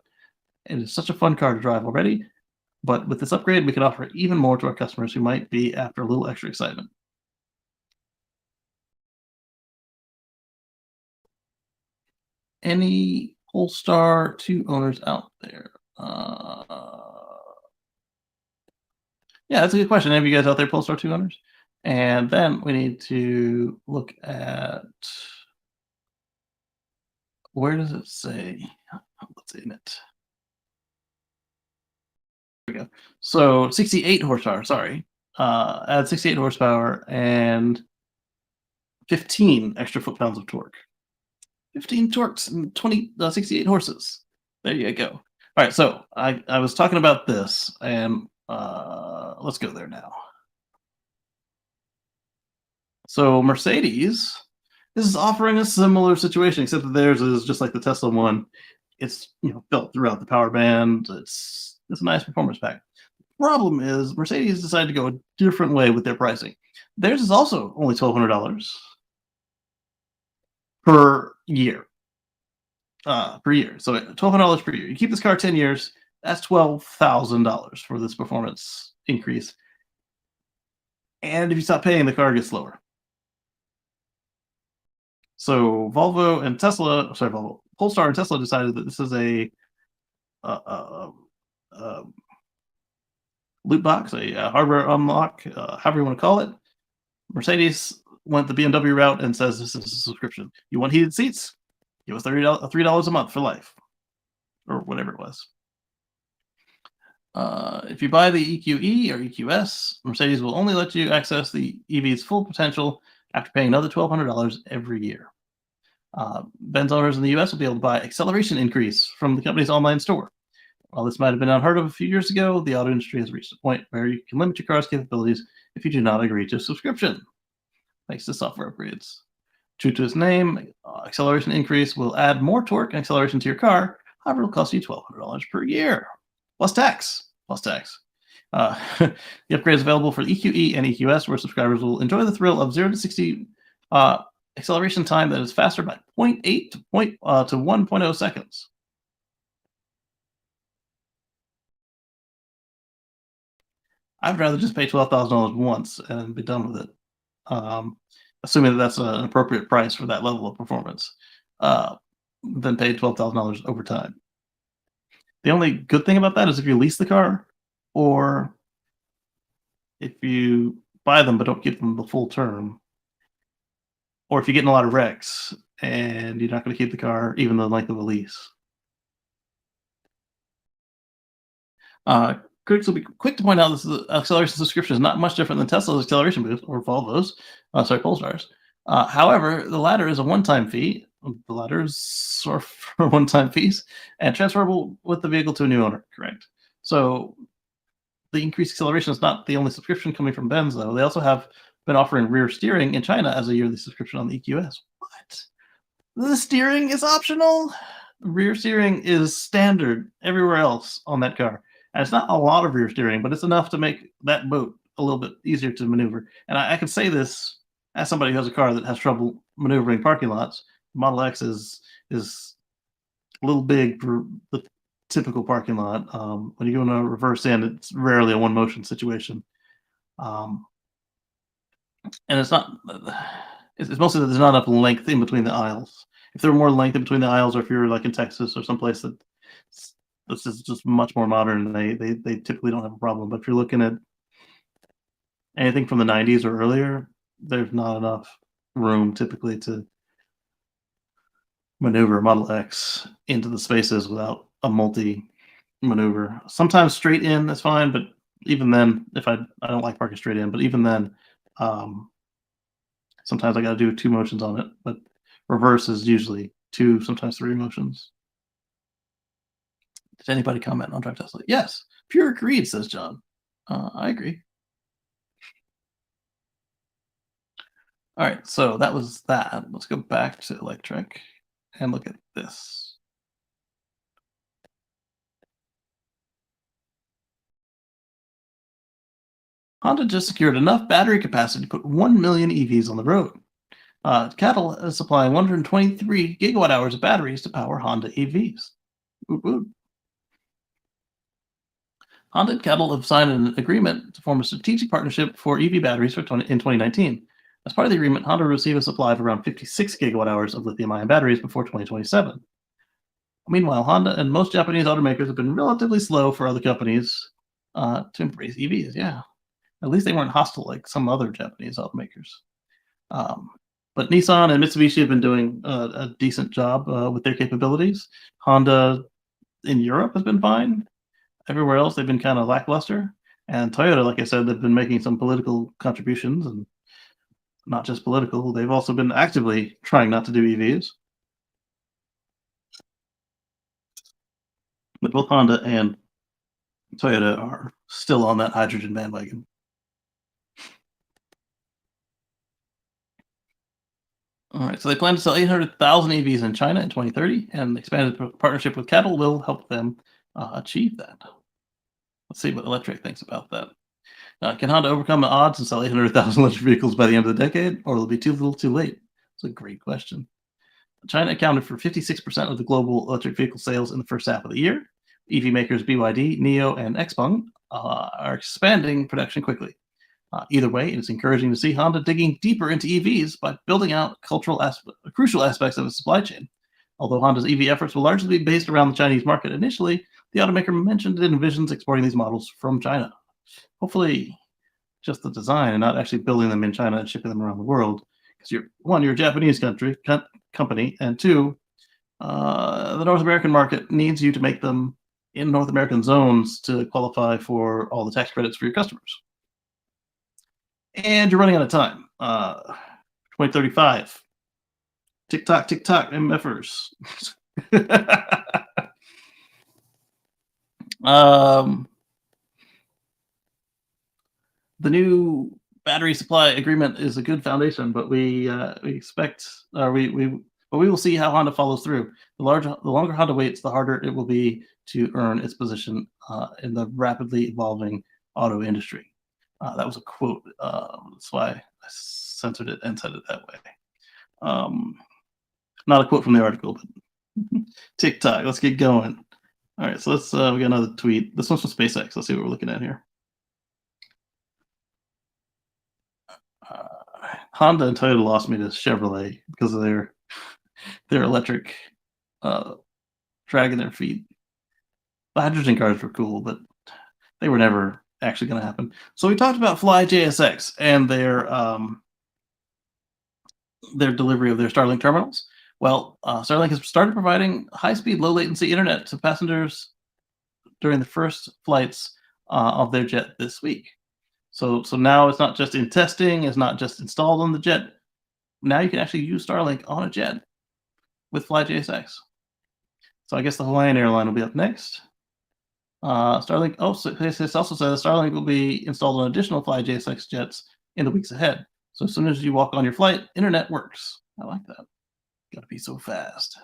It is such a fun car to drive already, but with this upgrade, we can offer even more to our customers who might be after a little extra excitement. Any Polestar 2 owners out there? Yeah, that's a good question. Any of you guys out there Polestar 2 owners? And then we need to look at where does it say? What's in it? There we go. So 68 horsepower, sorry. Add 68 horsepower and 15 extra foot-pounds of torque. 15 torques and 68 horses. There you go. All right, so I was talking about this, and let's go there now. So Mercedes is offering a similar situation, except that theirs is just like the Tesla one. It's built throughout the power band. It's a nice performance pack. Problem is Mercedes decided to go a different way with their pricing. Theirs is also only $1,200 per year. Per year. So $1,200 per year. You keep this car 10 years, that's $12,000 for this performance increase. And if you stop paying, the car gets slower. So Volvo and Tesla, sorry, Volvo, Polestar and Tesla decided that this is a loot box, a hardware unlock, however you want to call it. Mercedes went the BMW route and says this is a subscription. You want heated seats? Give us $3 a month for life, or whatever it was. If you buy the EQE or EQS, Mercedes will only let you access the EV's full potential after paying another $1,200 every year. Benz owners in the US will be able to buy acceleration increase from the company's online store. While this might have been unheard of a few years ago, the auto industry has reached a point where you can limit your car's capabilities if you do not agree to a subscription, thanks to software upgrades. True to its name, acceleration increase will add more torque and acceleration to your car. However, it will cost you $1,200 per year, plus tax. The upgrade is available for EQE and EQS, where subscribers will enjoy the thrill of 0 to 60 acceleration time that is faster by 0.8 to 1.0 seconds. I'd rather just pay $12,000 once and be done with it, assuming that that's an appropriate price for that level of performance, than pay $12,000 over time. The only good thing about that is if you lease the car, or if you buy them but don't keep them the full term, or if you get in a lot of wrecks and you're not going to keep the car even the length of a lease. Critics will be quick to point out this acceleration subscription is not much different than Tesla's acceleration boost or Volvo's, Polestar's. However, the latter is a one-time fee. The latter are for one-time fees and transferable with the vehicle to a new owner, correct? So the increased acceleration is not the only subscription coming from Benz, though. They also have been offering rear steering in China as a yearly subscription on the EQS. What? The steering is optional? Rear steering is standard everywhere else on that car. And it's not a lot of rear steering, but it's enough to make that boat a little bit easier to maneuver. And I can say this as somebody who has a car that has trouble maneuvering parking lots. Model X is a little big for the typical parking lot. When you go in a reverse in, it's rarely a one motion situation. And it's not, it's mostly that there's not enough length in between the aisles. If there were more length in between the aisles, or if you're like in Texas or someplace that this is just much more modern, they typically don't have a problem. But if you're looking at anything from the 90s or earlier, there's not enough room typically to maneuver Model X into the spaces without a multi maneuver. Sometimes straight in is fine, but even then, if I don't like parking straight in, but even then, sometimes I got to do 2 motions on it. But reverse is usually 2, sometimes 3 motions. Did anybody comment on Drive Tesla? Yes, pure agreed, says John. I agree. All right, so that was that. Let's go back to electric and look at this. Honda just secured enough battery capacity to put 1 million EVs on the road. Cattle is supplying 123 gigawatt hours of batteries to power Honda EVs. Woot woot. Honda and Cattle have signed an agreement to form a strategic partnership for EV batteries in 2019. As part of the agreement, Honda will receive a supply of around 56 gigawatt hours of lithium-ion batteries before 2027. Meanwhile, Honda and most Japanese automakers have been relatively slow for other companies to embrace EVs. Yeah, at least they weren't hostile like some other Japanese automakers. But Nissan and Mitsubishi have been doing a decent job with their capabilities. Honda in Europe has been fine. Everywhere else, they've been kind of lackluster. And Toyota, like I said, they've been making some political contributions, and not just political. They've also been actively trying not to do EVs. But both Honda and Toyota are still on that hydrogen bandwagon. All right, so they plan to sell 800,000 EVs in China in 2030, and the expanded partnership with Cattle will help them achieve that. Let's see what Electric thinks about that. Can Honda overcome the odds and sell 800,000 electric vehicles by the end of the decade, or will it be too little too late? It's a great question. China accounted for 56% of the global electric vehicle sales in the first half of the year. EV makers BYD, NIO, and XPeng are expanding production quickly. Either way, it's encouraging to see Honda digging deeper into EVs by building out crucial aspects of its supply chain. Although Honda's EV efforts will largely be based around the Chinese market initially, the automaker mentioned it envisions exporting these models from China. Hopefully, just the design and not actually building them in China and shipping them around the world. Because you're a Japanese company, and two, the North American market needs you to make them in North American zones to qualify for all the tax credits for your customers. And you're running out of time. 2035. Tick tock, MFers. The new battery supply agreement is a good foundation, but we will see how Honda follows through. The longer Honda waits, the harder it will be to earn its position in the rapidly evolving auto industry. That was a quote. That's why I censored it and said it that way. Not a quote from the article, but TikTok. Let's get going. All right, so let's we got another tweet. This one's from SpaceX. Let's see what we're looking at here. Honda and Toyota lost me to Chevrolet because of their electric dragging their feet. The hydrogen cars were cool, but they were never actually going to happen. So we talked about Fly JSX and their delivery of their Starlink terminals. Well, Starlink has started providing high-speed, low-latency internet to passengers during the first flights of their jet this week. So now it's not just in testing, it's not just installed on the jet. Now you can actually use Starlink on a jet with Fly JSX. So I guess the Hawaiian airline will be up next. Starlink also says Starlink will be installed on additional Fly JSX jets in the weeks ahead. So as soon as you walk on your flight, internet works. I like that. Got to be so fast.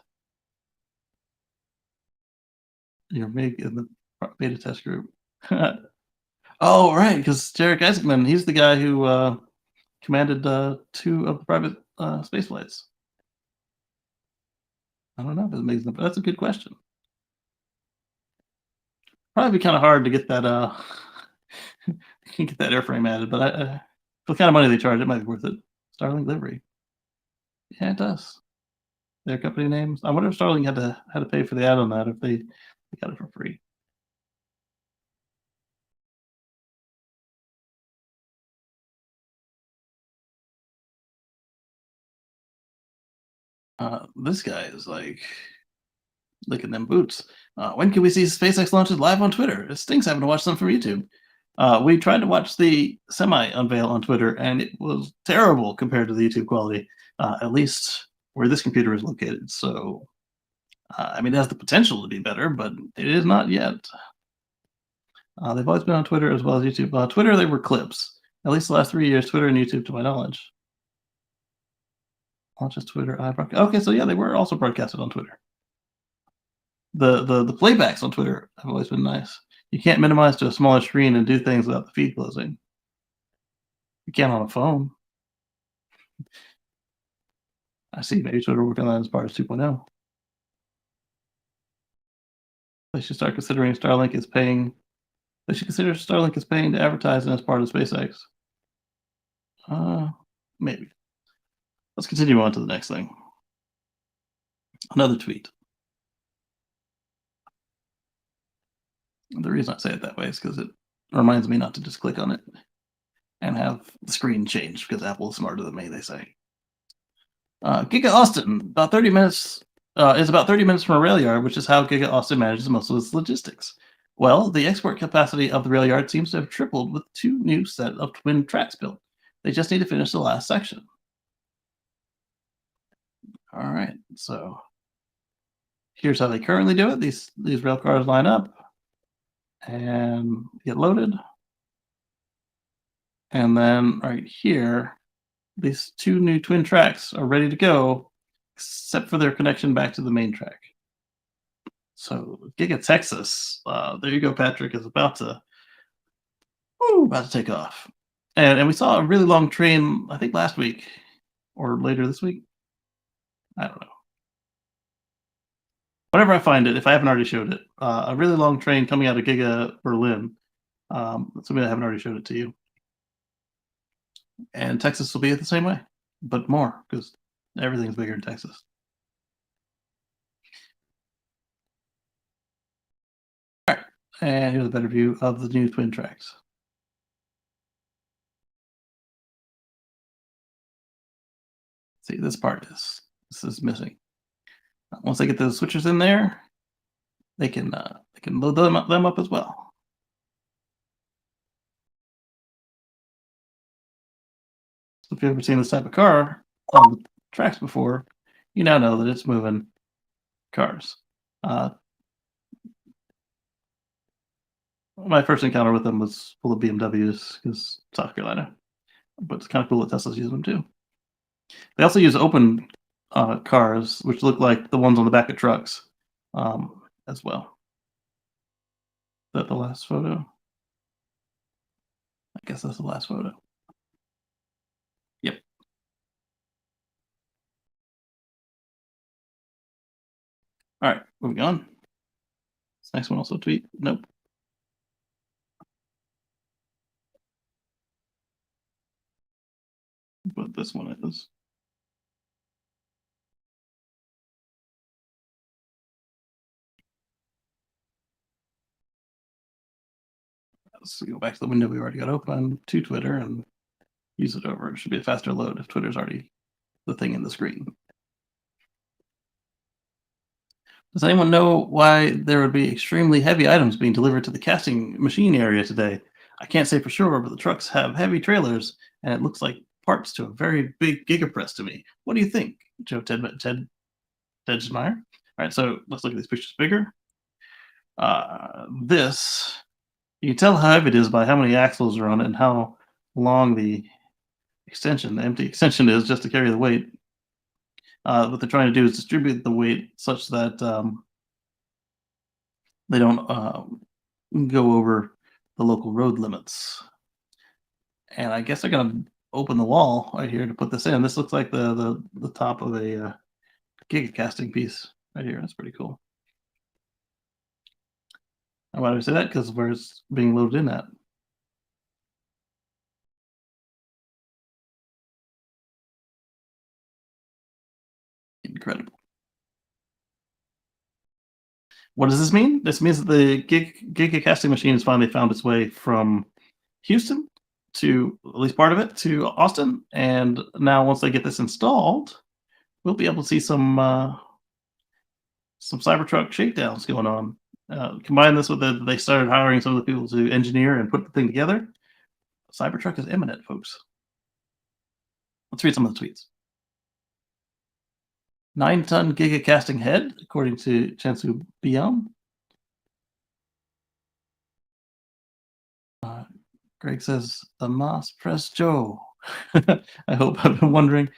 You're big in the beta test group. Oh, right, because Jarek Isaacman, he's the guy who commanded 2 of the private space flights. I don't know if it's amazing, but that's a good question. Probably be kind of hard to get that get that airframe added, but for the kind of money they charge, it might be worth it. Starlink livery. Yeah, it does. Their company names. I wonder if Starlink had to pay for the ad on that, if they got it for free. This guy is like licking them boots. When can we see SpaceX launches live on Twitter? It stinks having to watch them from YouTube. We tried to watch the semi-unveil on Twitter, and it was terrible compared to the YouTube quality, at least where this computer is located. So, I mean, it has the potential to be better, but it is not yet. They've always been on Twitter as well as YouTube. Twitter, they were clips. At least the last 3 years, Twitter and YouTube, to my knowledge. Launches Twitter, iBroadcast. Okay, so yeah, they were also broadcasted on Twitter. The playbacks on Twitter have always been nice. You can't minimize to a smaller screen and do things without the feed closing. You can on a phone. I see. Maybe Twitter working on that as part of 2.0. They should start considering Starlink is paying. They should consider Starlink is paying to advertise as part of SpaceX. Maybe. Let's continue on to the next thing. Another tweet. The reason I say it that way is because it reminds me not to just click on it and have the screen change because Apple is smarter than me, they say. Giga Austin, about 30 minutes, is about 30 minutes from a rail yard, which is how Giga Austin manages most of its logistics. Well, the export capacity of the rail yard seems to have tripled with 2 new set of twin tracks built. They just need to finish the last section. All right, so here's how they currently do it. These rail cars line up and get loaded. And then right here, these 2 new twin tracks are ready to go, except for their connection back to the main track. So Giga Texas, there you go, Patrick, is about to take off. And we saw a really long train, I think last week or later this week. I don't know. Whenever I find it, if I haven't already showed it, a really long train coming out of Giga Berlin. Something I haven't already showed it to you. And Texas will be the same way, but more because everything's bigger in Texas. All right, and here's a better view of the new twin tracks. See, this part is missing. Once they get those switchers in there, they can load them up as well. So if you've ever seen this type of car on the tracks before, you now know that it's moving cars. My first encounter with them was full of BMWs because South Carolina, but it's kind of cool that Tesla's using them too. They also use open cars, which look like the ones on the back of trucks as well. Is that the last photo? I guess that's the last photo. Yep. All right, moving on. This next one also tweet. Nope. But this one is. Let's go back to the window we already got open to Twitter and use it over. It should be a faster load if Twitter's already the thing in the screen. Does anyone know why there would be extremely heavy items being delivered to the casting machine area today? I can't say for sure, but the trucks have heavy trailers, and it looks like parts to a very big gigapress to me. What do you think, Joe Tedgemeyer? All right, so let's look at these pictures bigger. This, you can tell how heavy it is by how many axles are on it and how long the empty extension is just to carry the weight. What they're trying to do is distribute the weight such that they don't go over the local road limits. And I guess they're going to open the wall right here to put this in. This looks like the top of a giga casting piece right here. That's pretty cool. And why do I say that? Because where it's being loaded in at. Incredible. What does this mean? This means that the giga casting machine has finally found its way from Houston to, at least part of it, to Austin. And now once they get this installed, we'll be able to see some Cybertruck shakedowns going on. Combine this with they started hiring some of the people to engineer and put the thing together. Cybertruck is imminent, folks. Let's read some of the tweets. 9-ton giga casting head, according to Chansu Biam. Greg says, the Mas Press Joe. I hope I've been wondering.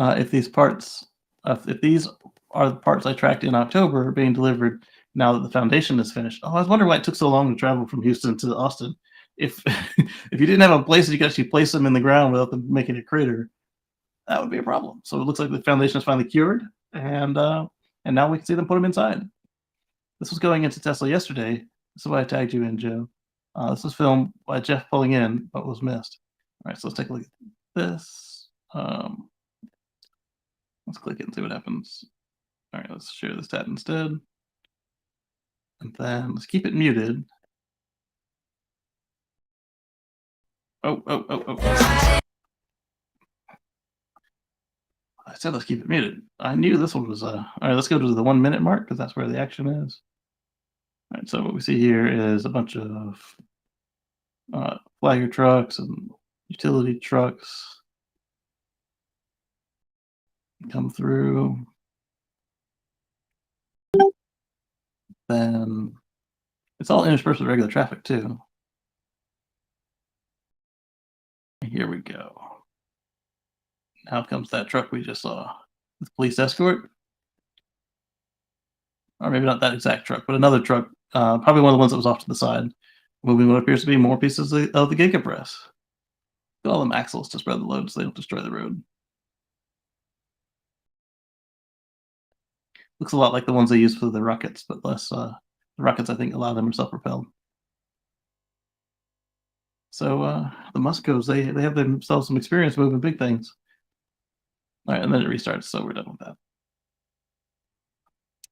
if these parts, if these are the parts I tracked in October being delivered now that the foundation is finished. Oh, I was wondering why it took so long to travel from Houston to Austin. If if you didn't have a place that you could actually place them in the ground without them making a crater, that would be a problem. So it looks like the foundation is finally cured, and now we can see them put them inside. This was going into Tesla yesterday. This is why I tagged you in, Joe. This was filmed by Jeff pulling in, but was missed. All right, so let's take a look at this. Let's click it and see what happens. All right, let's share this tab instead. And then let's keep it muted. Oh. I said let's keep it muted. I knew this one was all right, let's go to the 1 minute mark because that's where the action is. All right, so what we see here is a bunch of flagger trucks and utility trucks come through. Then it's all interspersed with regular traffic too. Here we go. Now comes that truck we just saw. The police escort. Or maybe not that exact truck, but another truck, probably one of the ones that was off to the side, moving what appears to be more pieces of the gigapress. Got all them axles to spread the load so they don't destroy the road. Looks a lot like the ones they use for the rockets, but less. The rockets, I think, a lot of them are self-propelled. So the Muscos, they have themselves some experience moving big things. All right, and then it restarts, so we're done with that.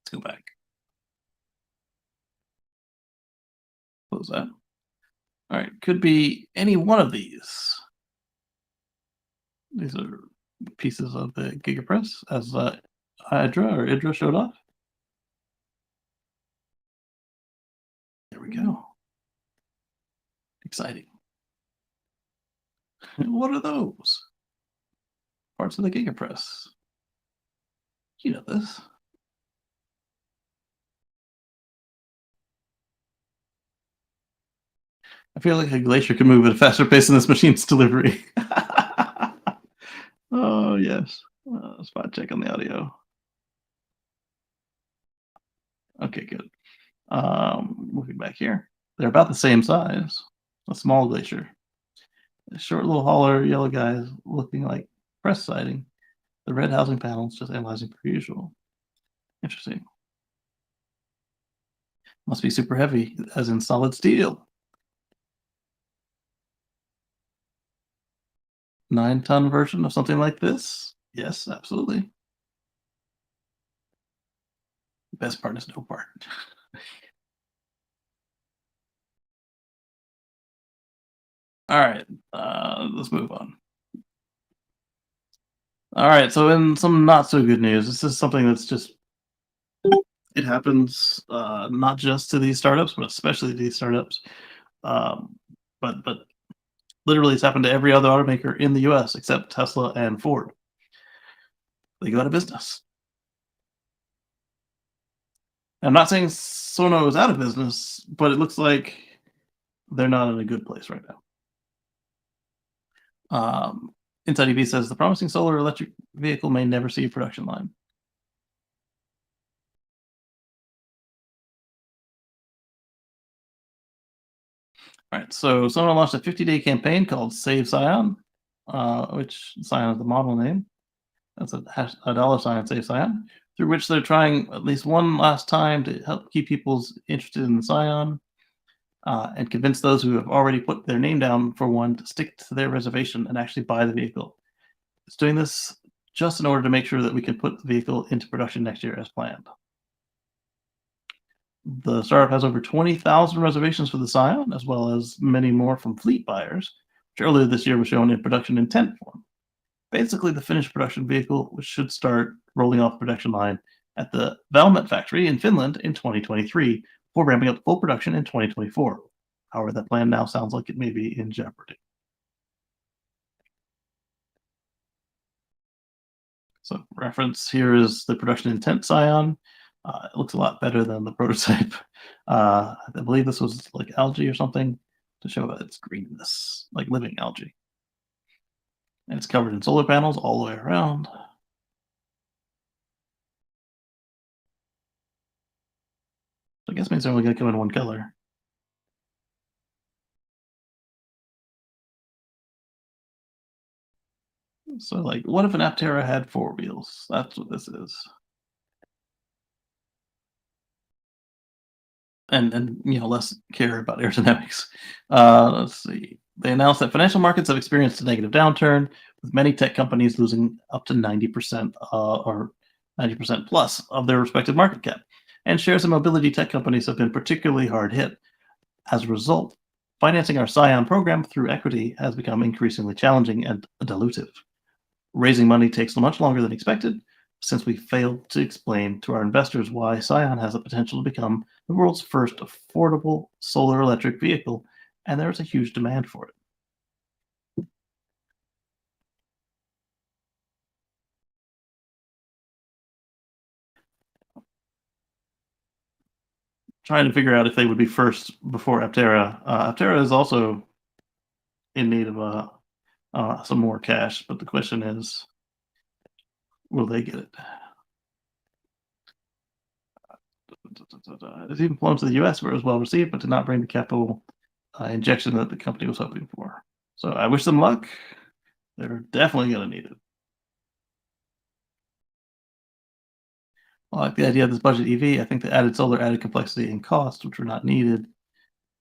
Let's go back. Close that. All right, could be any one of these. These are pieces of the gigapress, as Idra showed off. There we go. Exciting. What are those? Parts of the gigapress. You know this. I feel like a glacier can move at a faster pace than this machine's delivery. Oh, yes. Spot check on the audio. Okay, good. Moving back here. They're about the same size. A small glacier. A short little hauler, yellow guys looking like press siding. The red housing panels just analyzing per usual. Interesting. Must be super heavy, as in solid steel. 9-ton version of something like this? Yes, absolutely. The best part is no part. All right, let's move on. All right, so in some not so good news, this is something that's just it happens not just to these startups, but especially to these startups. But literally, it's happened to every other automaker in the U.S. except Tesla and Ford. They go out of business. I'm not saying Sono is out of business, but it looks like they're not in a good place right now. Inside EV says the promising solar electric vehicle may never see a production line. All right, so Sono launched a 50-day campaign called Save Scion, which Scion is the model name. That's a $sign Save Scion, through which they're trying at least one last time to help keep people interested in the Scion and convince those who have already put their name down for one to stick to their reservation and actually buy the vehicle. It's doing this just in order to make sure that we can put the vehicle into production next year as planned. The startup has over 20,000 reservations for the Scion, as well as many more from fleet buyers, which earlier this year was shown in production intent form. Basically, the finished production vehicle, which should start rolling off the production line at the Valmet factory in Finland in 2023, before ramping up full production in 2024. However, that plan now sounds like it may be in jeopardy. So reference here is the production intent Scion. It looks a lot better than the prototype. I believe this was like algae or something to show its greenness, like living algae. And it's covered in solar panels all the way around. I guess it means they're only going to come in one color. So, like, what if an Aptera had 4 wheels? That's what this is. And less care about aerodynamics. Let's see. They announced that financial markets have experienced a negative downturn, with many tech companies losing up to 90% or 90% plus of their respective market cap. And shares of mobility tech companies have been particularly hard hit. As a result, financing our Scion program through equity has become increasingly challenging and dilutive. Raising money takes much longer than expected, since we failed to explain to our investors why Scion has the potential to become the world's first affordable solar electric vehicle, and there is a huge demand for it. Trying to figure out if they would be first before Aptera. Aptera is also in need of some more cash, but the question is, will they get it? It's even flown to the US, where it was well received, but did not bring the capital injection that the company was hoping for. So I wish them luck. They're definitely going to need it. I like the idea of this budget EV. I think the added solar added complexity and cost, which were not needed,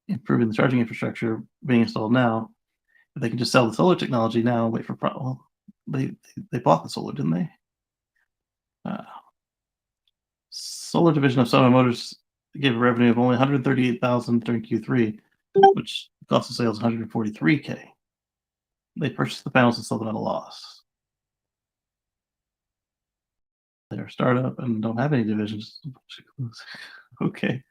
improving the charging infrastructure being installed now. If they can just sell the solar technology now and wait for they bought the solar, didn't they? Solar division of Sono Motors gave a revenue of only 138,000 during Q3, which cost of sales 143K. They purchased the panels and sold them at a loss. They're a startup and don't have any divisions. Okay.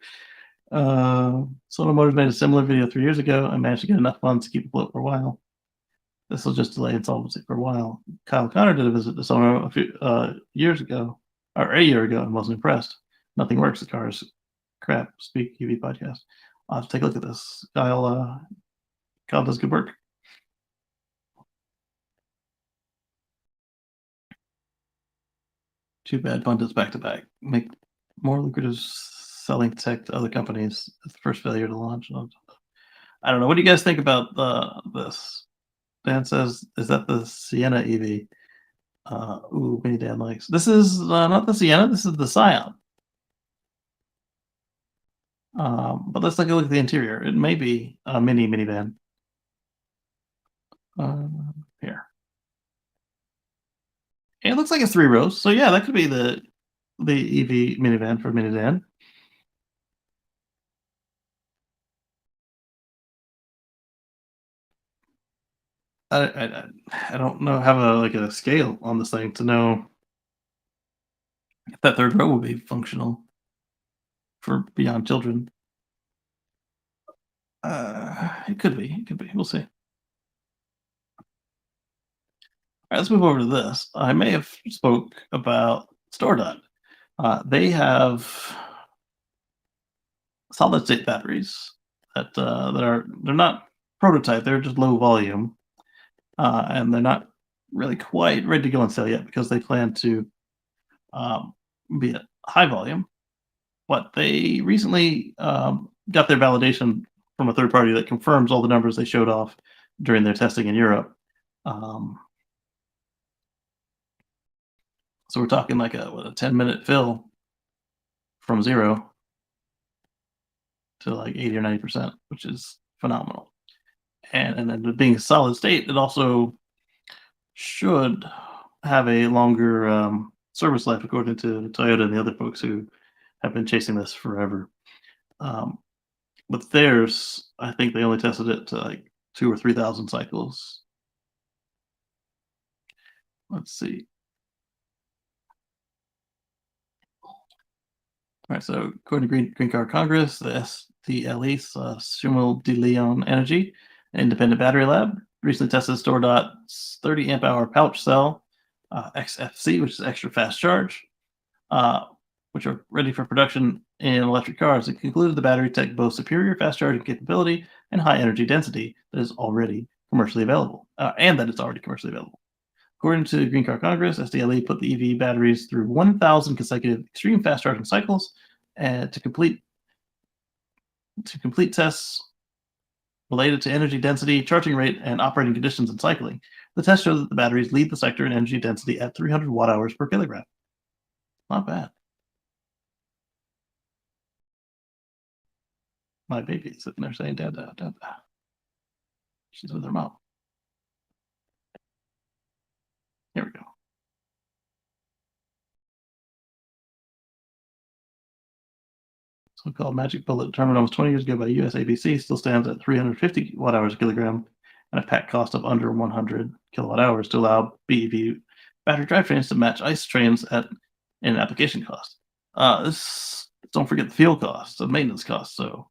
Sono Motors made a similar video 3 years ago and managed to get enough funds to keep afloat for a while. This will just delay insolvency for a while. Kyle Connor did a visit to Sono a few years ago, or a year ago, and wasn't impressed. Nothing works. The car is crap. Speak EV podcast. I'll have to take a look at this. Kyle does good work. Too bad pundits back to back make more lucrative selling tech to other companies. It's the first failure to launch. I don't know. What do you guys think about this? Dan says, "Is that the Sienna EV?" Mini Dan likes. This is not the Sienna. This is the Scion. But let's take a look at the interior. It may be a minivan. Here. It looks like it's 3 rows. So yeah, that could be the EV minivan for minivan. I don't know, have a scale on this thing to know if that third row will be functional for beyond children. It could be. It could be. We'll see. All right, let's move over to this. I may have spoke about StoreDot. They have solid state batteries that they're not prototype. They're just low volume, and they're not really quite ready to go on sale yet because they plan to be at high volume. But they recently got their validation from a third party that confirms all the numbers they showed off during their testing in Europe. So we're talking like a 10-minute fill from 0 to like 80 or 90%, which is phenomenal. And then being solid state, it also should have a longer service life, according to Toyota and the other folks who have been chasing this forever. With theirs, I think they only tested it to like 2,000 or 3,000 cycles. Let's see. All right, so according to Green Card Congress, the SDLE, Sumil de Leon Energy, an independent battery lab, recently tested StoreDot's 30 amp hour pouch cell, XFC, which is extra fast charge, which are ready for production in electric cars. It concluded the battery tech boasts superior fast charging capability and high energy density that is already commercially available, and that it's already commercially available. According to Green Car Congress, SDLE put the EV batteries through 1,000 consecutive extreme fast charging cycles to complete To complete tests related to energy density, charging rate, and operating conditions and cycling, the test showed that the batteries lead the sector in energy density at 300 watt-hours per kilogram. Not bad. My baby's sitting there saying, "Dad, Dad, Dad." She's with her mom. Here we go. So-called magic bullet determined almost 20 years ago by USABC still stands at 350 watt-hours a kilogram and a pack cost of under 100 kilowatt-hours to allow BEV battery drivetrains to match ICE trains in application cost. Don't forget the fuel cost, the maintenance cost. So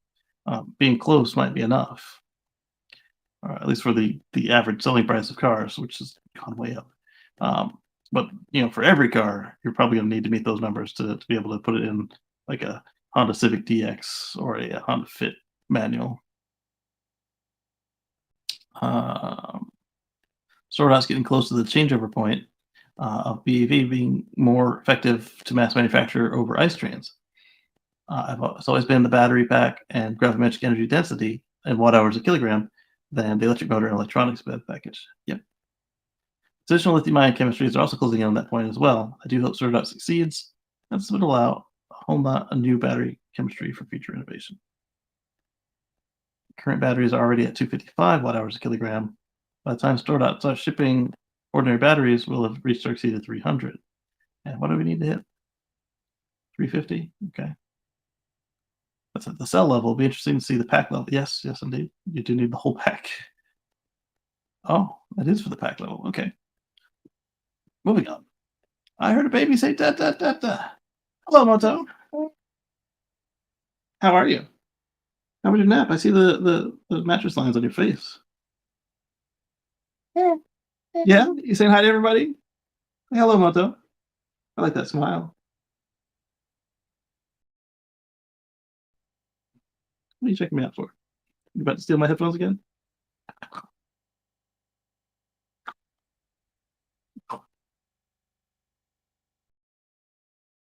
being close might be enough, at least for the average selling price of cars, which has gone way up. But for every car, you're probably going to need to meet those numbers to be able to put it in like a Honda Civic DX or a Honda Fit manual. Storehouse getting close to the changeover point of BEV being more effective to mass manufacture over ICE trains. It's always been the battery pack and gravimetric energy density in watt-hours a kilogram than the electric motor and electronics BEV package. Yep. Additional lithium-ion chemistries are also closing in on that point as well. I do hope Storehouse succeeds. This would allow a new battery chemistry for future innovation. Current batteries are already at 255 watt-hours a kilogram. By the time Storehouse starts shipping ordinary batteries, we'll have reached or exceeded 300. And what do we need to hit? 350? Okay. That's at the cell level. It'll be interesting to see the pack level. Yes, indeed. You do need the whole pack. Oh, that is for the pack level. Okay. Moving on. I heard a baby say da da da da. Hello, Moto. How are you? How was your nap? I see the mattress lines on your face. Yeah? You saying hi to everybody? Hello, Moto. I like that smile. What are you checking me out for? You about to steal my headphones again?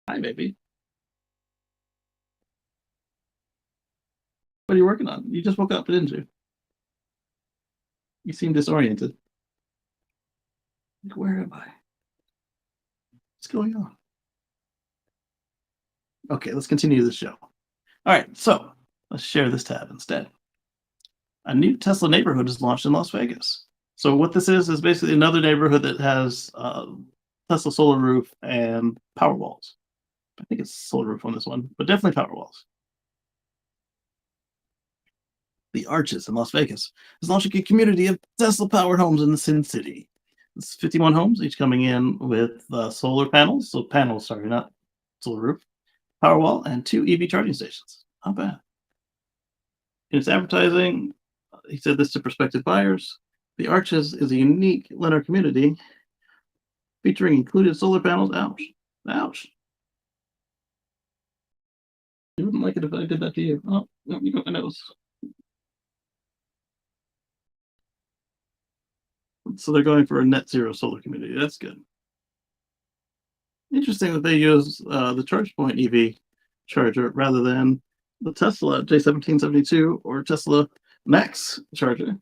Hi, baby. What are you working on? You just woke up, didn't you? You seem disoriented. Where am I? What's going on? Okay, let's continue the show. All right, so let's share this tab instead. A new Tesla neighborhood is launched in Las Vegas. So what this is basically another neighborhood that has Tesla solar roof and power walls. I think it's solar roof on this one, but definitely power walls. The Arches in Las Vegas is launching a community of Tesla-powered homes in the Sin City. It's 51 homes, each coming in with solar panels. So panels, sorry, not solar roof. Powerwall and 2 EV charging stations. Not bad. In its advertising, he said this to prospective buyers. The Arches is a unique Leonard community featuring included solar panels. Ouch. Ouch. You wouldn't like it if I did that to you. Oh, no, you got my nose. So they're going for a net zero solar community. That's good. Interesting that they use the ChargePoint EV charger rather than the Tesla J1772 or Tesla Max charger.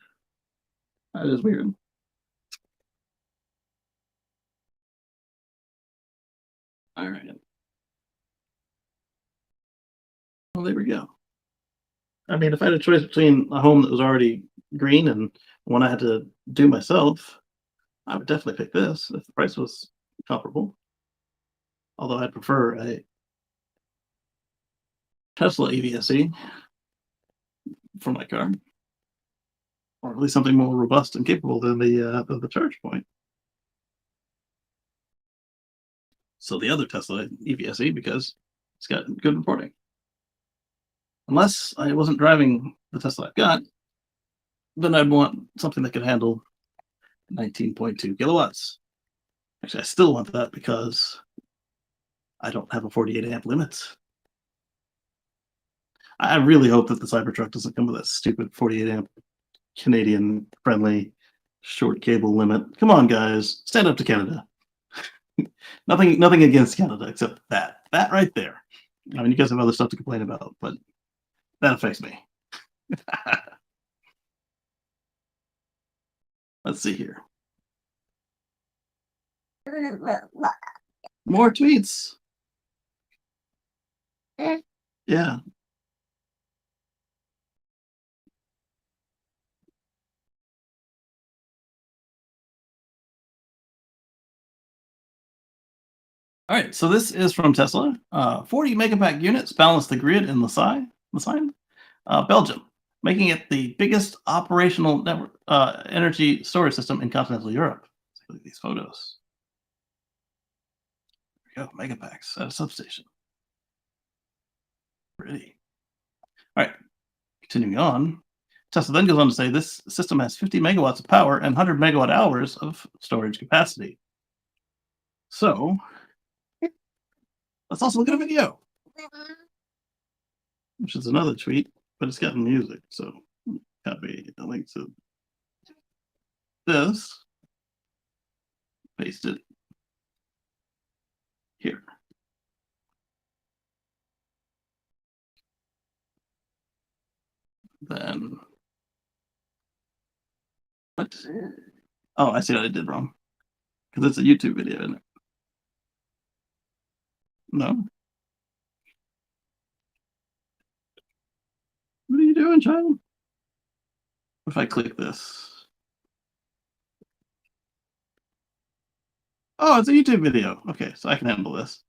That is weird. All right. Well, there we go. I mean, if I had a choice between a home that was already green and one I had to do myself, I would definitely pick this if the price was comparable. Although I'd prefer a Tesla EVSE for my car, or at least something more robust and capable than the ChargePoint. So the other Tesla EVSE because it's got good reporting. Unless I wasn't driving the Tesla I've got, then I'd want something that could handle 19.2 kilowatts. Actually, I still want that because I don't have a 48 amp limit. I really hope that the Cybertruck doesn't come with that stupid 48 amp Canadian friendly short cable limit. Come on, guys, stand up to Canada. Nothing against Canada except that right there. I mean, you guys have other stuff to complain about, but That affects me. Let's see here. More tweets. Yeah. All right, so this is from Tesla. 40 megapack units balance the grid in Belgium, making it the biggest operational network, energy storage system in continental Europe. Look at these photos. There we go, megapacks at a substation. Pretty. All right, continuing on. Tesla then goes on to say this system has 50 megawatts of power and 100 megawatt hours of storage capacity. So let's also look at a video, which is another tweet, but it's got music. So copy the link to this, paste it here. Then what? Oh, I see what I did wrong. Because it's a YouTube video, isn't it? No. What are you doing, child? What if I click this? Oh, it's a YouTube video. Okay, so I can handle this.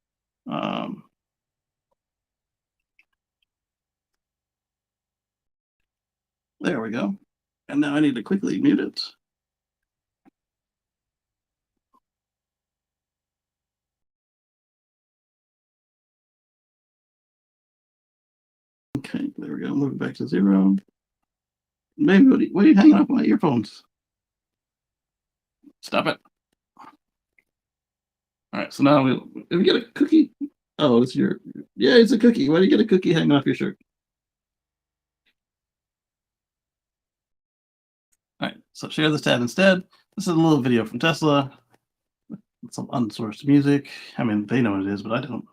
There we go. And now I need to quickly mute it. Okay, there we go. Move it back to 0. Maybe what are you hanging up my earphones? Stop it. All right, so now we get a cookie. Oh, it's your, yeah, it's a cookie. Why do you get a cookie hanging off your shirt? All right, so share this tab instead. This is a little video from Tesla. Some unsourced music. I mean, they know what it is, but I don't.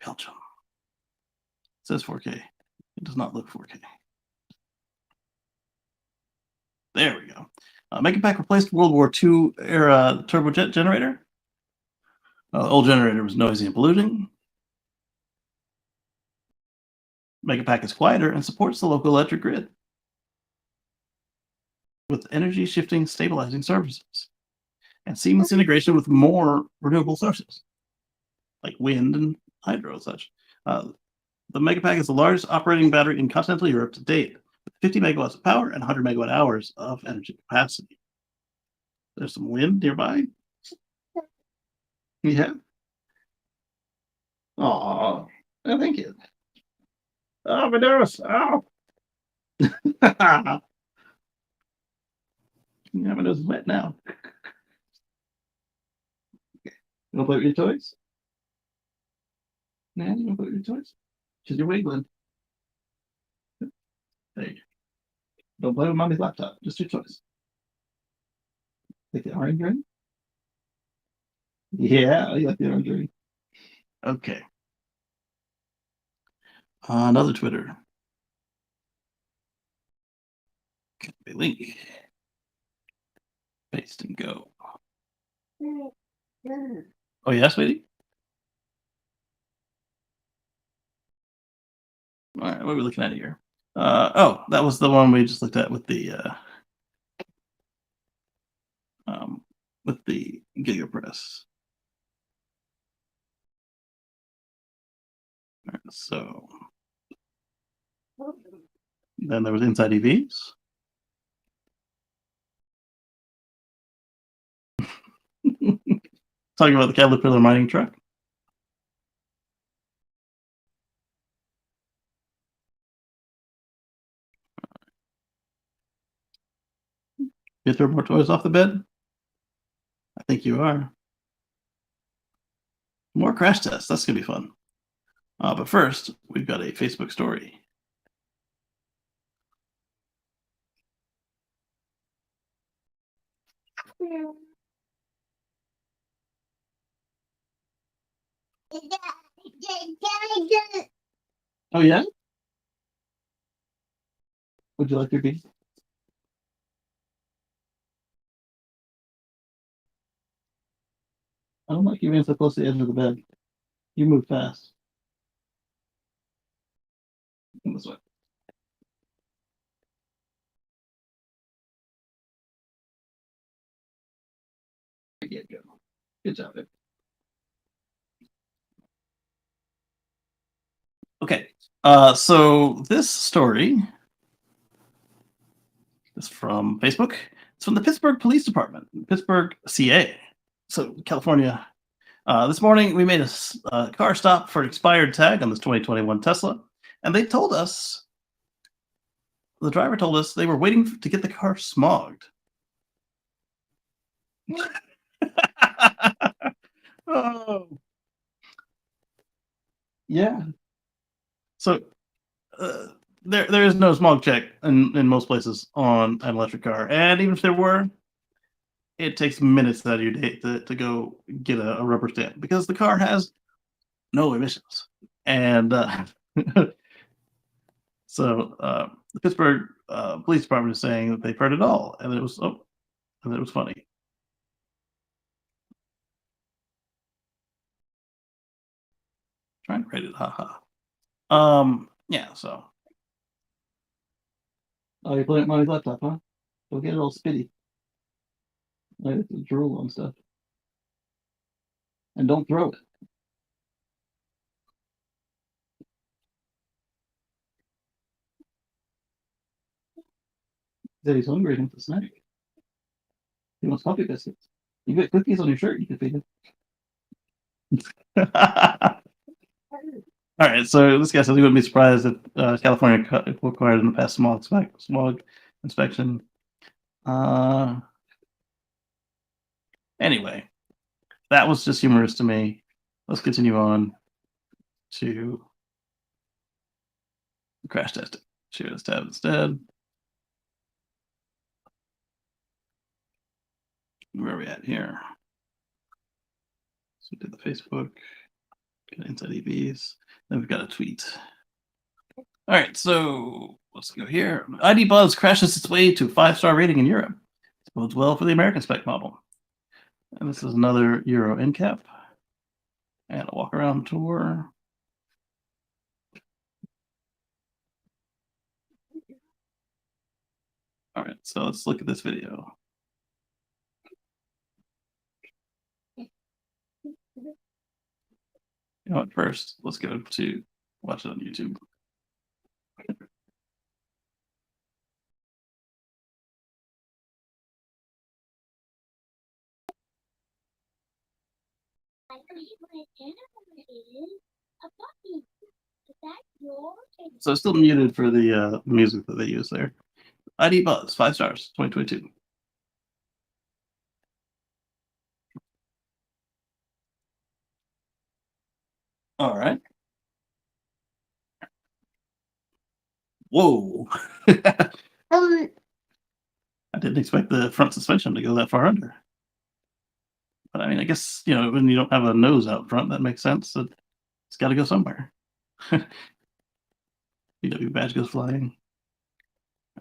Belgium. It says 4K. It does not look 4K. There we go. Megapack replaced World War II era turbojet generator. The old generator was noisy and polluting. Megapack is quieter and supports the local electric grid with energy shifting stabilizing services and seamless integration with more renewable sources like wind and hydro and such. The Megapack is the largest operating battery in continental Europe to date, with 50 megawatts of power and 100 megawatt hours of energy capacity. There's some wind nearby. Yeah. Oh, thank you. Oh, my nose. Oh. Yeah, my nose is wet now. Okay. You want to play with your toys? Nah, you want to play with your toys? Because you're wiggling. Hey, don't play with mommy's laptop. Just your toys. Take the orange ring? Yeah, you like the orange ring. Okay. Another Twitter. Copy link. Paste and go. Oh, yeah, sweetie? All right, what are we looking at here? Oh, that was the one we just looked at with the GigaPress. All right, so then there was Inside EVs. Talking about the Caterpillar mining truck. You throw more toys off the bed? I think you are. More crash tests. That's gonna be fun. But first, we've got a Facebook story. Oh yeah. Would you like your beef? I don't like you being so close to the edge of the bed. You move fast. Come this way. Yeah, good. Good job, babe. Okay. So this story is from Facebook. It's from the Pittsburgh Police Department, Pittsburgh, CA. So California. This morning we made a car stop for an expired tag on this 2021 Tesla, and they told us the driver told us they were waiting to get the car smogged. Oh, yeah. So uh, there is no smog check in most places on an electric car, and even if there were, it takes minutes out of your day to go get a rubber stamp because the car has no emissions. And so the Pittsburgh Police Department is saying that they've heard it all, and it was and it was funny. Trying to rate it, haha. Yeah. So, oh, you're playing my laptop, huh? Don't get it all spitty. Like it's drool on stuff, and don't throw it. That he's hungry and wants a snack. He wants coffee biscuits. You got cookies on your shirt. You can feed him. All right, so this guy says he wouldn't be surprised if California required in the past smog inspection. Anyway, that was just humorous to me. Let's continue on to crash testing. Share this tab instead. Where are we at here? So we did the Facebook, got inside EVs, then we've got a tweet. All right, so let's go here. ID Buzz crashes its way to 5-star rating in Europe. It bodes well for the American spec model. And this is another Euro NCAP and a walk around tour. All right, so let's look at this video. You know what? First, let's go to watch it on YouTube. So it's still muted for the music that they use there. ID Buzz, 5 stars, 2022. All right. Whoa. I didn't expect the front suspension to go that far under. But I mean, I guess, you know, when you don't have a nose out front, that makes sense. It's got to go somewhere. VW badge goes flying.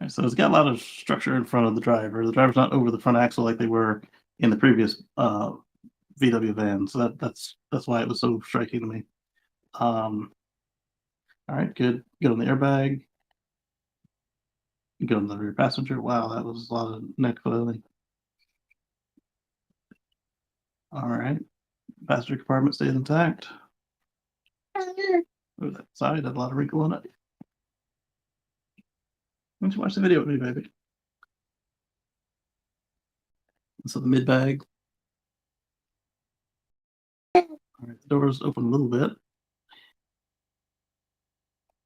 All right, so it's got a lot of structure in front of the driver. The driver's not over the front axle like they were in the previous VW van. So that's why it was so striking to me. All right, good. Good on the airbag. Good on the rear passenger. Wow, that was a lot of neck clothing. All right, passenger compartment stays intact. Oh, that side had a lot of wrinkle in it. Why don't you watch the video with me, baby? So the mid bag. All right, the doors open a little bit.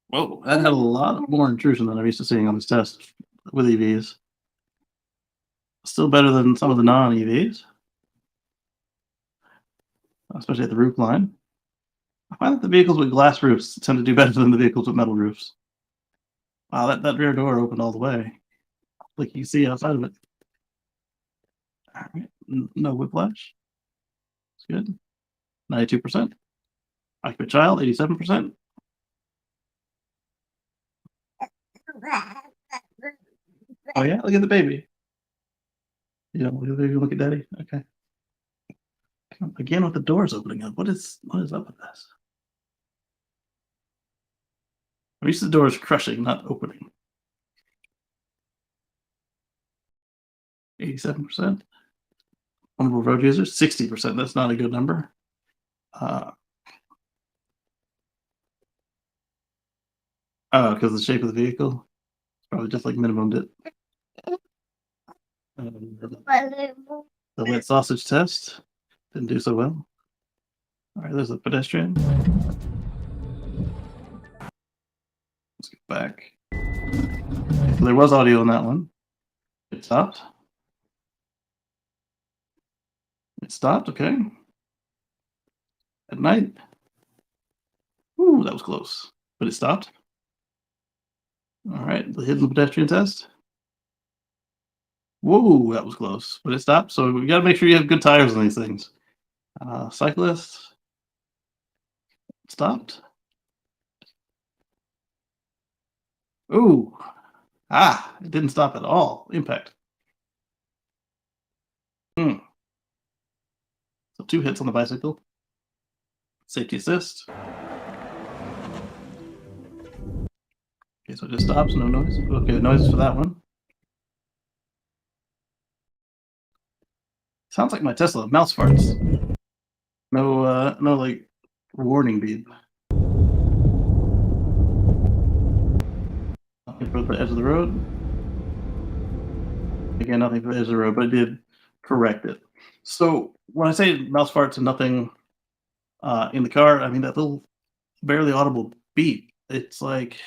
Whoa, that had a lot more intrusion than I'm used to seeing on this test with EVs. Still better than some of the non-EVs, especially at the roof line. I find that the vehicles with glass roofs tend to do better than the vehicles with metal roofs. Wow, that rear door opened all the way. Like you can see outside of it. All right, no whiplash. It's good. 92%. Occupant child, 87%. Oh yeah, look at the baby. You don't look at the baby, look at daddy. Okay. Again with the doors opening up. What is up with this? At least the door is crushing, not opening. 87%. Vulnerable road users, 60%. That's not a good number. Oh, because of the shape of the vehicle. It's probably just like minimum it. The wet sausage test didn't do so well. All right, there's a pedestrian. Let's get back. Okay, so there was audio on that one. It stopped. It stopped, okay. At night. Ooh, that was close. But it stopped. All right, the hidden pedestrian test. Whoa, that was close. But it stopped, so we gotta make sure you have good tires on these things. Cyclist. Stopped. Ooh. It didn't stop at all. Impact. So 2 hits on the bicycle. Safety assist. Okay, so it just stops, no noise. Okay, noise for that one. Sounds like my Tesla. Mouse farts. No, like warning beep. Nothing for the edge of the road. Again, nothing for the edge of the road, but it did correct it. So when I say mouse farts and nothing in the car, I mean that little barely audible beep. It's like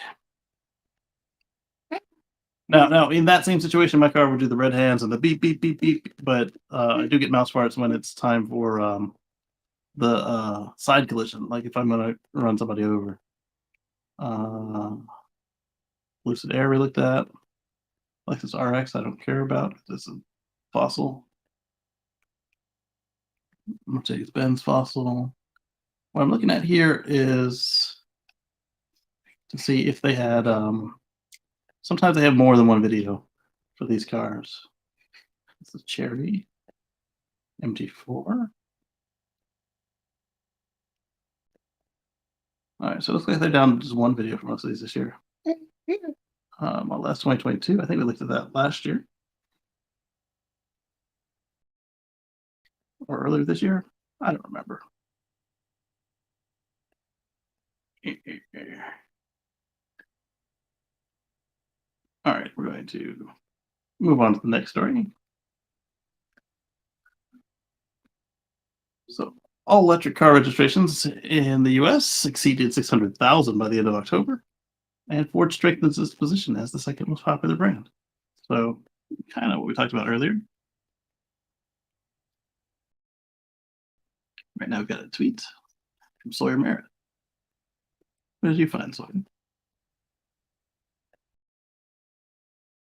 now in that same situation, my car would do the red hands and the beep beep beep beep. But I do get mouse farts when it's time for the side collision, like if I'm gonna run somebody over. Lucid Air we looked at. Lexus RX I don't care about. This is fossil. Mercedes Benz fossil. What I'm looking at here is to see if they had sometimes they have more than one video for these cars. This is Cherry MG4. All right, so it looks like they're down to just one video for most of these this year. Model S 2022, I think we looked at that last year. Or earlier this year. I don't remember. All right, we're going to move on to the next story. So, all electric car registrations in the US exceeded 600,000 by the end of October, and Ford strengthens its position as the second most popular brand. So, kind of what we talked about earlier. Right now, we've got a tweet from Sawyer Merritt. What did you find, Sawyer?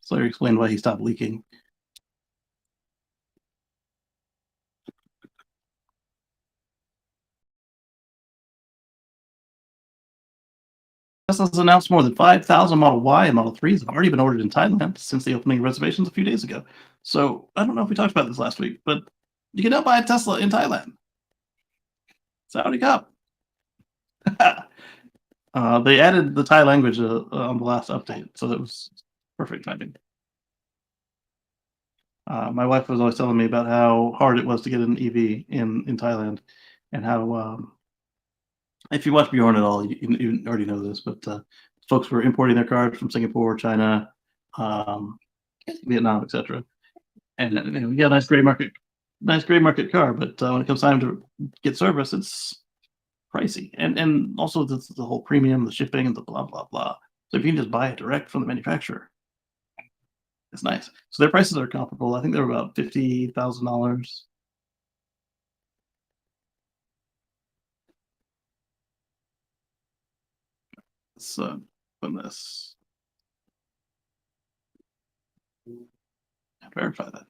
Sawyer explained why he stopped leaking. Tesla's announced more than 5,000 Model Y and Model 3s have already been ordered in Thailand since the opening of reservations a few days ago. So I don't know if we talked about this last week, but you can now buy a Tesla in Thailand. Saudi Cup. They added the Thai language on the last update, so that was perfect timing. My wife was always telling me about how hard it was to get an EV in Thailand, and how if you watch Bjorn at all, you already know this, but folks were importing their cars from Singapore, China, Vietnam, etc. And we got a nice gray market car, but when it comes time to get service, it's pricey, and also the whole premium, the shipping, and the blah blah blah. So if you can just buy it direct from the manufacturer, it's nice. So their prices are comparable. I think they're about $50,000. Let's put this. Verify that.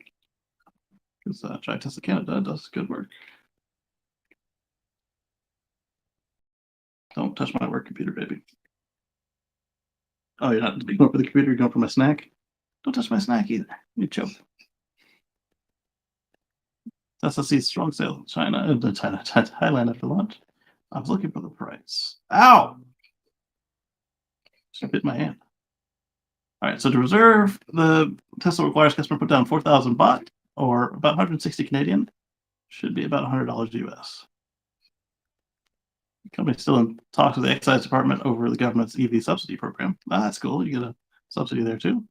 Because Try Tesla Canada does good work. Don't touch my work computer, baby. Oh, you're not going for the computer, you're going for my snack? Don't touch my snack either. You choke. Tesla sees strong sales in Thailand after launch. I was looking for the price. Ow! Just bit my hand. All right, so to reserve, the Tesla requires customer put down 4,000 baht, or about 160 Canadian. Should be about $100 US. The company's still in talks with the excise department over the government's EV subsidy program. That's cool. You get a subsidy there too,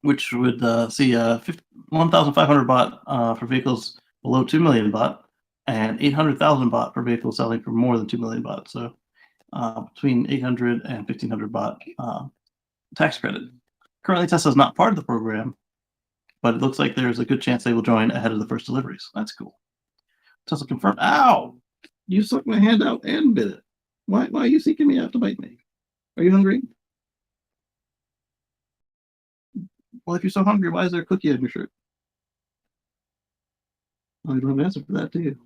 which would see 1,500 baht for vehicles below 2 million baht, and 800,000 baht for vehicles selling for more than 2 million baht. So between 800 and 1,500 baht tax credit. Currently, Tesla is not part of the program, but it looks like there's a good chance they will join ahead of the first deliveries. That's cool. Tesla confirmed. Ow! You sucked my hand out and bit it. Why are you seeking me out to bite me? Are you hungry? Well, if you're so hungry, why is there a cookie on your shirt? Oh, you don't have an answer for that, do you?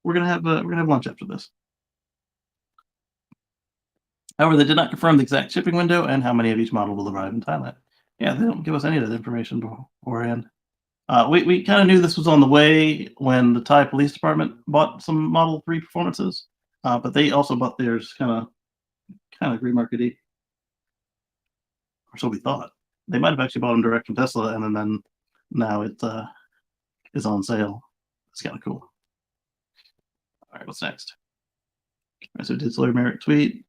We're gonna have lunch after this. However, they did not confirm the exact shipping window and how many of each model will arrive in Thailand. Yeah, they don't give us any of that information beforehand. We kind of knew this was on the way when the Thai Police Department bought some Model 3 performances, but they also bought theirs kind of green markety, or so we thought. They might have actually bought them direct from Tesla, and then now it is on sale. It's kind of cool. All right, what's next? All right, so Digital Merit tweet.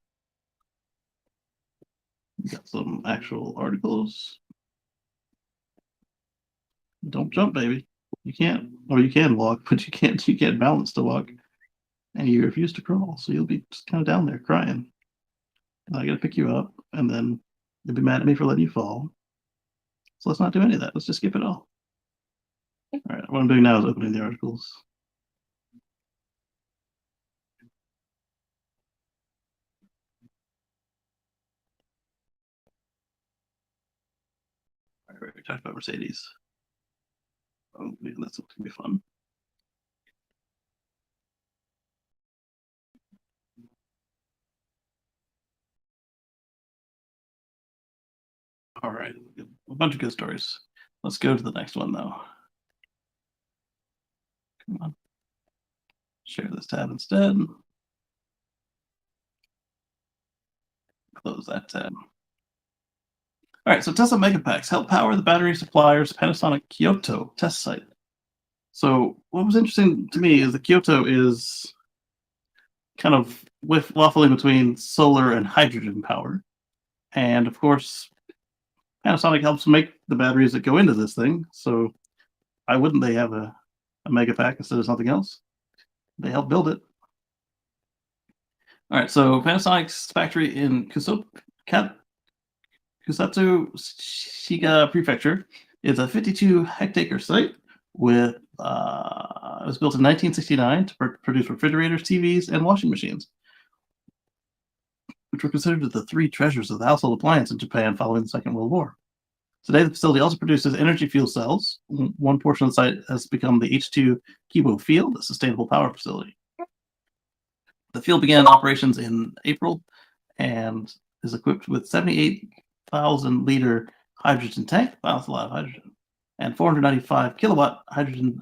We got some actual articles. Don't jump, baby. You can't, or you can walk, but you can't balance to walk, and you refuse to crawl, so you'll be just kind of down there crying. And I gotta pick you up, and then you'll be mad at me for letting you fall. So let's not do any of that. Let's just skip it all. All right, what I'm doing now is opening the articles. All right, we talked about Mercedes. Oh man, that's gonna be fun. All right, a bunch of good stories. Let's go to the next one though. Come on. Share this tab instead. Close that tab. All right, so Tesla Megapacks help power the battery supplier's Panasonic Kyoto test site. So what was interesting to me is that Kyoto is kind of waffling between solar and hydrogen power. And of course, Panasonic helps make the batteries that go into this thing. So why wouldn't they have a Megapack instead of something else? They help build it. All right, so Panasonic's factory in Kusatsu Shiga Prefecture is a 52-hectare site with it was built in 1969 to produce refrigerators, TVs, and washing machines, which were considered the three treasures of the household appliance in Japan following the Second World War. Today, the facility also produces energy fuel cells. One portion of the site has become the H2 Kibo Field, a sustainable power facility. The field began operations in April and is equipped with 78,000 liter hydrogen tank. Wow, that's a lot of hydrogen. And 495 kilowatt hydrogen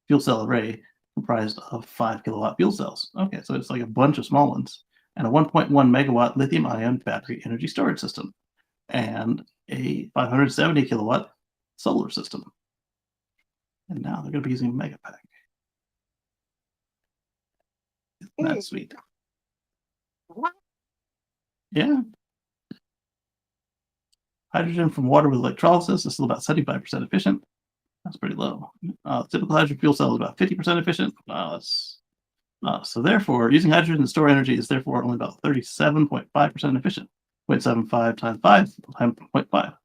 fuel cell array comprised of 5 kilowatt fuel cells. Okay, so it's like a bunch of small ones. And a 1.1 megawatt lithium ion battery energy storage system. And a 570 kilowatt solar system. And now they're going to be using a Megapack. Isn't that sweet? Yeah. Hydrogen from water with electrolysis is still about 75% efficient. That's pretty low. Typical hydrogen fuel cell is about 50% efficient. So therefore, using hydrogen to store energy is therefore only about 37.5% efficient. 0.75 times 5 times 0.5.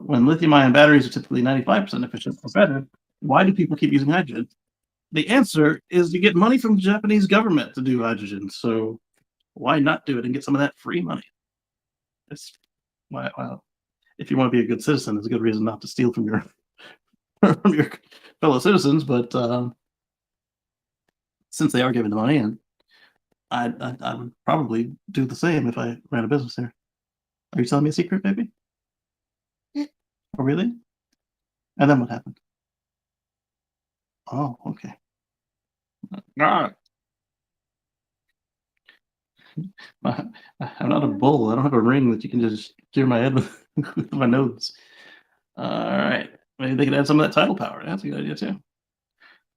When lithium-ion batteries are typically 95% efficient or better, why do people keep using hydrogen? The answer is you get money from the Japanese government to do hydrogen. So why not do it and get some of that free money? It's well, if you want to be a good citizen, it's a good reason not to steal from your from your fellow citizens. But since they are giving the money, and I would probably do the same if I ran a business there. Are you telling me a secret, baby? Oh, really? And then what happened? Oh, okay. Ah, I'm not a bull. I don't have a ring that you can just steer my head with, with my nose. All right. Maybe they could add some of that tidal power. That's a good idea too.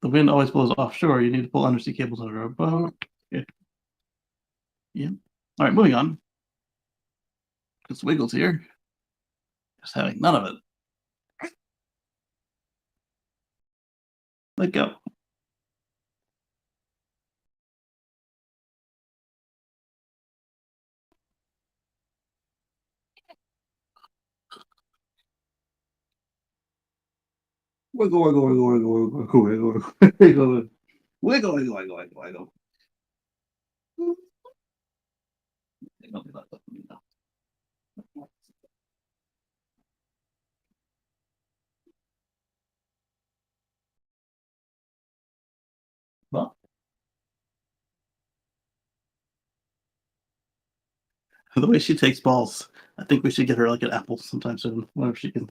The wind always blows offshore. You need to pull undersea cables under a boat. Yeah. Yeah. All right, moving on. It's Wiggles here. Just having none of it. Let go. Wiggle, wiggle, wiggle, wiggle, wiggle, wiggle, wiggle, wiggle, wiggle, wiggle, wiggle, wiggle, wiggle. Well, the way she takes balls, I think we should get her like an apple sometime soon, whenever she can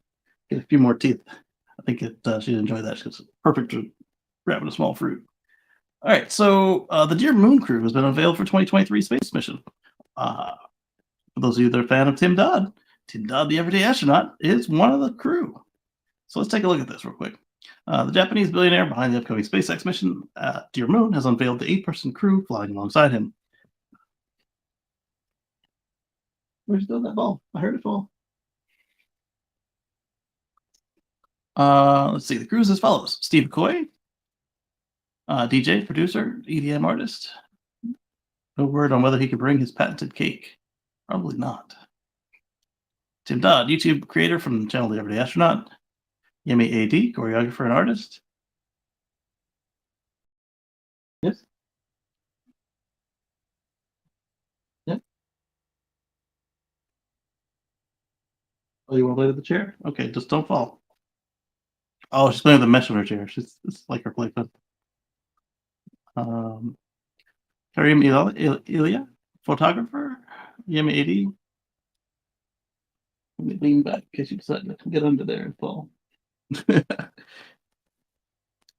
get a few more teeth. I think she'd enjoy that. She's perfect for grabbing a small fruit. All right, so the Dear Moon crew has been unveiled for 2023 space mission. For those of you that are a fan of Tim Dodd, the everyday astronaut, is one of the crew. So let's take a look at this real quick. The Japanese billionaire behind the upcoming SpaceX mission, Dear Moon, has unveiled the 8-person crew flying alongside him. Where's that ball? I heard it fall. Let's see. The crew is as follows: Steve McCoy, DJ, producer, EDM artist. No word on whether he could bring his patented cake. Probably not. Tim Dodd, YouTube creator from the channel The Everyday Astronaut. Yemi AD, choreographer and artist. Yes. Yeah. Oh, you want to play with the chair? Okay, just don't fall. Oh, she's playing with the mesh on her chair. It's like her playpen. Karim Ilya, photographer. Yemi AD. Let me lean back in case you decide to get under there and fall.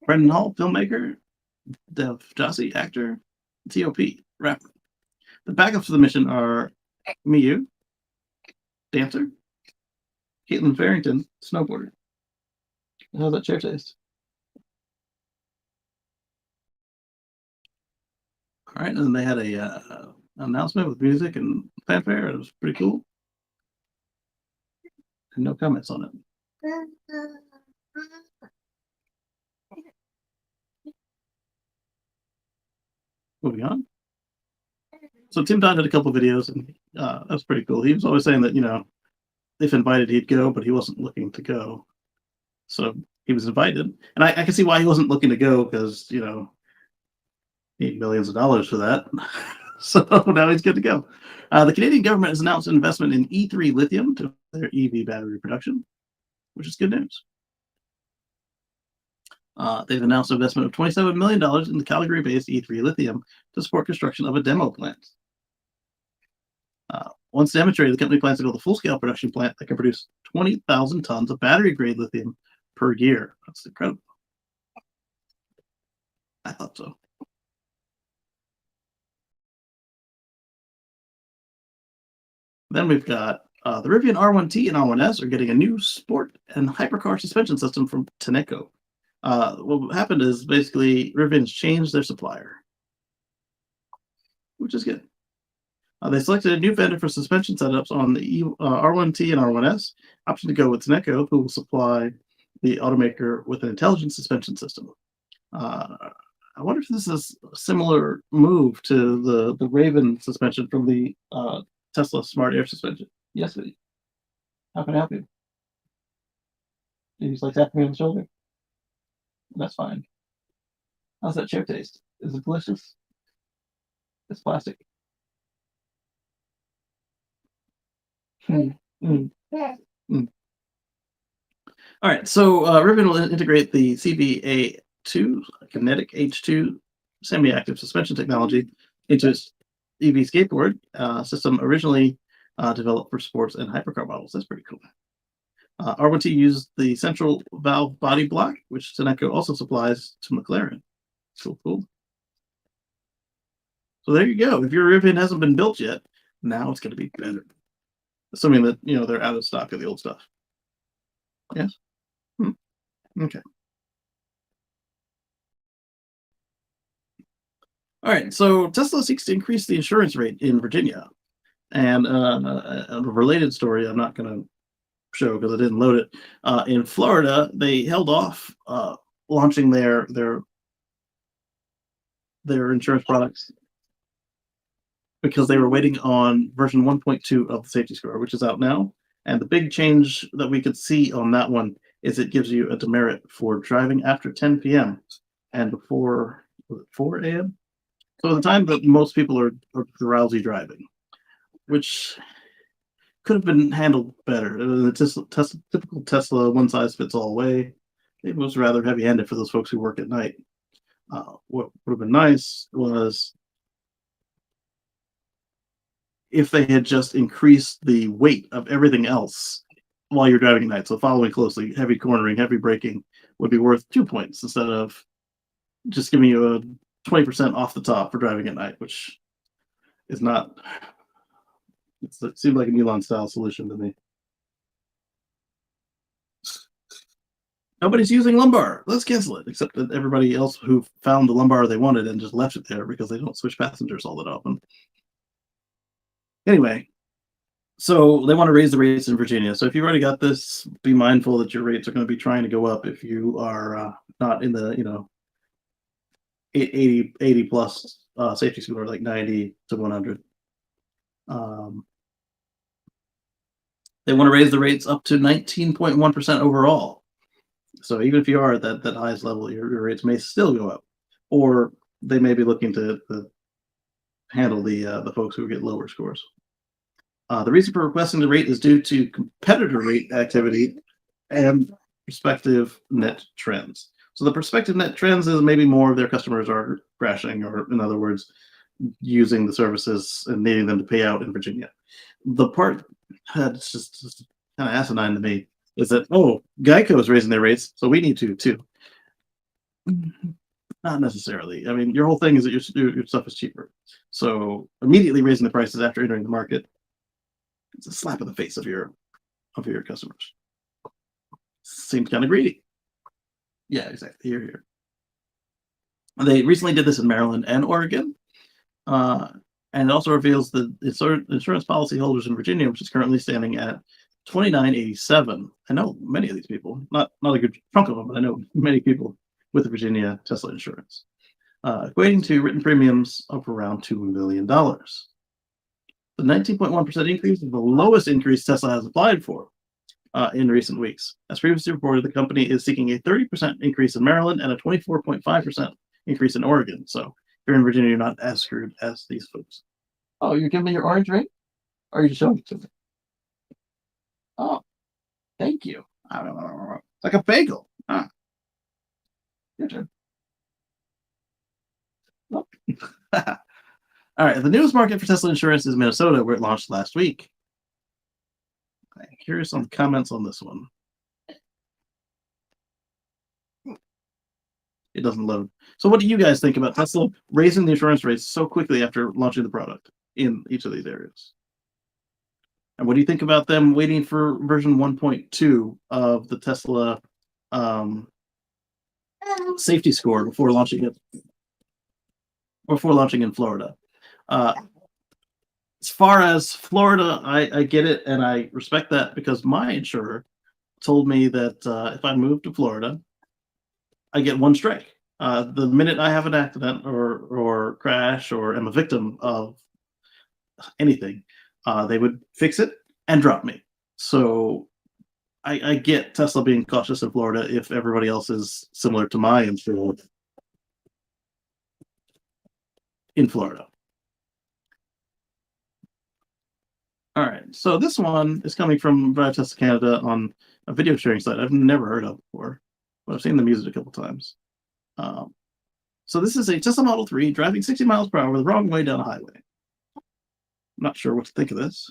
Brendan Hall, filmmaker. Dev Jossi, actor. TOP, rapper. The backups for the mission are Miyu, dancer. Caitlin Farrington, snowboarder. How's that chair taste? All right, and then they had a announcement with music and fanfare. It was pretty cool. And no comments on it. Moving on. So Tim Dodd did a couple videos, and that was pretty cool. He was always saying that, if invited, he'd go, but he wasn't looking to go. So he was invited, and I can see why he wasn't looking to go, because he need millions of dollars for that. So now he's good to go. The Canadian government has announced an investment in E3 lithium to their EV battery production, which is good news. They've announced an investment of $27 million in the Calgary-based E3 lithium to support construction of a demo plant. Once demonstrated, the company plans to build a full-scale production plant that can produce 20,000 tons of battery-grade lithium per year. That's incredible. I thought so. Then we've got the Rivian R1T and R1S are getting a new sport and hypercar suspension system from Tenneco. What happened is basically Rivian's changed their supplier, which is good. They selected a new vendor for suspension setups on the R1T and R1S, option to go with Tenneco, who will supply the automaker with an intelligent suspension system. I wonder if this is a similar move to the Raven suspension from the Tesla Smart Air suspension. Yes, Eddie. How can I help you? He's like tapping me on the shoulder. That's fine. How's that chair taste? Is it delicious? It's plastic. Mm. Mm. Mm. All right, so Rivian will integrate the CVA2 Kinetic H2 semi-active suspension technology into its EV skateboard system originally developed for sports and hypercar models. That's pretty cool. R1T used the central valve body block, which Tenneco also supplies to McLaren. So cool. So there you go. If your rear fin hasn't been built yet, now it's going to be better. Assuming that, they're out of stock of the old stuff. Yes? Okay. All right. So Tesla seeks to increase the insurance rate in Virginia. And a related story I'm not going to show because I didn't load it. In Florida, they held off launching their insurance products because they were waiting on version 1.2 of the safety score, which is out now. And the big change that we could see on that one is it gives you a demerit for driving after 10 p.m. and before 4 a.m. So the time that most people are drowsy driving, which could have been handled better. The typical Tesla one-size-fits-all way. It was rather heavy-handed for those folks who work at night. What would have been nice was if they had just increased the weight of everything else while you're driving at night. So following closely, heavy cornering, heavy braking would be worth 2 points instead of just giving you a 20% off the top for driving at night, which is not. It seemed like an Elon-style solution to me. Nobody's using lumbar. Let's cancel it, except that everybody else who found the lumbar they wanted and just left it there because they don't switch passengers all that often. Anyway, so they want to raise the rates in Virginia. So if you've already got this, be mindful that your rates are going to be trying to go up if you are not in the 80 plus safety score, like 90 to 100. They want to raise the rates up to 19.1% overall. So even if you are at that highest level, your rates may still go up, or they may be looking to handle the folks who get lower scores. The reason for requesting the rate is due to competitor rate activity and prospective net trends. So the prospective net trends is maybe more of their customers are crashing, or in other words, using the services and needing them to pay out in Virginia. The part that's just kind of asinine to me is that, Geico is raising their rates, so we need to too. Not necessarily. I mean, your whole thing is that your stuff is cheaper. So immediately raising the prices after entering the market, it's a slap in the face of your customers. Seems kind of greedy. Yeah, exactly. Here. They recently did this in Maryland and Oregon. And it also reveals the insurance policy holders in Virginia, which is currently standing at $29.87. I know many of these people, not a good chunk of them, but I know many people with Virginia Tesla insurance, equating to written premiums of around $2 million. The 19.1% increase is the lowest increase Tesla has applied for in recent weeks. As previously reported, the company is seeking a 30% increase in Maryland and a 24.5% increase in Oregon. So if you're in Virginia, you're not as screwed as these folks. Oh, you're giving me your orange ring? Or are you just showing it to me? Oh, thank you. Like a bagel. Your turn. Oh. All right. The newest market for Tesla insurance is Minnesota, where it launched last week. I'm curious on the comments on this one. It doesn't load. So what do you guys think about Tesla raising the insurance rates so quickly after launching the product in each of these areas? And what do you think about them waiting for version 1.2 of the Tesla safety score before launching in Florida? As far as Florida, I get it, and I respect that because my insurer told me that if I move to Florida, I get one strike. The minute I have an accident or crash or am a victim of anything, they would fix it and drop me. So I get Tesla being cautious in Florida if everybody else is similar to my insurer in Florida. All right, so this one is coming from Drive Tesla Canada on a video sharing site I've never heard of before, but I've seen them use it a couple times. So this is a Tesla Model 3 driving 60 miles per hour the wrong way down a highway. I'm not sure what to think of this.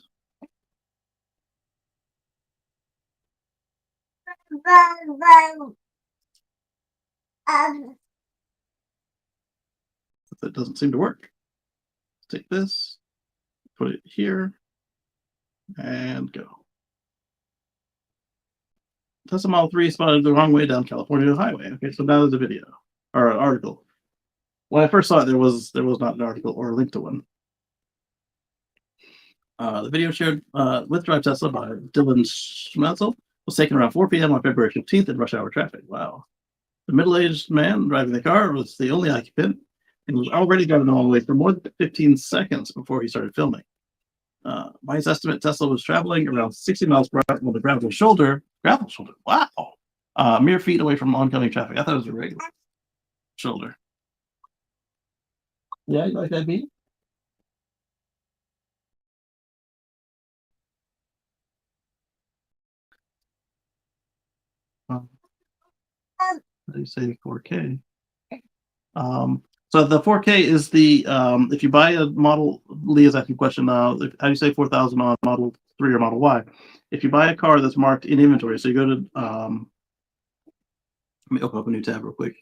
That doesn't seem to work. Take this, put it here, and go. Tesla Model 3 spotted the wrong way down California highway. Okay, so now there's a video or an article. When I first saw it, there was not an article or a link to one. The video shared with Drive Tesla by Dylan Schmetzel was taken around 4 p.m. on February 15th in rush hour traffic. Wow. The middle-aged man driving the car was the only occupant and was already driving the wrong way for more than 15 seconds before he started filming. By his estimate, Tesla was traveling around 60 miles per hour on the gravel shoulder. Gravel shoulder? Wow. Mere feet away from oncoming traffic. I thought it was a regular shoulder. Yeah, you like that beat? How do you say 4K? So the 4K is the if you buy a model, Leah's asking question, how do you say 4,000 on Model 3 or Model Y? If you buy a car that's marked in inventory, so you go to let me open up a new tab real quick.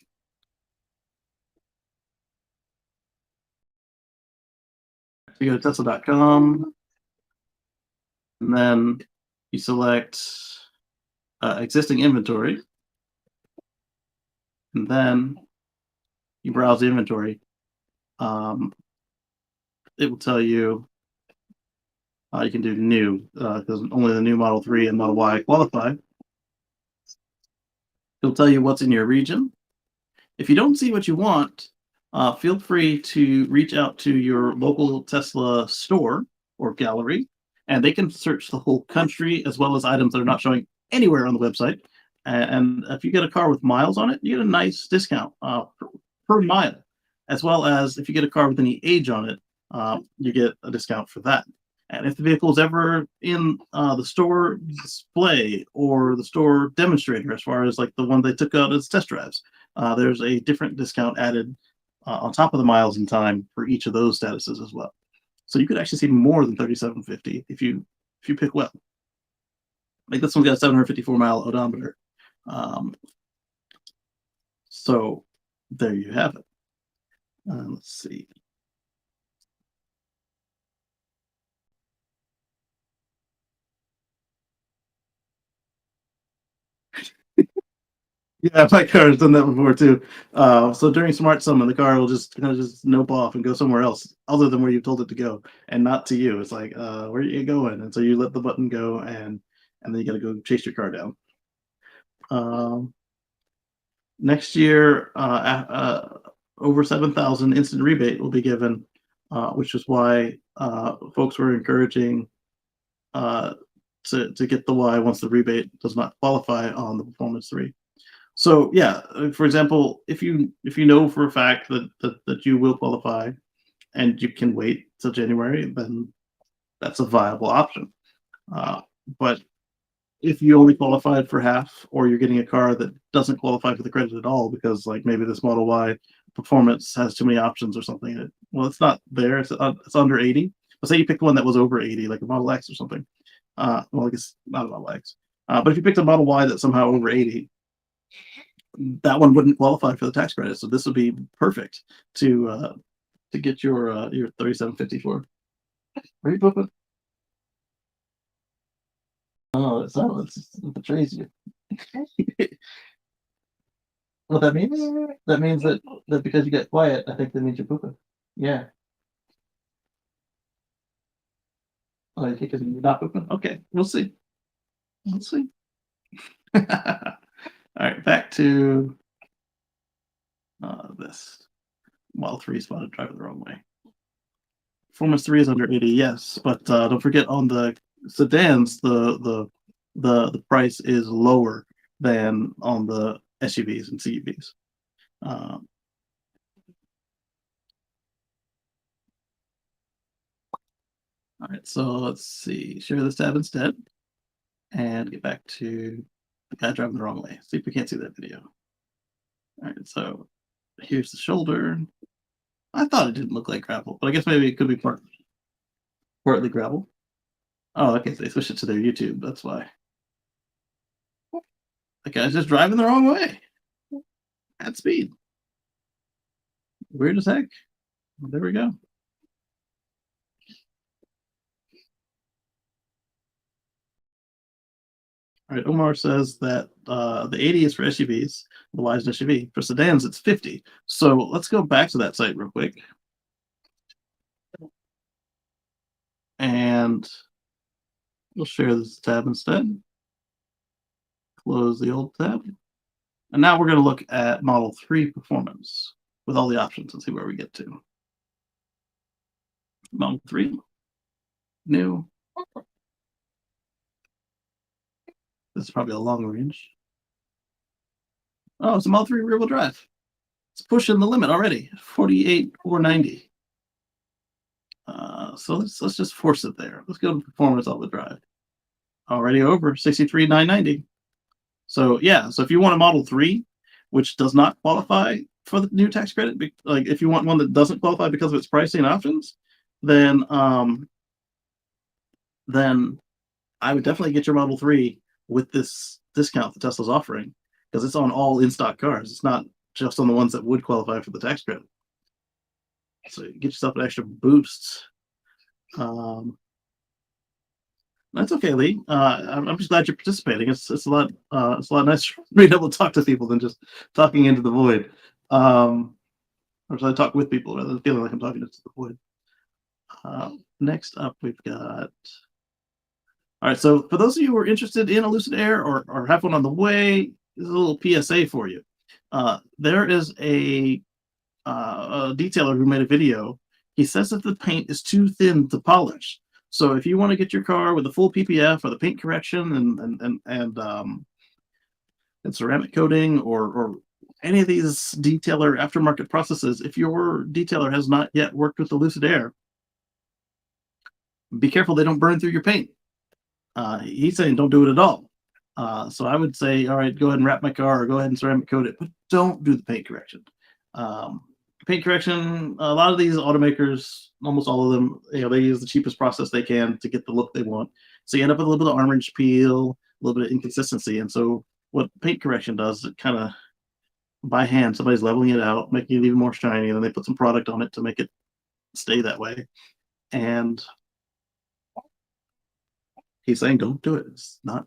So you go to Tesla.com, and then you select existing inventory, and then you browse the inventory. It will tell you you can do new because only the new Model 3 and Model Y qualify. It'll tell you what's in your region. If you don't see what you want, feel free to reach out to your local Tesla store or gallery, and they can search the whole country as well as items that are not showing anywhere on the website. And if you get a car with miles on it, you get a nice discount per mile, as well as if you get a car with any age on it, you get a discount for that. And if the vehicle is ever in the store display or the store demonstrator, as far as like the one they took out as test drives, there's a different discount added on top of the miles and time for each of those statuses as well. So you could actually see more than 3750 if you pick well. Like this one got a 754 mile odometer. So there you have it. Let's see. Yeah, my car has done that before too. So during Smart Summon, the car will just kind of just nope off and go somewhere else, other than where you told it to go, and not to you. It's like, where are you going? And so you let the button go, and then you got to go chase your car down. Next year, over 7,000 instant rebate will be given, which is why folks were encouraging to get the Y once the rebate does not qualify on the Performance 3. So yeah, for example, if you know for a fact that you will qualify and you can wait till January, then that's a viable option. But if you only qualified for half, or you're getting a car that doesn't qualify for the credit at all because like maybe this Model Y performance has too many options or something, well, it's not there. It's under 80. But say you picked one that was over 80, like a Model X or something. Well, I guess not a Model X. But if you picked a Model Y that's somehow over 80, that one wouldn't qualify for the tax credit. So this would be perfect to get your 3754. Where are you pooping? Oh, it's silence. It betrays you. What that means? That means that because you get quiet, I think that means you're pooping. Yeah. Oh, because you're not pooping? Okay, we'll see. We'll see. All right, back to this. Model 3 spotted driving the wrong way. Performance 3 is under 80, yes, but don't forget on the sedans, the price is lower than on the SUVs and CUVs. All right, so let's see. Share this tab instead, and get back to the guy driving the wrong way. See if we can't see that video. All right, so Here's the shoulder. I thought it didn't look like gravel, but I guess maybe it could be partly gravel. Oh, okay, they switched it to their YouTube. That's why. That guy's just driving the wrong way at speed. Weird as heck. There we go. All right, Omar says that the 80 is for SUVs, the Y is an SUV. For sedans, it's 50. So let's go back to that site real quick. And we'll share this tab instead. Close the old tab. And now we're going to look at Model 3 performance with all the options and see where we get to. Model 3, new. This is probably a long range. Oh, it's a Model 3 rear-wheel drive. It's pushing the limit already, 48,490. So let's just force it there. Let's go to performance all the drive. Already over 63,990. So yeah, so if you want a Model 3, which does not qualify for the new tax credit, like if you want one that doesn't qualify because of its pricing and options, then I would definitely get your Model 3 with this discount that Tesla's offering, because it's on all in-stock cars. It's not just on the ones that would qualify for the tax credit. So you get yourself an extra boost. That's okay, Lee. I'm just glad you're participating. It's a lot nicer being able to talk to people than just talking into the void. Or should I talk with people rather than feeling like I'm talking into the void? Next up, we've got. All right, so for those of you who are interested in a Lucid Air or have one on the way, there's a little PSA for you. There is a detailer who made a video. He says that the paint is too thin to polish. So if you want to get your car with a full PPF or the paint correction and ceramic coating or any of these detailer aftermarket processes, if your detailer has not yet worked with the Lucid Air, be careful they don't burn through your paint. He's saying don't do it at all. So I would say, all right, go ahead and wrap my car or go ahead and ceramic coat it, but don't do the paint correction. Paint correction, a lot of these automakers, almost all of them, they use the cheapest process they can to get the look they want. So you end up with a little bit of orange peel, a little bit of inconsistency. And so what paint correction does, it kind of by hand, somebody's leveling it out, making it even more shiny, and then they put some product on it to make it stay that way. And he's saying don't do it. It's not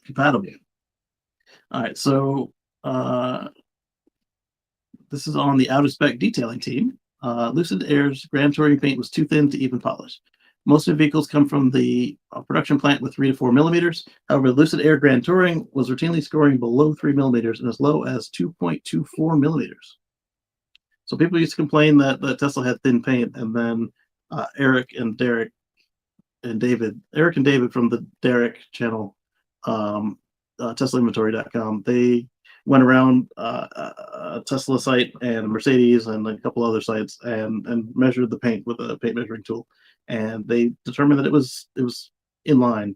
compatible. All right, so this is on the out of spec detailing team. Lucid Air's Grand Touring paint was too thin to even polish. Most of the vehicles come from the production plant with 3 to 4 millimeters. However, Lucid Air Grand Touring was routinely scoring below 3 millimeters and as low as 2.24 millimeters. So people used to complain that Tesla had thin paint, and then Eric and David from the Derek channel, TeslaInventory.com, they went around a Tesla site and a Mercedes and a couple other sites and measured the paint with a paint measuring tool, and they determined that it was in line.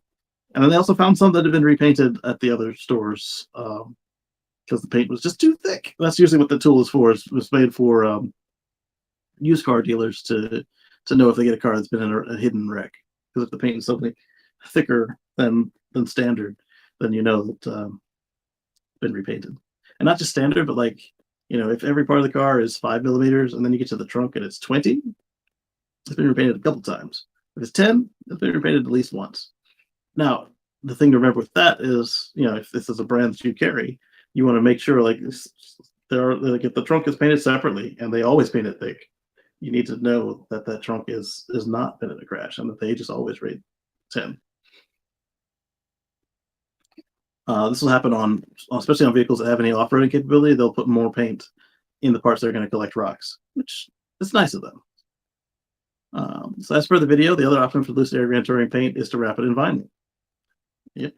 And then they also found some that had been repainted at the other stores because the paint was just too thick. That's usually what the tool is for. It was made for used car dealers to know if they get a car that's been in a hidden wreck. Because if the paint is something thicker than standard, then you know that it's been repainted. And not just standard, but like, if every part of the car is 5 millimeters and then you get to the trunk and it's 20, it's been repainted a couple times. If it's 10, it's been repainted at least once. Now, the thing to remember with that is, if this is a brand that you carry, you want to make sure if the trunk is painted separately and they always paint it thick, you need to know that trunk is not been in a crash and that they just always rate 10. This will happen especially on vehicles that have any off-roading capability. They'll put more paint in the parts that are going to collect rocks, which is nice of them. So as per the video, the other option for Lucid Air Grand Touring paint is to wrap it in vinyl. Yep.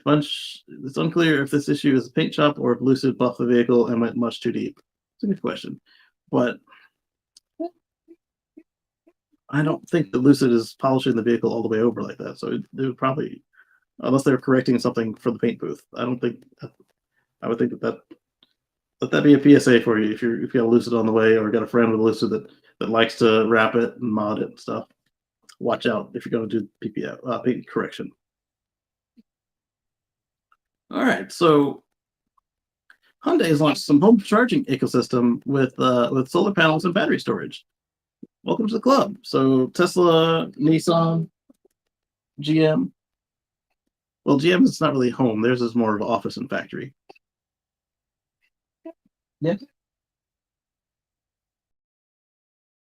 It's unclear if this issue is a paint shop or if Lucid buffed the vehicle and went much too deep. It's a good question, but I don't think that Lucid is polishing the vehicle all the way over like that. So it would probably, unless they're correcting something for the paint booth, I would think that let that be a PSA for you if you got a Lucid on the way or got a friend with a Lucid that likes to wrap it and mod it and stuff. Watch out if you're going to do PPF correction. All right, so Hyundai has launched some home charging ecosystem with solar panels and battery storage. Welcome to the club. So Tesla, Nissan, GM. Well, GM is not really home. Theirs is more of an office and factory. Yeah.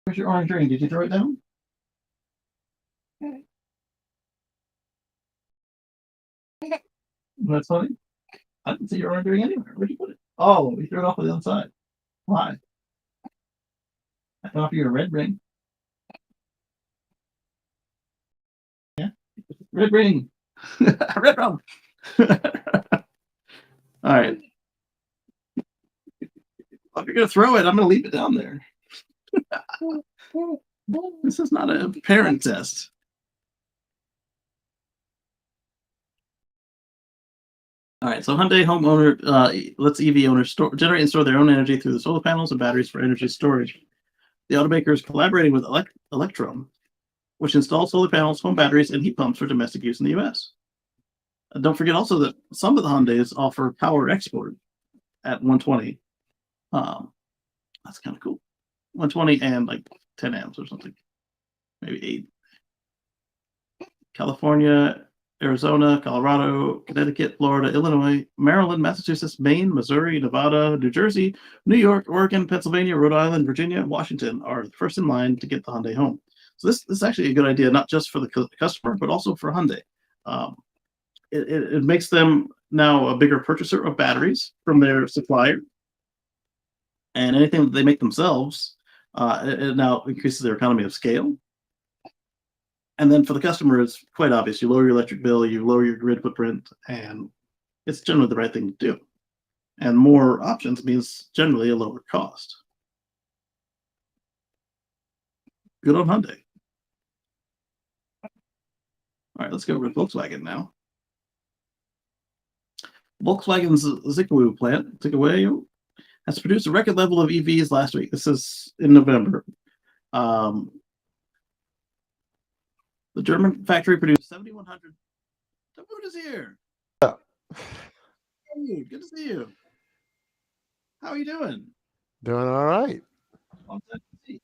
Where's your orange ring? Did you throw it down? That's funny. I didn't see your orange ring anywhere. Where'd you put it? Oh, you threw it off on the other side. Why? I thought you a red ring. Yeah. Red ring. Red rum. All right. If you're gonna throw it, I'm gonna leave it down there. This is not a parent test. All right, so Hyundai homeowner lets EV owners generate and store their own energy through the solar panels and batteries for energy storage. The automaker is collaborating with Electrum, which installs solar panels, home batteries, and heat pumps for domestic use in the U.S. Don't forget also that some of the Hyundais offer power export at 120. That's kind of cool. 120 and like 10 amps or something, maybe 8. California, Arizona, Colorado, Connecticut, Florida, Illinois, Maryland, Massachusetts, Maine, Missouri, Nevada, New Jersey, New York, Oregon, Pennsylvania, Rhode Island, Virginia, Washington are the first in line to get the Hyundai home. So this is actually a good idea, not just for the customer, but also for Hyundai. It makes them now a bigger purchaser of batteries from their supplier. And anything that they make themselves, it now increases their economy of scale. And then for the customer, it's quite obvious. You lower your electric bill, you lower your grid footprint, and it's generally the right thing to do. And more options means generally a lower cost. Good on Hyundai. All right, let's go over to Volkswagen now. Volkswagen's Zwickau plant, Zwickau, has produced a record level of EVs last week. This is in November. The German factory produced 7,100. The food is here. Hey, good to see you. How are you doing? Doing all right. Long time to see.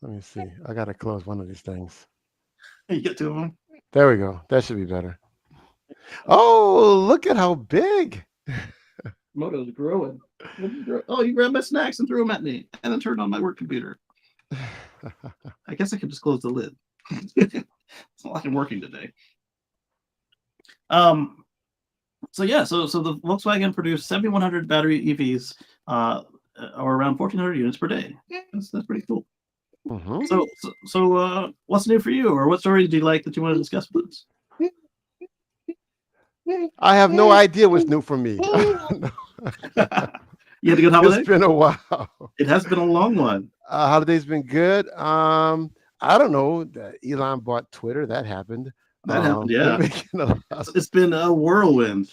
Let me see. I got to close one of these things. You get two of them. There we go. That should be better. Oh, look at how big. Moto's growing. Oh, you grabbed my snacks and threw them at me, and then turned on my work computer. I guess I could just close the lid. It's not like I'm working today. So the Volkswagen produced 7,100 battery EVs, or around 1,400 units per day. That's pretty cool. Mm-hmm. So what's new for you, or what story do you like that you want to discuss with us? I have no idea what's new for me. You had a good holiday? It's been a while. It has been a long one. Holiday's been good. I don't know. Elon bought Twitter. That happened. That happened, yeah. It's been a whirlwind.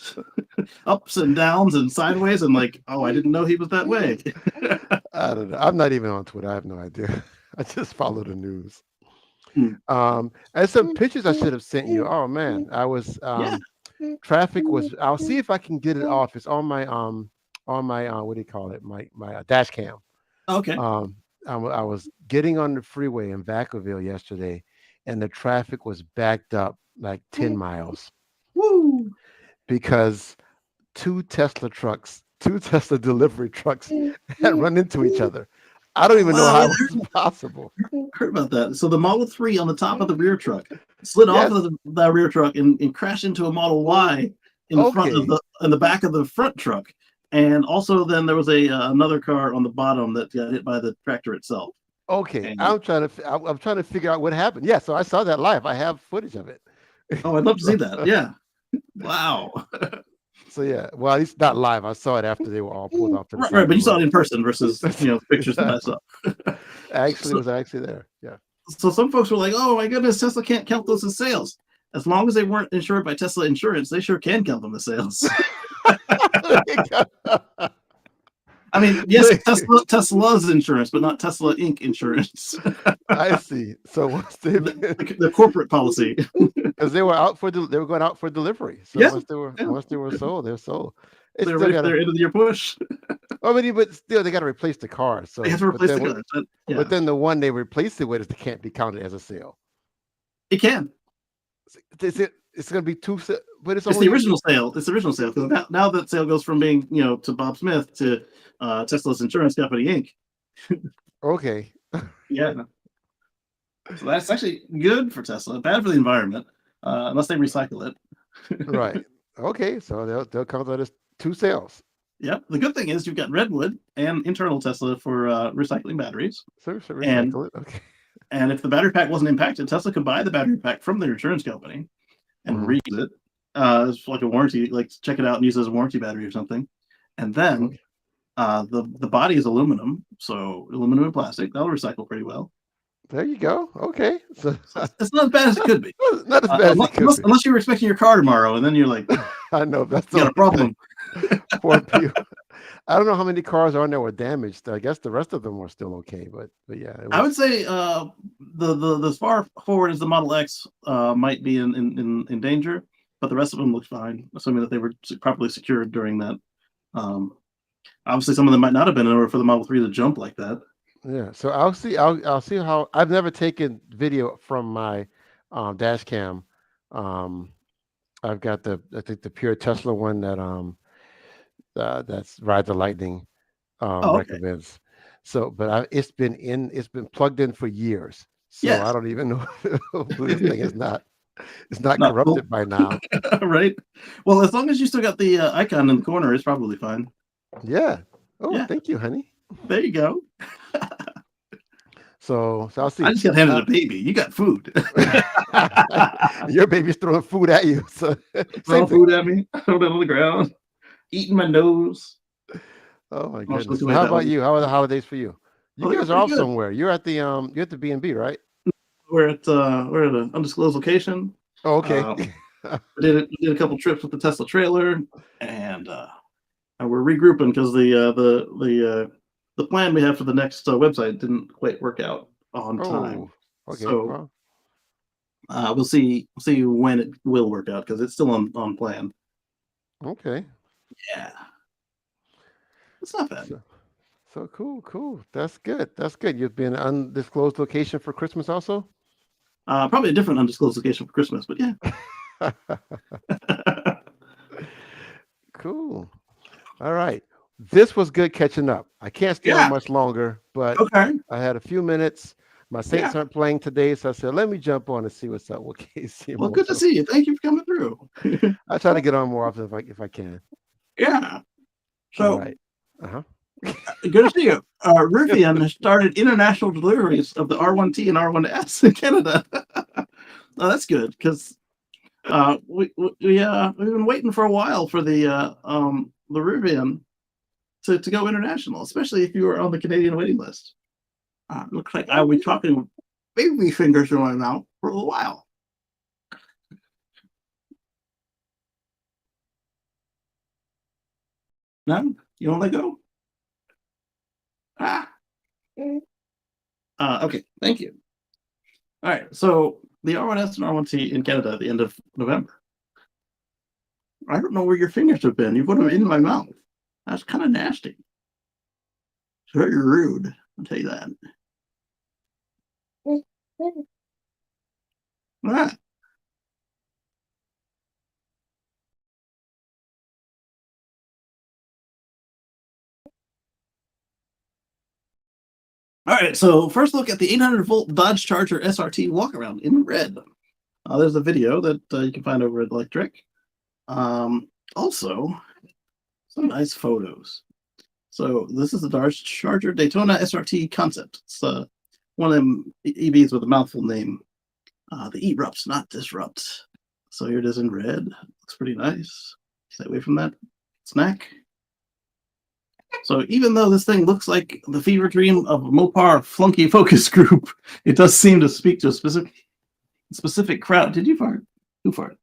Ups and downs and sideways, and like, oh, I didn't know he was that way. I don't know. I'm not even on Twitter. I have no idea. I just follow the news. And some pictures I should have sent you. Oh man, I was traffic was. I'll see if I can get it off. It's on my what do you call it? My dash cam. Okay. I was getting on the freeway in Vacaville yesterday, and the traffic was backed up like 10 miles. Woo! Because two Tesla delivery trucks had run into each other. I don't even know how it was possible. I heard about that. So the Model 3 on the top of the rear truck slid off of the rear truck and crashed into a Model Y in the front of in the back of the front truck. And also, then there was another car on the bottom that got hit by the tractor itself. Okay, and, I'm trying to figure out what happened. Yeah, so I saw that live. I have footage of it. Oh, I'd love to see that. Yeah. Wow. So yeah, well, at least not live. I saw it after they were all pulled off to the side. Right, but you saw it in person versus pictures that I saw. Actually, it was actually there. Yeah. So some folks were like, "Oh my goodness, Tesla can't count those as sales." As long as they weren't insured by Tesla Insurance, they sure can count them as sales. I mean, yes, Tesla's insurance, but not Tesla Inc. insurance. I see. So once they the corporate policy. because they were they were going out for delivery. So Yeah, once they were sold, they're sold. It's they're still ready for got their end of the year push. but still they got to replace the car. So They have to replace the car. but then the one they replaced it with can't be counted as a sale. It can. It's going to be but it's It's only the original sale. It's the original sale because now that sale goes from being to Bob Smith to Tesla's insurance company Inc. Okay. Yeah. So that's actually good for Tesla. Bad for the environment, unless they recycle it. Right. Okay. So they'll count that as 2 sales. Yep. The good thing is you've got Redwood and internal Tesla for recycling batteries. So recycle it. Okay. And if the battery pack wasn't impacted, Tesla could buy the battery pack from their insurance company and reuse it. It's like a warranty, like check it out and use it as a warranty battery or something. And then the body is aluminum, so aluminum and plastic. That'll recycle pretty well. There you go. Okay. So it's not as bad as it could be. Not as bad as it could be. Unless you were expecting your car tomorrow, and then you're like, I know that's got a problem. Poor people. I don't know how many cars on there were damaged. I guess the rest of them were still okay, but yeah. I would say the as far forward as the Model X might be in danger, but the rest of them look fine, assuming that they were properly secured during that. Obviously, some of them might not have been in order for the Model 3 to jump like that. Yeah, so I'll see how. I've never taken video from my dash cam. I've got I think the pure Tesla one that's Ride the Lightning recommends. So, but it's been plugged in for years. So I don't even know if this thing is not corrupted cool. By now. Right. Well, as long as you still got the icon in the corner, it's probably fine. Yeah. Oh, yeah. Thank you, honey. There you go. So I'll see. I just got handed a baby. You got food. Your baby's throwing food at you. So throwing food at me. Throwing it on the ground. Eating my nose. Oh my goodness. How about you? How are the holidays for you? You guys are off somewhere. You're at the B&B, right? We're at an undisclosed location. Oh, okay. Did a couple trips with the Tesla trailer, and we're regrouping because the plan we have for the next website didn't quite work out on time. Okay. So we'll see when it will work out because it's still on plan. Okay. Yeah. It's not bad. So cool. That's good. You've been an undisclosed location for Christmas also? Probably a different undisclosed location for Christmas, but yeah. Cool. All right. This was good catching up. I can't stay on much longer, but I had a few minutes. My Saints aren't playing today, so I said, let me jump on and see what's up with Kacey. Well, good to see you. Thank you for coming through. I try to get on more often if I can. Yeah. So, right. Good to see you. Rivian has started international deliveries of the R1T and R1S in Canada. Oh, that's good because we've been waiting for a while for the Rivian to go international, especially if you were on the Canadian waiting list. Looks like I'll be talking with baby fingers in my mouth for a little while. No, you won't let go. Okay, thank you. All right, so the R1S and R1T in Canada at the end of November. I don't know where your fingers have been. You put them in my mouth. That's kind of nasty. It's very rude, I'll tell you that. All right, so first look at the 800-volt Dodge Charger SRT walk-around in red. There's a video that you can find over at Electric. Also, some nice photos. So this is the Dodge Charger Daytona SRT concept. It's one of them EVs with a mouthful name. The erupts, not disrupt. So here it is in red. Looks pretty nice. Stay away from that snack. So even though this thing looks like the fever dream of a Mopar flunky focus group, it does seem to speak to a specific crowd. Did you fart? Who farted?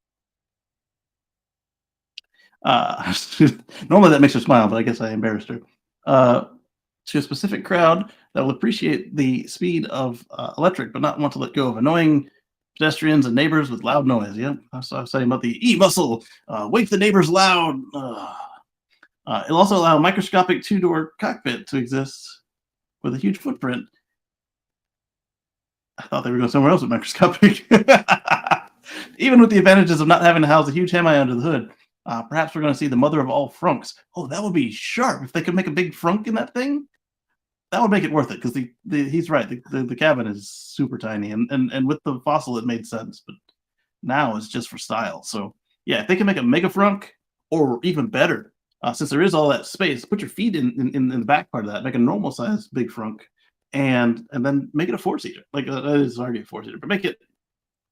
Normally that makes her smile, but I guess I embarrassed her. to a specific crowd that will appreciate the speed of electric, but not want to let go of annoying pedestrians and neighbors with loud noise. Yeah, that's what I was saying about the e-muscle. Wake the neighbors loud. It'll also allow a microscopic two-door cockpit to exist with a huge footprint. I thought they were going somewhere else with microscopic. Even with the advantages of not having to house a huge Hemi under the hood, perhaps we're going to see the mother of all frunks. Oh, that would be sharp. If they could make a big frunk in that thing, that would make it worth it, because he's right. The cabin is super tiny, and with the fossil, it made sense. But now it's just for style. So yeah, if they can make a mega frunk, or even better, since there is all that space, put your feet in the back part of that, make a normal size big frunk, and then make it a four-seater. Like that is already a four-seater, but make it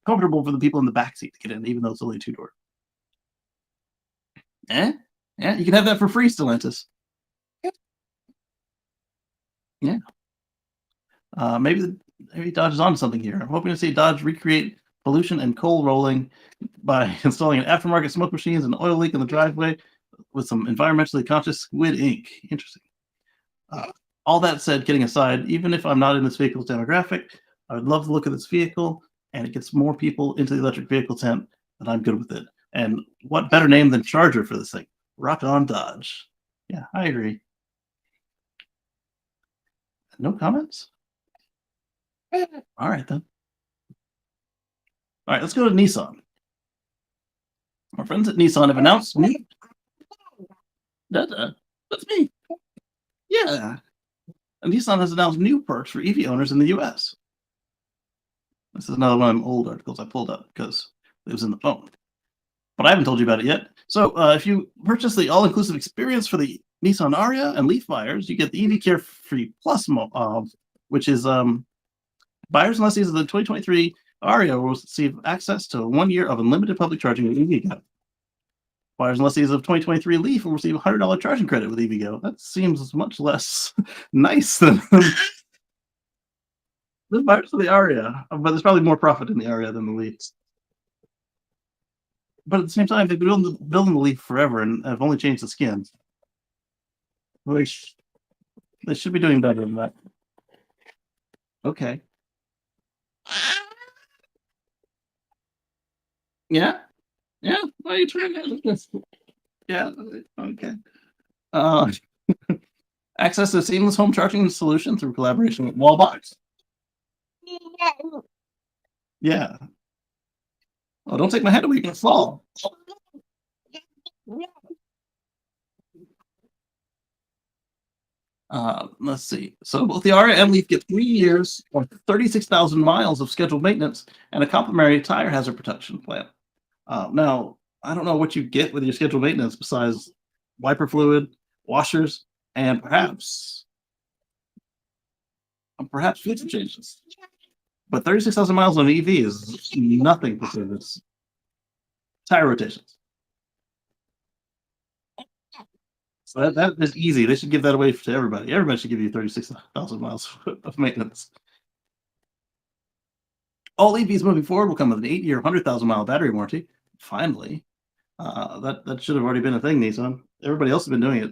comfortable for the people in the back seat to get in, even though it's only a two-door. Yeah, you can have that for free, Stellantis. Yeah. Maybe Dodge is on something here. I'm hoping to see Dodge recreate pollution and coal rolling by installing an aftermarket smoke machines and oil leak in the driveway with some environmentally conscious squid ink. Interesting. All that said, kidding aside, even if I'm not in this vehicle's demographic, I would love the look of this vehicle, and it gets more people into the electric vehicle tent, and I'm good with it. And what better name than Charger for this thing? Rock on Dodge. Yeah, I agree. No comments? All right, then. All right, let's go to Nissan. Our friends at Nissan have announced new... That's me. Yeah. And Nissan has announced new perks for EV owners in the US. This is another one of them old articles I pulled up because it was in the phone. But I haven't told you about it yet. So if you purchase the all-inclusive experience for the Nissan Ariya and Leaf buyers, you get the EV Carefree Plus, which is buyers and lessees of the 2023 Ariya will receive access to 1 year of unlimited public charging with EVgo. Buyers and lessees of 2023 Leaf will receive $100 charging credit with EVgo. That seems much less nice than the buyers of the Ariya, but there's probably more profit in the Ariya than the Leaf. But at the same time, they've been building the Leaf forever and have only changed the skins. Which they should be doing better than that. Okay. Yeah. Why are you trying to get this? Yeah. Okay. Access to a seamless home charging solution through collaboration with Wallbox. Yeah. Oh, don't take my head away. You're gonna fall. Let's see. So both the Ariya and Leaf get 3 years or 36,000 miles of scheduled maintenance and a complimentary tire hazard protection plan. Now, I don't know what you get with your scheduled maintenance besides wiper fluid, washers, and perhaps filter changes. But 36,000 miles on an EV is nothing for service. Tire rotations. So that is easy. They should give that away to everybody. Everybody should give you 36,000 miles of maintenance. All EVs moving forward will come with an 8-year, 100,000-mile battery warranty. Finally. That should have already been a thing, Nissan. Everybody else has been doing it.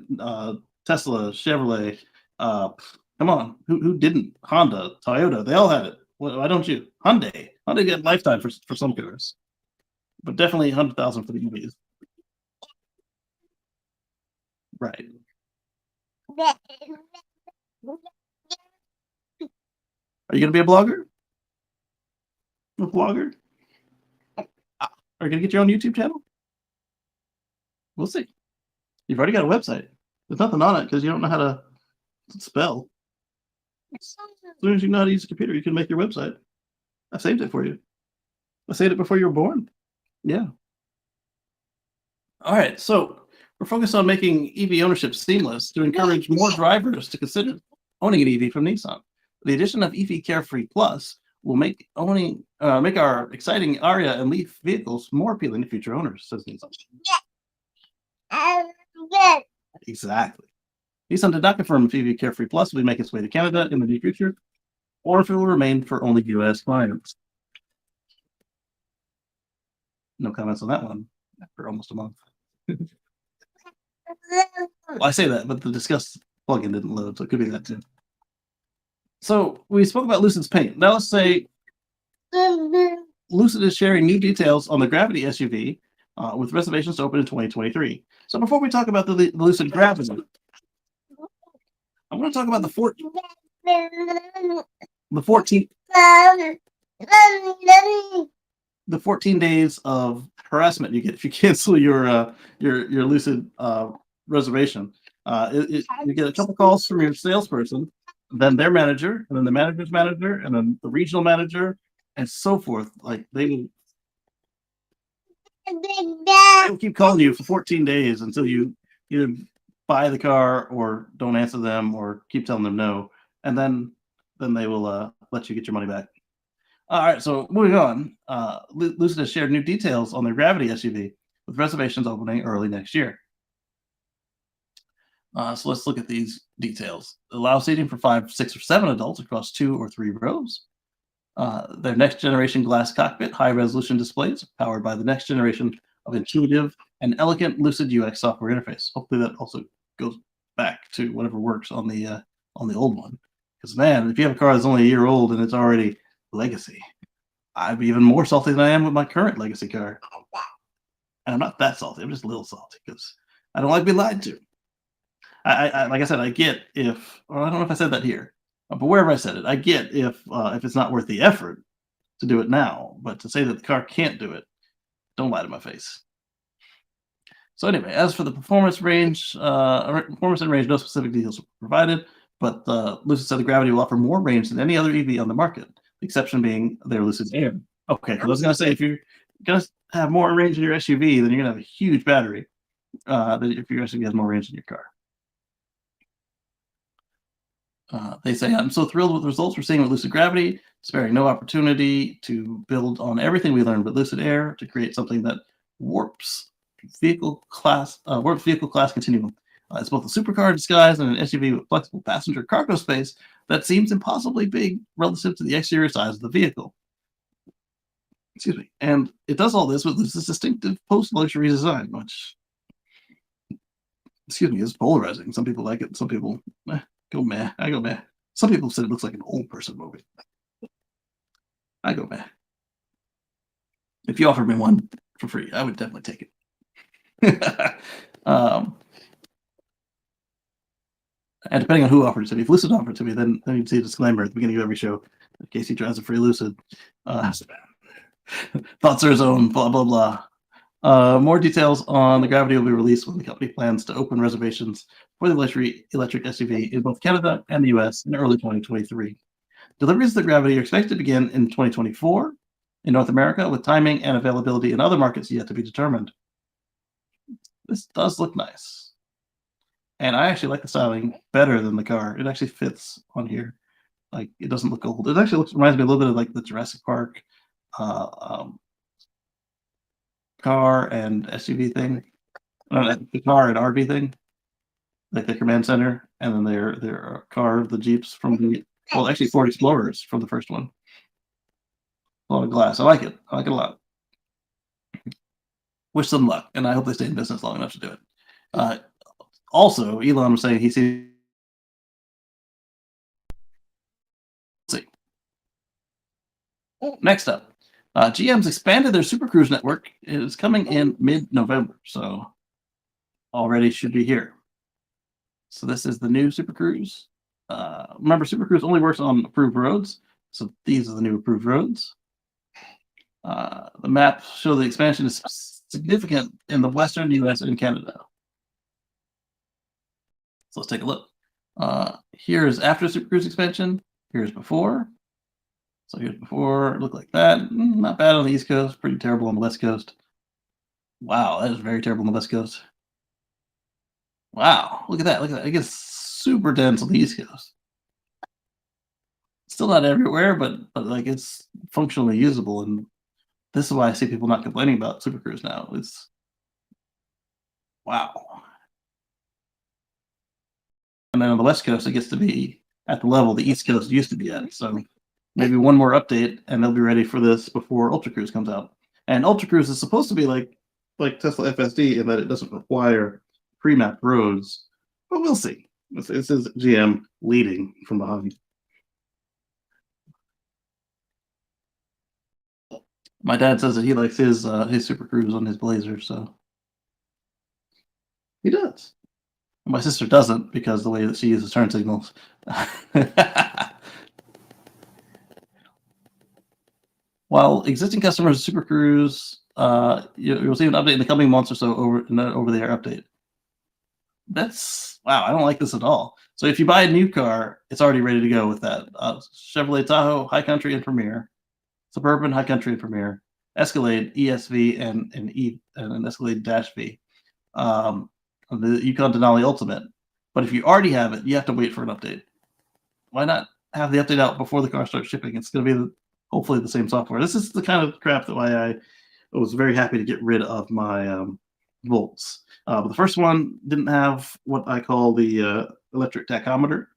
Tesla, Chevrolet. Come on. Who didn't? Honda, Toyota. They all had it. Why don't you? Hyundai get lifetime for some cars. But definitely 100,000 for the EVs. Right. Are you going to be a blogger? A blogger? Are you going to get your own YouTube channel? We'll see. You've already got a website. There's nothing on it because you don't know how to spell. As soon as you know how to use a computer, you can make your website. I saved it for you. I saved it before you were born. Yeah. All right. So we're focused on making EV ownership seamless to encourage more drivers to consider owning an EV from Nissan. The addition of EV Carefree Plus will make our exciting Ariya and Leaf vehicles more appealing to future owners, says Nissan. Exactly. Nissan did not confirm if EV Carefree Plus will be making its way to Canada in the near future, or if it will remain for only US clients. No comments on that one after almost a month. Well, I say that, but the discussed plugin didn't load, so it could be that too. So we spoke about Lucid's paint. Now let's say Lucid is sharing new details on the Gravity SUV with reservations to open in 2023. So before we talk about the Lucid Gravity, I want to talk about the 14 days of harassment you get if you cancel your Lucid reservation. You get a couple calls from your salesperson, then their manager, and then the manager's manager, and then the regional manager, and so forth. Like they will keep calling you for 14 days until you either buy the car or don't answer them or keep telling them no, and then they will let you get your money back. All right, so moving on. Lucid has shared new details on their Gravity SUV with reservations opening early next year. So let's look at these details. Allow seating for 5, 6, or 7 adults across 2 or 3 rows. Their next generation glass cockpit, high resolution displays powered by the next generation of intuitive and elegant Lucid UX software interface. Hopefully that also goes back to whatever works on the old one. Because man, if you have a car that's only a year old and it's already legacy, I'd be even more salty than I am with my current legacy car. And I'm not that salty. I'm just a little salty because I don't like being lied to. I like I said, I get if, or I don't know if I said that here, but wherever I said it, I get if it's not worth the effort to do it now, but to say that the car can't do it, don't lie to my face. So anyway, as for the performance range, performance and range, no specific details were provided, but Lucid said the Gravity will offer more range than any other EV on the market, the exception being their Lucid Air. Okay, I was going to say, if you're going to have more range in your SUV, then you're going to have a huge battery than if your SUV has more range in your car. They say, I'm so thrilled with the results we're seeing with Lucid Gravity, sparing no opportunity to build on everything we learned with Lucid Air to create something that warps vehicle class continuum. It's both a supercar in disguise and an SUV with flexible passenger cargo space that seems impossibly big relative to the exterior size of the vehicle. Excuse me. And it does all this with Lucid's distinctive post-luxury design, which, excuse me, is polarizing. Some people like it, some people go meh. I go meh. Some people said it looks like an old person movie. I go meh. If you offered me one for free, I would definitely take it. And depending on who offered it to me, if Lucid offered it to me, then you'd see a disclaimer at the beginning of every show. Kacey drives a free Lucid. Thoughts are his own, blah, blah, blah. More details on the Gravity will be released when the company plans to open reservations for the electric SUV in both Canada and the US in early 2023. Deliveries of the Gravity are expected to begin in 2024 in North America, with timing and availability in other markets yet to be determined. This does look nice. And I actually like the styling better than the car. It actually fits on here. Like, it doesn't look old. It actually reminds me a little bit of like the Jurassic Park car and SUV thing. The car and RV thing. Like the command center. And then their car, the Jeeps from the, well, actually Ford Explorers from the first one. A lot of glass. I like it. I like it a lot. Wish them luck. And I hope they stay in business long enough to do it. Also, Elon was saying he sees. Let's see. Next up, GM's expanded their Super Cruise network. It is coming in mid-November, so already should be here. So this is the new Super Cruise. Remember, Super Cruise only works on approved roads, so these are the new approved roads. The map shows the expansion is significant in the Western US and Canada. So let's take a look. Here's after Super Cruise expansion. Here's before. So here's before. Look like that. Not bad on the East Coast. Pretty terrible on the West Coast. Wow, that is very terrible on the West Coast. Wow, look at that. Look at that. It gets super dense on the East Coast. Still not everywhere, but like it's functionally usable. And this is why I see people not complaining about Super Cruise now. It's wow. And then on the West Coast, it gets to be at the level the East Coast used to be at. So maybe one more update, and they'll be ready for this before Ultra Cruise comes out. And Ultra Cruise is supposed to be like Tesla FSD in that it doesn't require pre-mapped roads, but we'll see. This is GM leading from behind. My dad says that he likes his Super Cruise on his Blazer, so he does. My sister doesn't because the way that she uses turn signals. While existing customers of Super Cruise, you'll receive an update in the coming months or so over the air update. That's wow. I don't like this at all. So if you buy a new car, it's already ready to go with that. Chevrolet Tahoe, High Country, and Premier, Suburban, High Country, and Premier, Escalade, ESV, and an Escalade Dash V, the Yukon Denali Ultimate. But if you already have it, you have to wait for an update. Why not have the update out before the car starts shipping? It's going to be hopefully the same software. This is the kind of crap that why I was very happy to get rid of my Volts. But the first one didn't have what I call the electric tachometer,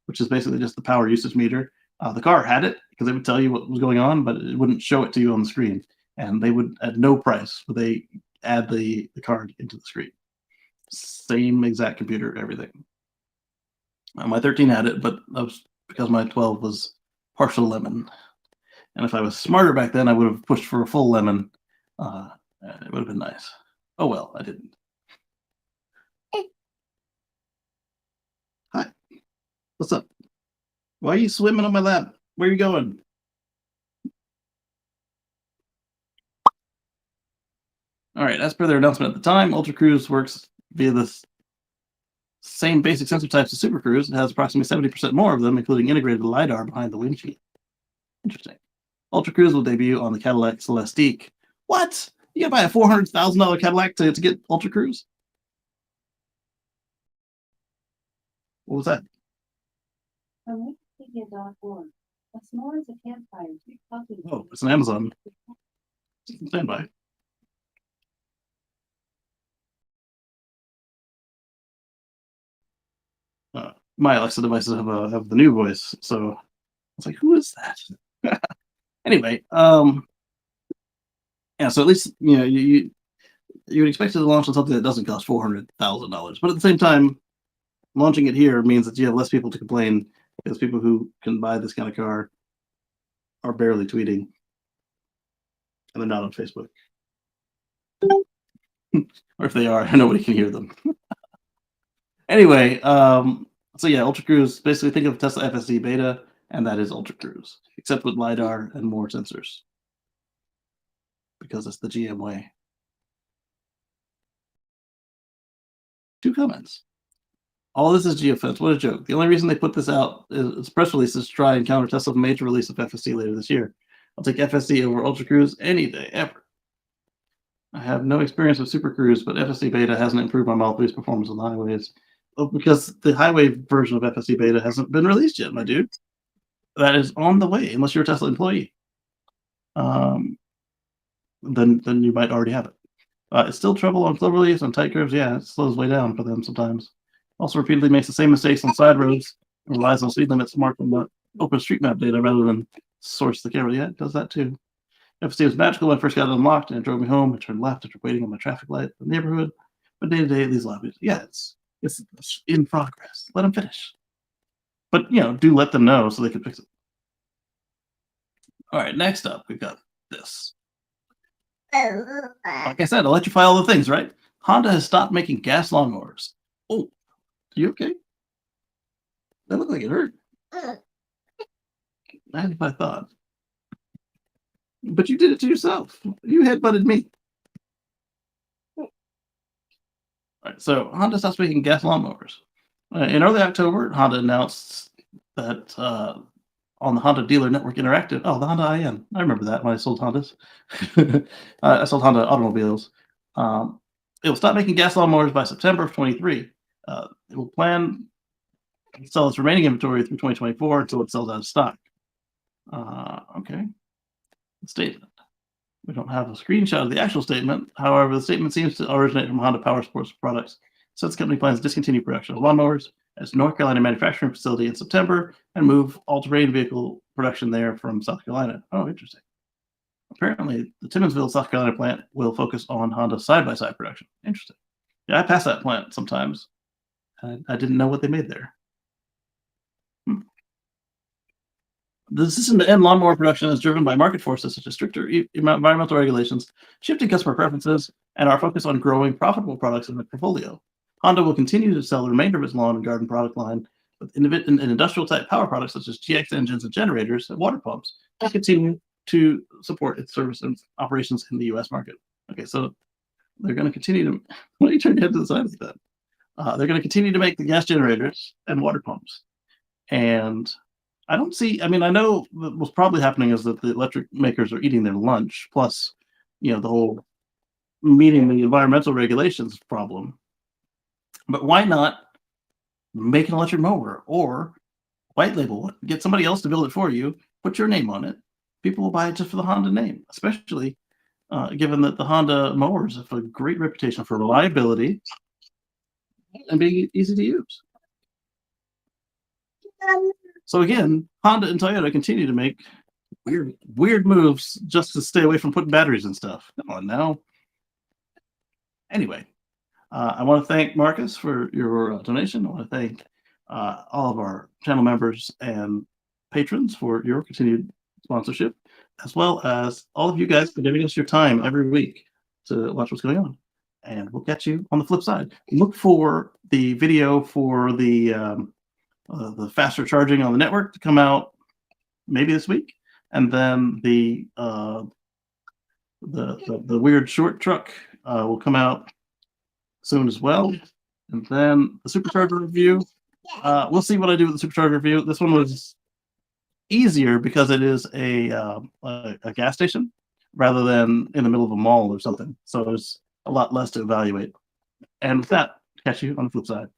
which is basically just the power usage meter. The car had it because it would tell you what was going on, but it wouldn't show it to you on the screen. And they would, at no price, would they add the card into the screen. Same exact computer, everything. My 13 had it, but that was because my 12 was partial lemon. And if I was smarter back then, I would have pushed for a full lemon. It would have been nice. Oh well, I didn't. Hi. What's up? Why are you swimming on my lap? Where are you going? All right, as per their announcement at the time, Ultra Cruise works via the same basic sensor types as Super Cruise. It has approximately 70% more of them, including integrated LiDAR behind the windshield. Interesting. Ultra Cruise will debut on the Cadillac Celestiq. What? You gotta buy a $400,000 Cadillac to get Ultra Cruise? What was that? Oh, it's an Amazon. Stand by. My Alexa devices have the new voice, so I was like, "Who is that?" Anyway, yeah. So at least you would expect it to launch on something that doesn't cost $400,000, but at the same time, launching it here means that you have less people to complain because people who can buy this kind of car are barely tweeting and they're not on Facebook, or if they are, nobody can hear them. Anyway, so yeah, Ultra Cruise. Basically, think of Tesla FSD Beta, and that is Ultra Cruise, except with LiDAR and more sensors, because it's the GM way. 2 comments. All this is geofence. What a joke. The only reason they put this out is press releases to try and counter Tesla's major release of FSD later this year. I'll take FSD over Ultra Cruise any day, ever. I have no experience with Super Cruise, but FSD Beta hasn't improved my Model 3's performance on the highways. Because the highway version of FSD Beta hasn't been released yet, my dude. That is on the way, unless you're a Tesla employee. Then you might already have it. It's still trouble on cloverleafs and tight curves. Yeah, it slows way down for them sometimes. Also, repeatedly makes the same mistakes on side roads and relies on speed limits marked on the OpenStreetMap data rather than source the camera. Yeah, it does that too. FSD was magical when I first got it unlocked and it drove me home. I turned left after waiting on my traffic light in the neighborhood. But day to day, these lobbies, yeah, it's in progress. Let them finish. But, do let them know so they can fix it. All right, next up, we've got this. Like I said, electrify all the things, right? Honda has stopped making gas lawnmowers. Oh, are you okay? That looked like it hurt. That's what I thought. But you did it to yourself. You headbutted me. All right, so Honda stops making gas lawnmowers. In early October, Honda announced that on the Honda Dealer Network Interactive. Oh, the Honda IN. I remember that when I sold Hondas. I sold Honda automobiles. It will stop making gas lawnmowers by September of 23. It will plan to sell its remaining inventory through 2024 until it sells out of stock. Okay. Statement. We don't have a screenshot of the actual statement. However, the statement seems to originate from Honda Power Sports products. Since the company plans to discontinue production of lawnmowers at its North Carolina manufacturing facility in September and move all-terrain vehicle production there from South Carolina. Oh, interesting. Apparently, the Timmonsville, South Carolina plant will focus on Honda side-by-side production. Interesting. Yeah, I pass that plant sometimes. I didn't know what they made there. The decision to end lawnmower production is driven by market forces such as stricter environmental regulations, shifting customer preferences, and our focus on growing profitable products in the portfolio. Honda will continue to sell the remainder of its lawn and garden product line with industrial-type power products such as GX engines and generators and water pumps, and continue to support its service and operations in the U.S. market. Okay, so they're going to continue to. Why don't you turn your head to the side like that? They're going to continue to make the gas generators and water pumps, and I don't see. I mean, I know what's probably happening is that the electric makers are eating their lunch, plus, the whole meeting the environmental regulations problem. But why not make an electric mower or white label one? Get somebody else to build it for you. Put your name on it. People will buy it just for the Honda name, especially given that the Honda mowers have a great reputation for reliability and being easy to use. So again, Honda and Toyota continue to make weird moves just to stay away from putting batteries and stuff. Come on now. Anyway, I want to thank Marcus for your donation. I want to thank all of our channel members and patrons for your continued sponsorship, as well as all of you guys for giving us your time every week to watch what's going on. And we'll catch you on the flip side. Look for the video for the faster charging on the network to come out maybe this week, and then the weird short truck will come out soon as well, and then the supercharger review. We'll see what I do with the supercharger review. This one was easier because it is a gas station rather than in the middle of a mall or something, so there's a lot less to evaluate. And with that, catch you on the flip side.